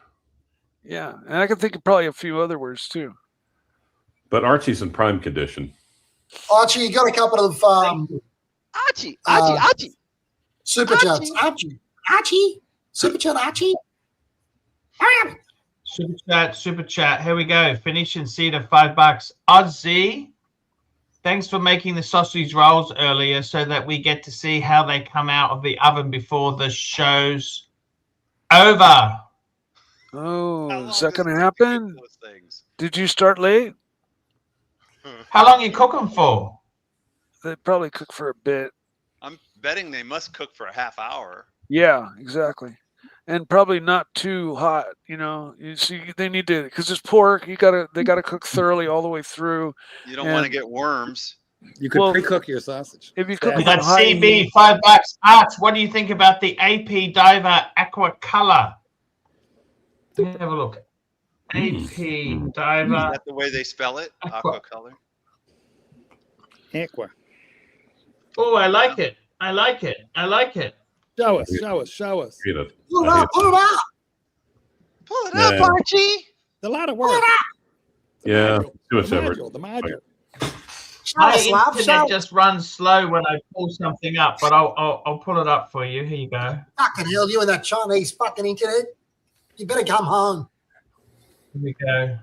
Speaker 8: Yeah, and I can think of probably a few other words too.
Speaker 7: But Archie's in prime condition.
Speaker 4: Archie, you got a couple of
Speaker 9: Archie.
Speaker 4: super chats. Archie, super chat, Archie.
Speaker 1: Super chat. Here we go. Finish and seed of $5. Aussie, thanks for making the sausage rolls earlier so that we get to see how they come out of the oven before the show's over.
Speaker 8: Oh, is that going to happen? Did you start late?
Speaker 1: How long are you cooking for?
Speaker 8: They probably cook for a bit.
Speaker 9: I'm betting they must cook for a half hour.
Speaker 8: Yeah, exactly. And probably not too hot, You see, they need to, because it's pork. They gotta cook thoroughly all the way through.
Speaker 9: You don't want to get worms.
Speaker 2: You could pre-cook your sausage.
Speaker 8: If you cook
Speaker 1: We got CB $5. Art, what do you think about the AP Diver Aqua Color? Let me have a look. AP Diver.
Speaker 9: Is that the way they spell it? Aqua color.
Speaker 2: Aqua.
Speaker 1: Oh, I like it.
Speaker 2: Show us.
Speaker 7: Read it.
Speaker 4: Pull it up.
Speaker 9: Pull it up, Archie.
Speaker 2: A lot of work.
Speaker 7: Yeah, too much effort.
Speaker 2: The module.
Speaker 1: My internet just runs slow when I pull something up, but I'll pull it up for you. Here you go.
Speaker 4: Fucking hell, you and that Chinese fucking internet. You better come home.
Speaker 1: Here we go.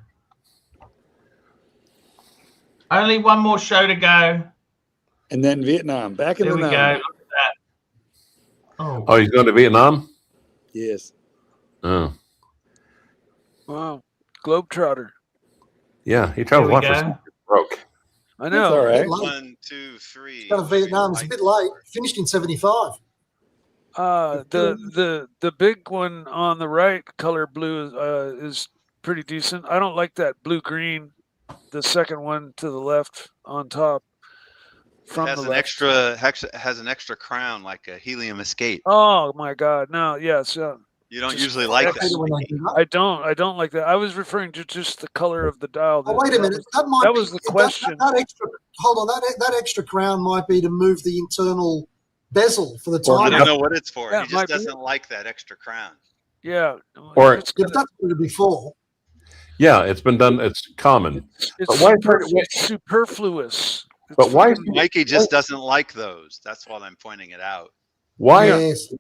Speaker 1: Only one more show to go.
Speaker 2: And then Vietnam. Back in
Speaker 1: There
Speaker 2: the
Speaker 1: we go. Look at that.
Speaker 7: Oh, he's going to Vietnam?
Speaker 2: Yes.
Speaker 7: Oh.
Speaker 8: Wow. Globetrotter.
Speaker 7: Yeah, he traveled a lot for broke.
Speaker 8: I know.
Speaker 2: That's all right.
Speaker 9: 1, 2, 3.
Speaker 4: Got to Vietnam. It's a bit late. Finished in 75.
Speaker 8: The big one on the right, color blue, is pretty decent. I don't like that blue green. The second one to the left on top. From
Speaker 9: has
Speaker 8: the
Speaker 9: an
Speaker 8: left.
Speaker 9: has an extra crown like a helium escape.
Speaker 8: Oh my God! No, yes.
Speaker 9: You don't
Speaker 8: just
Speaker 9: usually like
Speaker 4: Hate it when they do that.
Speaker 8: I don't like that. I was referring to just the color of the dial.
Speaker 4: Oh, wait a minute. That might
Speaker 8: that
Speaker 4: be,
Speaker 8: was the question.
Speaker 4: That extra, hold on. That extra crown might be to move the internal bezel for the
Speaker 9: I
Speaker 4: time.
Speaker 9: don't know what it's for.
Speaker 8: Yeah,
Speaker 9: he just doesn't like that extra crown.
Speaker 8: Yeah.
Speaker 7: Or
Speaker 4: You've done it before.
Speaker 7: yeah, it's been done. It's common.
Speaker 8: It's
Speaker 7: But
Speaker 8: it's superfluous.
Speaker 7: But why is
Speaker 9: Mikey just doesn't like those. That's why I'm pointing it out.
Speaker 7: why
Speaker 4: Yes.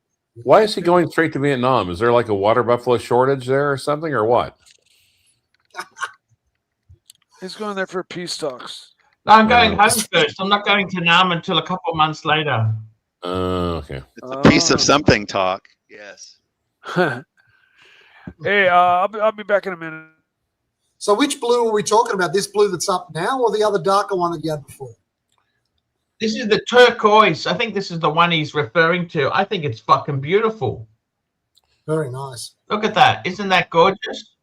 Speaker 7: why is he going straight to Vietnam? Is there like a water buffalo shortage there or something, or what?
Speaker 8: He's going there for peace talks.
Speaker 1: No, I'm going home first. I'm not going to Nam until a couple of months later.
Speaker 7: Okay.
Speaker 9: It's a piece of something talk. Yes.
Speaker 8: Hey, I'll be back in a minute.
Speaker 4: So which blue are we talking about? This blue that's up now or the other darker one that you had before?
Speaker 1: This is the turquoise. I think this is the one he's referring to. I think it's fucking beautiful.
Speaker 4: Very nice.
Speaker 1: Look at that. Isn't that gorgeous?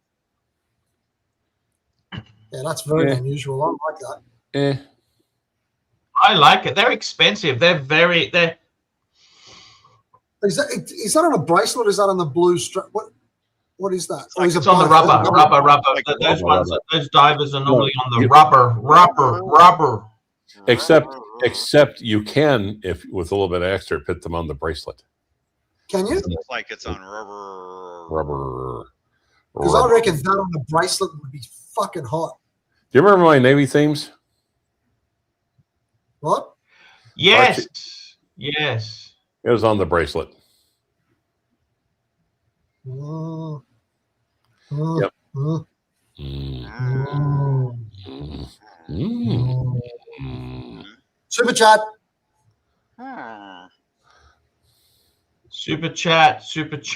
Speaker 4: Yeah, that's very unusual. I like that.
Speaker 1: I like it. They're expensive. They're
Speaker 4: Is that on a bracelet or is that on the blue strap? What is that? Or is
Speaker 1: it's
Speaker 4: it
Speaker 1: on the
Speaker 4: both?
Speaker 1: rubber. Those ones, those divers are normally on the rubber.
Speaker 7: Except you can, if with a little bit of extra, put them on the bracelet.
Speaker 4: Can you?
Speaker 9: It looks like it's on rubber.
Speaker 7: Rubber.
Speaker 4: Because I reckon that on the bracelet would be fucking hot.
Speaker 7: Do you remember my Navy themes?
Speaker 4: What?
Speaker 1: Yes.
Speaker 7: Archie.
Speaker 1: Yes.
Speaker 7: It was on the bracelet. Yep.
Speaker 4: Super chat.
Speaker 1: Super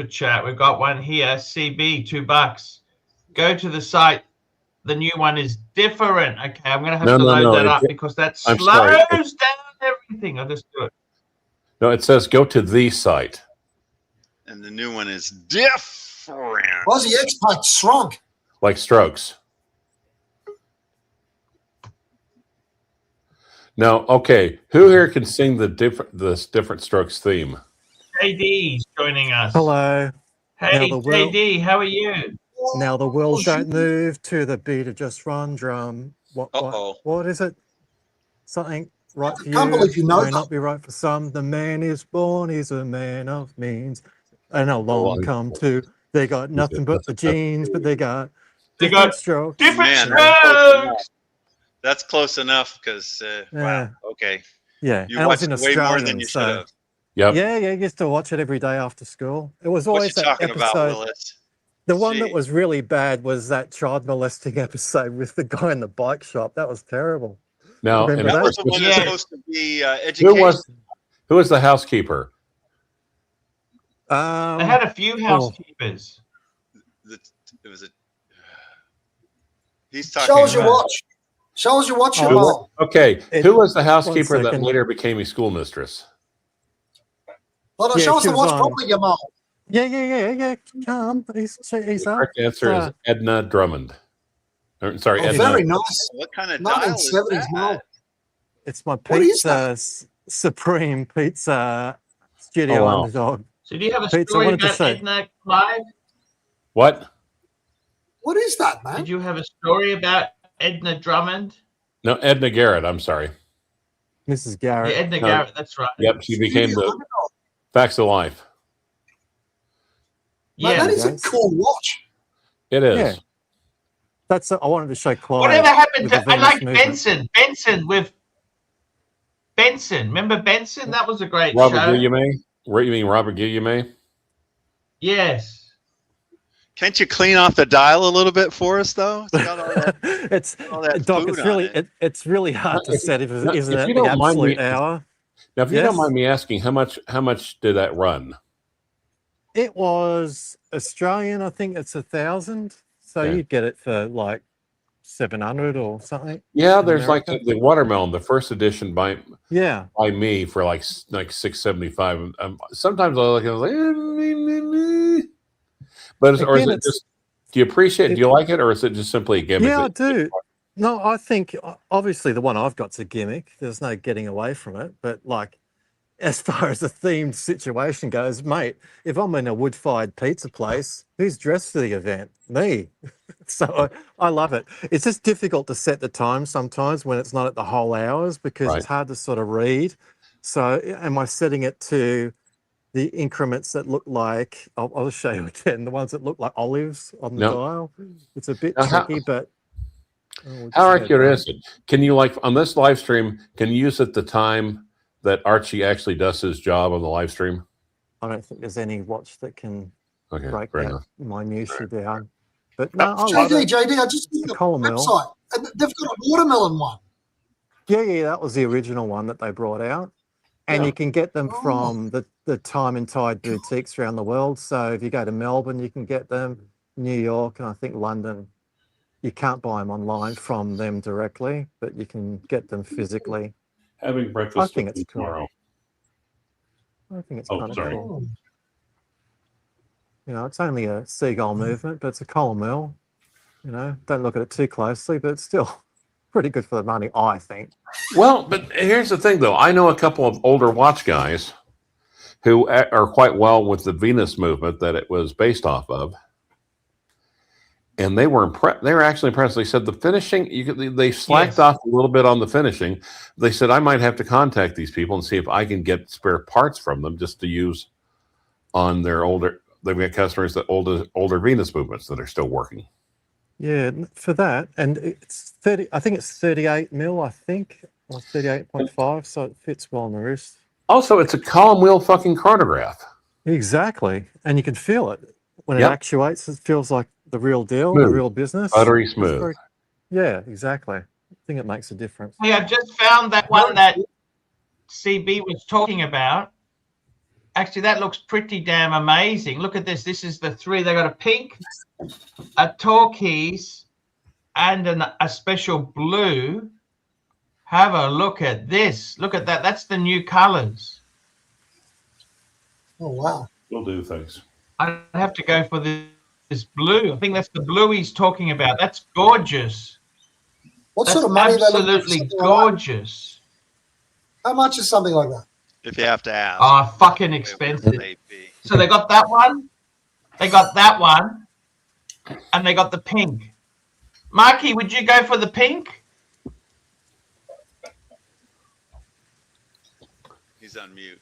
Speaker 1: chat. We've got one here. CB, $2. Go to the site. The new one is different. Okay, I'm going to have to load that up because that slows down everything. I'll just do it.
Speaker 7: No, it says go to the site.
Speaker 9: And the new one is different.
Speaker 4: Aussie X-Pac shrunk.
Speaker 7: Like strokes. Now, okay, who here can sing the different strokes theme?
Speaker 1: JD's joining us.
Speaker 11: Hello.
Speaker 1: Hey, JD, how are you?
Speaker 11: Now the world don't move to the beat of just one drum. What is it? Something right for you.
Speaker 4: Can't believe you know
Speaker 11: may not be right for some. The man is born, he's a man of means. And along come to, they got nothing but the genes, but they got different strokes.
Speaker 1: Different
Speaker 9: strokes. That's close enough because, wow, okay.
Speaker 11: Yeah,
Speaker 9: you watched way more than you should have.
Speaker 7: Yep.
Speaker 11: Yeah, I used to watch it every day after school. It was always
Speaker 9: that
Speaker 11: that
Speaker 9: episode.
Speaker 11: episode.
Speaker 9: Willis?
Speaker 11: The one that was really bad was that child molesting episode with the guy in the bike shop. That was terrible.
Speaker 7: Now,
Speaker 11: Remember
Speaker 9: that
Speaker 11: that?
Speaker 9: was the one that's supposed to be education.
Speaker 7: Who was the housekeeper?
Speaker 1: They had a few housekeepers.
Speaker 9: It was a. He's talking.
Speaker 4: Show us your watch. Show us your watch, Jamal.
Speaker 7: Okay, who was the housekeeper that later became a schoolmistress?
Speaker 4: Hold on, show us the watch properly, Jamal.
Speaker 11: Yeah. Come, he's
Speaker 7: The correct answer is Edna Drummond. Sorry, Edna.
Speaker 4: Very nice.
Speaker 9: What kind of dial is
Speaker 4: 1970s,
Speaker 9: that?
Speaker 4: Mal.
Speaker 11: It's my pizza Supreme Pizza Studio Underdog.
Speaker 1: So do you have a
Speaker 11: Pizza,
Speaker 1: story
Speaker 11: wanted to
Speaker 1: about
Speaker 11: say.
Speaker 1: Edna Clive?
Speaker 7: What?
Speaker 4: What is that, man?
Speaker 1: Did you have a story about Edna Drummond?
Speaker 7: No, Edna Garrett. I'm sorry.
Speaker 11: Mrs. Garrett.
Speaker 1: Yeah, Edna Garrett, that's right.
Speaker 7: Yep, she became the Facts of Life.
Speaker 4: Man,
Speaker 1: Yeah,
Speaker 4: that is a cool watch.
Speaker 7: It is.
Speaker 11: Yeah. That's I wanted to show Clive.
Speaker 1: whatever happened
Speaker 11: with
Speaker 1: to
Speaker 11: the
Speaker 1: I
Speaker 11: Venus
Speaker 1: like
Speaker 11: movement.
Speaker 1: Benson with Benson. Remember Benson? That was a great
Speaker 7: Robert
Speaker 1: show.
Speaker 7: Guillaume? You mean Robert Guillaume?
Speaker 1: Yes.
Speaker 9: Can't you clean off the dial a little bit for us, though? It's got all that,
Speaker 11: It's
Speaker 9: all that
Speaker 11: Doc.
Speaker 9: food
Speaker 11: It's
Speaker 9: on
Speaker 11: really
Speaker 9: it.
Speaker 11: it's really hard to set if
Speaker 7: if
Speaker 11: isn't it
Speaker 7: you
Speaker 11: the
Speaker 7: don't mind
Speaker 11: absolute
Speaker 7: me-
Speaker 11: hour.
Speaker 7: Now, if you
Speaker 11: Yes.
Speaker 7: don't mind me asking, how much did that run?
Speaker 11: It was Australian. I think it's 1,000. So
Speaker 7: Yeah.
Speaker 11: you'd get it for like 700 or something.
Speaker 7: Yeah,
Speaker 11: in
Speaker 7: there's like
Speaker 11: America.
Speaker 7: the watermelon, the first edition by
Speaker 11: Yeah.
Speaker 7: me for like $6.75. Sometimes I look and I was like, but is, or is
Speaker 11: Again,
Speaker 7: it just Do you appreciate it? Do you like it, or is it just simply a gimmick?
Speaker 11: Yeah, I do. No, I think obviously the one I've got's a gimmick. There's no getting away from it. But like, as far as the themed situation goes, mate, if I'm in a wood-fired pizza place, who's dressed for the event? Me. So I love it. It's just difficult to set the time sometimes when it's not at the whole hours because it's hard to sort of read. So am I setting it to the increments that look like, I'll show you again, the ones that look like olives on the dial? It's a bit tricky, but...
Speaker 7: How accurate is it? Can you, like, on this live stream, can you use it the time that Archie actually does his job on the live stream?
Speaker 11: I don't think there's any watch that can break
Speaker 7: fair
Speaker 11: that
Speaker 7: enough.
Speaker 11: minutiae down. But no, I love
Speaker 4: JD,
Speaker 11: it.
Speaker 4: JD, I just looked at the website, and they've got a watermelon one.
Speaker 11: Yeah, that was the original one that they brought out. And you can get them from the Time and Tide boutiques around the world. So if you go to Melbourne, you can get them, New York, and I think London. You can't buy them online from them directly, but you can get them physically.
Speaker 7: Having breakfast
Speaker 11: I think it's
Speaker 7: tomorrow.
Speaker 11: Cool. I think it's kind of cool. You know, it's only a seagull movement, but it's a column. You know, don't look at it too closely, but it's still pretty good for the money, I think.
Speaker 7: Well, but here's the thing, though. I know a couple of older watch guys who are quite well with the Venus movement that it was based off of. And they were impressed. They were actually impressed. They said the finishing, they slacked off a little bit on the finishing. They said, I might have to contact these people and see if I can get spare parts from them just to use on their older, they've got customers that older Venus movements that are still working.
Speaker 11: Yeah, for that. And it's 30, I think it's 38 mil, I think, or 38.5. So it fits well on the wrist.
Speaker 7: Also, it's a column wheel fucking chronograph.
Speaker 11: Exactly. And you can feel it. When it actuates, it feels like the real deal,
Speaker 7: smooth.
Speaker 11: The real business.
Speaker 7: Buttery smooth.
Speaker 11: Yeah, exactly. I think it makes a difference.
Speaker 1: Hey, I've just found that one that CB was talking about. Actually, that looks pretty damn amazing. Look at this. This is the three. They got a pink, a turquoise, and a special blue. Have a look at this. Look at that. That's the new colors.
Speaker 4: Oh, wow.
Speaker 7: Will do, thanks.
Speaker 1: I'd have to go for this blue. I think that's the blue he's talking about. That's gorgeous.
Speaker 4: What sort of money?
Speaker 1: Absolutely gorgeous.
Speaker 4: How much is something like that?
Speaker 9: If you have to ask.
Speaker 1: Oh, fucking expensive. So they got that one. They got that one. And they got the pink. Marky, would you go for the pink?
Speaker 9: He's on mute.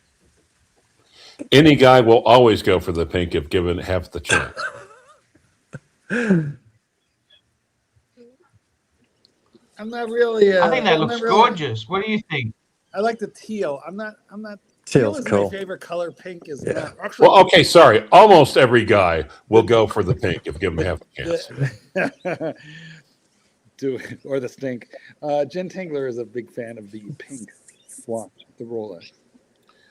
Speaker 7: Any guy will always go for the pink if given half the chance.
Speaker 2: I'm not really.
Speaker 1: I think that looks gorgeous. What do you think?
Speaker 2: I like the teal. I'm not.
Speaker 11: Teal's
Speaker 2: teal is
Speaker 11: cool.
Speaker 2: my favorite color. Pink is not. Actually,
Speaker 7: Well, okay, sorry. Almost every guy will go for the pink if given half a chance.
Speaker 2: Do it or the stink. Jen Tingler is a big fan of the pink swatch, the Rolex.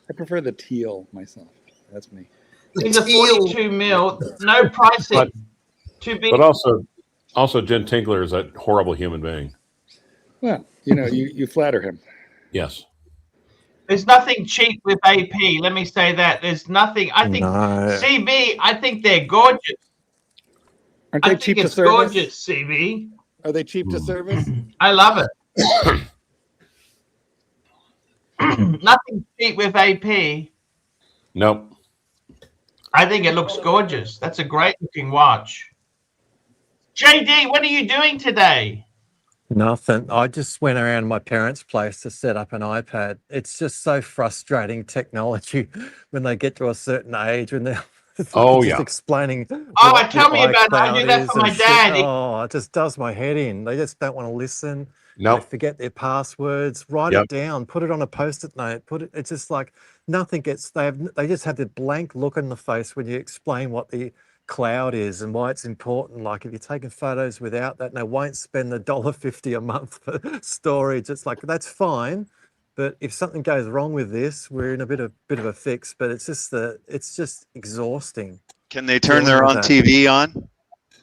Speaker 2: I prefer the teal myself. That's me.
Speaker 1: These are 42 mil. No pricing. Too big.
Speaker 7: But also Jen Tinkler is a horrible human being.
Speaker 2: Well, you flatter him.
Speaker 7: Yes.
Speaker 1: There's nothing cheap with AP. Let me say that. There's nothing. I think
Speaker 11: No.
Speaker 1: CB, I think they're gorgeous.
Speaker 2: Aren't they cheap to service?
Speaker 1: Gorgeous, CB.
Speaker 2: Are they cheap to service?
Speaker 1: I love it. Nothing cheap with AP.
Speaker 7: Nope.
Speaker 1: I think it looks gorgeous. That's a great looking watch. JD, what are you doing today?
Speaker 11: Nothing. I just went around my parents' place to set up an iPad. It's just so frustrating technology when they get to a certain age when they're just explaining.
Speaker 1: Oh, tell me about it. I do that for my dad.
Speaker 11: Oh, it just does my head in. They just don't want to listen.
Speaker 7: Nope.
Speaker 11: They forget their passwords. Write it down. Put it on a post-it note. It's just like nothing gets. They just have the blank look on the face when you explain what the cloud is and why it's important. Like if you're taking photos without that, and they won't spend the $1.50 a month for storage. It's like that's fine, but if something goes wrong with this, we're in a bit of a fix. But it's just exhausting.
Speaker 9: Can they turn their own TV on?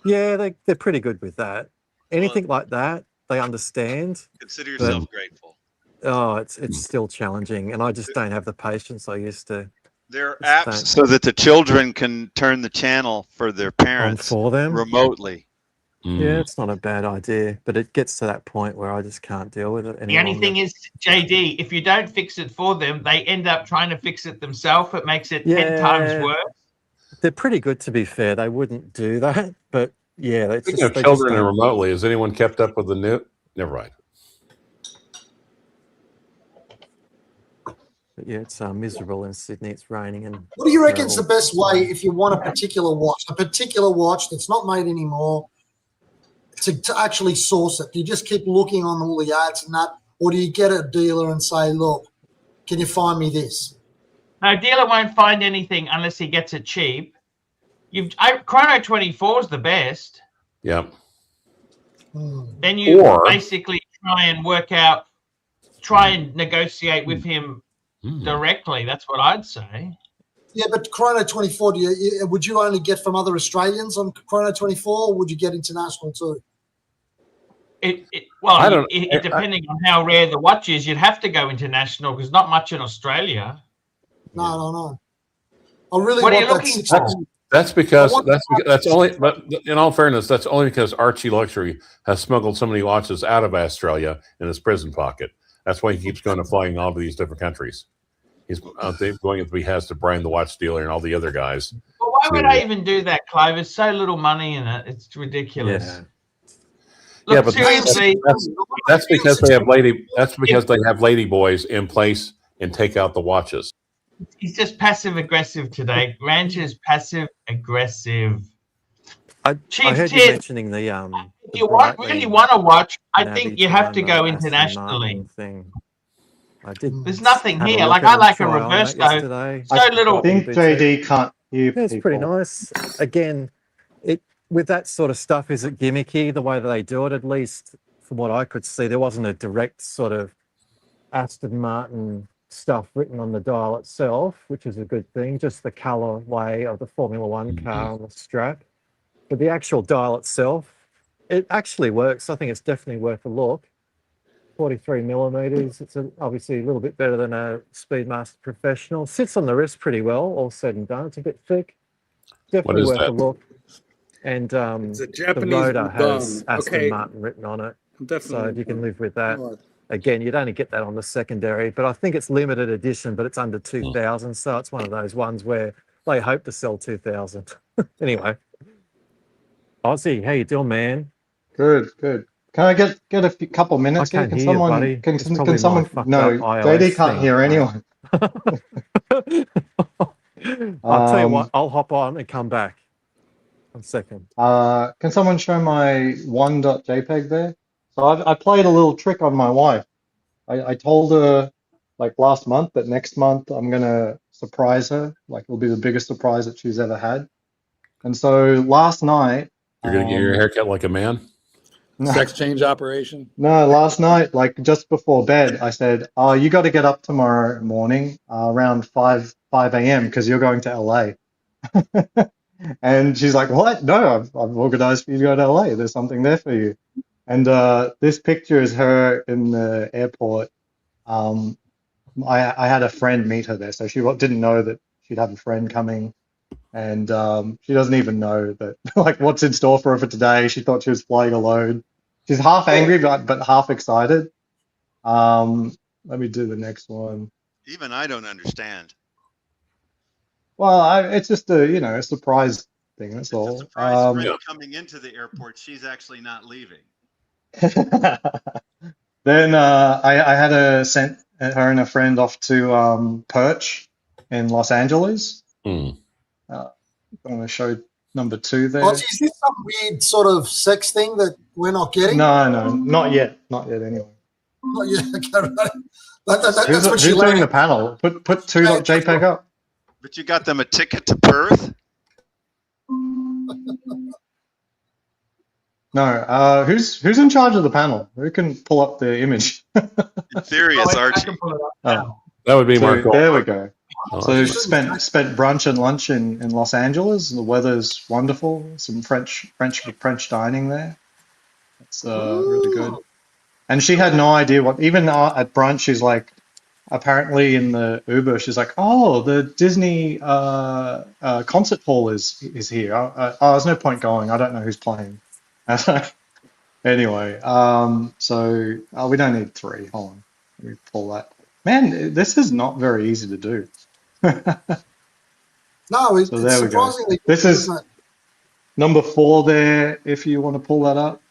Speaker 11: Yeah, they're pretty good with that. Anything like that, they understand.
Speaker 9: Consider yourself grateful.
Speaker 11: Oh, it's still challenging, and I just don't have the patience I used to.
Speaker 9: There are
Speaker 11: Just
Speaker 9: apps
Speaker 11: don't-
Speaker 9: so that the children can turn the channel for their parents
Speaker 11: for them.
Speaker 9: remotely.
Speaker 11: Yeah, it's not a bad idea, but it gets to that point where I just can't deal with it any
Speaker 1: The only
Speaker 11: longer.
Speaker 1: thing is, JD, if you don't fix it for them, they end up trying to fix it themselves. It makes it 10 times worse.
Speaker 11: They're pretty good, to be fair. They wouldn't do that, but yeah, it's
Speaker 7: Speaking
Speaker 11: just,
Speaker 7: of
Speaker 11: they
Speaker 7: children
Speaker 11: just
Speaker 7: and
Speaker 11: don't.
Speaker 7: remotely, has anyone kept up with the new? Never mind.
Speaker 11: But yeah, it's miserable in Sydney. It's raining and.
Speaker 4: What do you reckon is the
Speaker 11: terrible.
Speaker 4: best way if you want a particular watch that's not made anymore, to actually source it? Do you just keep looking on all the ads and that, or do you get a dealer and say, look, can you find me this?
Speaker 1: No, dealer won't find anything unless he gets it cheap. Chrono 24 is the best.
Speaker 7: Yeah.
Speaker 1: Then you
Speaker 7: Or-
Speaker 1: basically try and negotiate with him directly. That's what I'd say.
Speaker 4: Yeah, but Chrono 24, would you only get from other Australians on Chrono 24, or would you get international too?
Speaker 1: Depending on how rare the watch is, you'd have to go international because not much in Australia.
Speaker 4: No. I really
Speaker 1: What are
Speaker 4: want
Speaker 1: you
Speaker 4: that
Speaker 1: looking
Speaker 4: 60.
Speaker 1: for?
Speaker 7: That's because that's only. But in all fairness, that's only because Archie Luxury has smuggled so many watches out of Australia in his prison pocket. That's why he keeps going to flying all of these different countries. He's going at the behest of Brian the watch dealer and all the other guys.
Speaker 1: Well, why would I even do that, Clive? There's so little money in it. It's ridiculous.
Speaker 11: Yeah.
Speaker 1: Look,
Speaker 7: But
Speaker 1: seriously,
Speaker 7: that's because they have lady. That's because they have lady boys in place and take out the watches.
Speaker 1: he's just passive aggressive today. Ranch is passive aggressive.
Speaker 11: I
Speaker 1: Chief
Speaker 11: heard you
Speaker 1: Ted,
Speaker 11: mentioning the
Speaker 1: if you really want to watch, I think you have to go
Speaker 11: Aston
Speaker 1: internationally.
Speaker 11: Martin thing. I did.
Speaker 1: There's nothing
Speaker 11: have a
Speaker 1: here.
Speaker 11: look
Speaker 1: Like
Speaker 11: at
Speaker 1: I
Speaker 11: it,
Speaker 1: like a
Speaker 11: try on
Speaker 1: reverse
Speaker 11: it
Speaker 1: though.
Speaker 11: yesterday.
Speaker 1: So little.
Speaker 10: I think JD can't hear
Speaker 11: Yeah, it's pretty
Speaker 10: people.
Speaker 11: nice. Again, it with that sort of stuff, is it gimmicky the way that they do it? At least from what I could see, there wasn't a direct sort of Aston Martin stuff written on the dial itself, which is a good thing. Just the colorway of the Formula One car on the strap. But the actual dial itself, it actually works. I think it's definitely worth a look. 43 millimeters. It's obviously a little bit better than a Speedmaster Professional. Sits on the wrist pretty well, all said and done. It's a bit thick. Definitely
Speaker 7: is
Speaker 11: worth
Speaker 7: that?
Speaker 11: a look. And
Speaker 2: It's a
Speaker 11: the
Speaker 2: Japanese
Speaker 11: rotor has
Speaker 2: bum.
Speaker 11: Aston
Speaker 2: Okay.
Speaker 11: Martin written on it.
Speaker 2: Definitely.
Speaker 11: So if you can live with that.
Speaker 2: Right.
Speaker 11: Again, you'd only get that on the secondary, but I think it's limited edition, but it's under 2,000. So it's one of those ones where they hope to sell 2,000. Anyway. Ozzy, how you doing, man?
Speaker 10: Good. Can I get a couple minutes
Speaker 11: I
Speaker 10: here?
Speaker 11: can't
Speaker 10: Can
Speaker 11: hear you,
Speaker 10: someone?
Speaker 11: buddy.
Speaker 10: Can
Speaker 11: It's probably my
Speaker 10: someone?
Speaker 11: fucked
Speaker 10: No,
Speaker 11: up iOS
Speaker 10: JD can't
Speaker 11: thing,
Speaker 10: hear
Speaker 11: mate.
Speaker 10: anyone.
Speaker 11: I'll tell you what, I'll hop on and come back. 1 second.
Speaker 10: Can someone show my one.jpg there? So I played a little trick on my wife. I told her like last month that next month I'm gonna surprise her. Like it'll be the biggest surprise that she's ever had. And so last night,
Speaker 7: You're gonna get your haircut like a man.
Speaker 2: Sex change operation.
Speaker 10: No, last night, like just before bed, I said, "Oh, you got to get up tomorrow morning around 5 a.m. because you're going to LA." And she's like, "What? No, I've organized for you to go to LA. There's something there for you." And this picture is her in the airport. I had a friend meet her there, so she didn't know that she'd have a friend coming, and she doesn't even know that like what's in store for her for today. She thought she was flying alone. She's half angry but half excited. Let me do the next one.
Speaker 9: Even I don't understand.
Speaker 10: Well, it's just a surprise thing. That's
Speaker 9: It's
Speaker 10: all.
Speaker 9: a surprise friend coming into the airport. She's actually not leaving.
Speaker 10: Then I had sent her and a friend off to Perch in Los Angeles. I'm going to show number 2 there.
Speaker 4: Ozzy, is this some weird sort of sex thing that we're not getting?
Speaker 10: No, not yet. Not yet, anyway.
Speaker 4: Not yet. Okay, right. That's
Speaker 10: Who's
Speaker 4: what she
Speaker 10: doing
Speaker 4: learned.
Speaker 10: the panel? Put 2.jpg up.
Speaker 9: But you got them a ticket to Perth?
Speaker 10: No, who's in charge of the panel? Who can pull up the image?
Speaker 9: In theory, it's
Speaker 1: I
Speaker 9: Archie.
Speaker 1: can pull it up
Speaker 10: Oh.
Speaker 1: now.
Speaker 7: That would be Mark.
Speaker 10: There we go.
Speaker 7: Oh,
Speaker 10: So
Speaker 7: that's
Speaker 10: spent brunch and lunch in Los Angeles. The weather's wonderful. Some French dining there. It's really good. And she had no idea what. Even at brunch, she's like, apparently in the Uber, she's like, "Oh, the Disney concert hall is here. Oh, there's no point going. I don't know who's playing." I was like, anyway, so we don't need 3. Hold on, let me pull that. Man, this is not very easy to do.
Speaker 4: No, it's
Speaker 10: So there we go.
Speaker 4: surprisingly.
Speaker 10: This is
Speaker 4: isn't it?
Speaker 10: number 4 there, if you want to pull that up.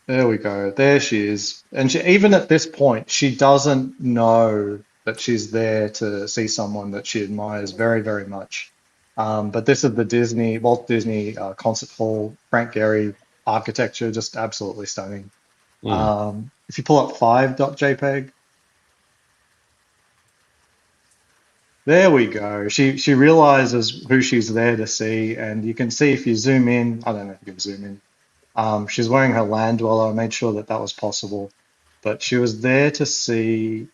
Speaker 10: There we go. There she is. And she, even at this point, she doesn't know that she's there to see someone that she admires very, very much. But this is the Walt Disney Concert Hall, Frank Gehry architecture, just absolutely stunning. If you pull up 5.jpg, there we go. She realizes who she's there to see, and you can see if you zoom in. I don't know if you can zoom in. She's wearing her land dweller. I made sure that that was possible, but she was there to see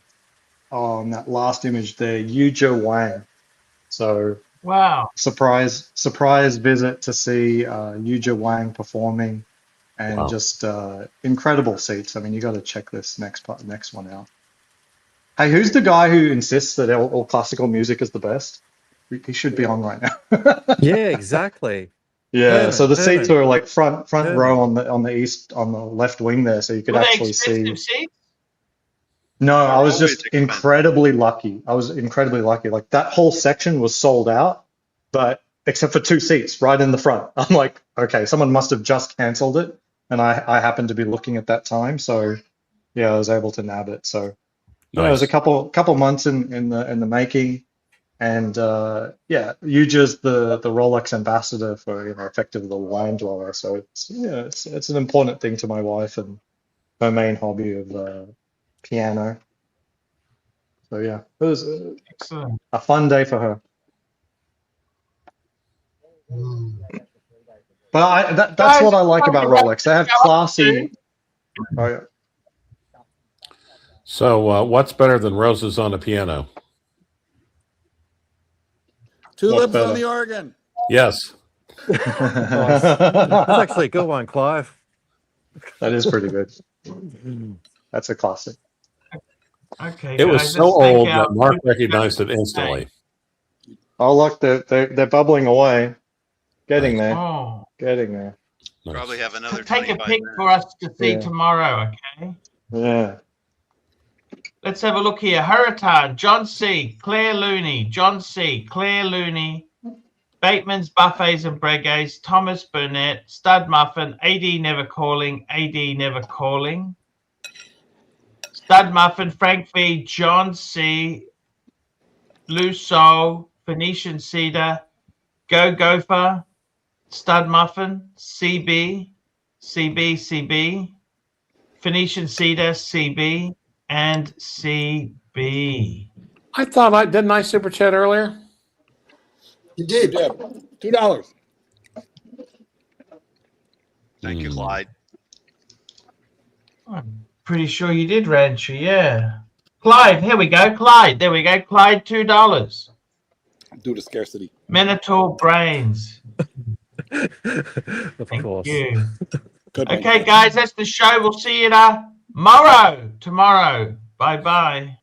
Speaker 10: on that last image there, Yuja Wang. So
Speaker 1: Wow.
Speaker 10: surprise visit to see Yuja Wang performing, and just incredible seats. I mean, you got to check this next one out. Hey, who's the guy who insists that all classical music is the best? He should be on right now.
Speaker 11: Yeah, exactly.
Speaker 10: Yeah, so the seats
Speaker 11: Herman.
Speaker 10: are like front row on the left wing there, so you could
Speaker 1: Were they
Speaker 10: actually see.
Speaker 1: expensive seats?
Speaker 10: No, I was
Speaker 5: always
Speaker 10: just
Speaker 5: expensive.
Speaker 10: incredibly lucky. Like that whole section was sold out, but except for 2 seats right in the front. I'm like, okay, someone must have just cancelled it, and I happened to be looking at that time, so yeah, I was able to nab it. So yeah, it was a couple months in the making. And yeah, Yuja's the Rolex ambassador for effectively the wine dweller. So it's an important thing to my wife and her main hobby of piano. So yeah, it was
Speaker 1: Excellent.
Speaker 10: a fun day for her. But that's
Speaker 1: Guys,
Speaker 10: what I like about Rolex. They have classy. Oh, yeah.
Speaker 7: So, what's better than roses on a piano?
Speaker 2: Tulips
Speaker 10: better?
Speaker 2: on the organ.
Speaker 7: Yes.
Speaker 11: Nice. That's actually a good one, Clive.
Speaker 10: That is pretty good. That's a classic.
Speaker 1: Okay,
Speaker 7: It was
Speaker 1: guys,
Speaker 7: so
Speaker 1: let's thank
Speaker 7: old
Speaker 1: our-
Speaker 7: that Mark recognized it instantly.
Speaker 10: Oh look, they're bubbling away. Getting there.
Speaker 1: Oh,
Speaker 10: Getting there.
Speaker 5: Probably have another
Speaker 1: take a
Speaker 5: 25
Speaker 1: pic
Speaker 5: minutes.
Speaker 1: for us to see
Speaker 10: Yeah.
Speaker 1: tomorrow, okay?
Speaker 10: Yeah.
Speaker 1: Let's have a look here. Hurricane, John C., Claire Looney, John C., Claire Looney, Bateman's Buffets and Breguets, Thomas Burnett, Stud Muffin, AD Never Calling, AD Never Calling, Stud Muffin, Frank V., John C., Blue Soul, Phoenician Cedar, Go Gopher, Stud Muffin, CB, Phoenician Cedar, CB, and CB.
Speaker 7: I thought didn't I super chat earlier?
Speaker 4: You did.
Speaker 2: Yeah, $2.
Speaker 5: Thank you, Clyde.
Speaker 1: I'm pretty sure you did, Rancher, yeah. Clyde, here we go. Clyde, there we go. Clyde, $2.
Speaker 2: Due to scarcity.
Speaker 1: Minotaur Brains.
Speaker 11: Of
Speaker 1: Thank
Speaker 11: course.
Speaker 1: you.
Speaker 2: Good one.
Speaker 1: Okay, guys, that's the show. We'll see you tomorrow. Bye-bye.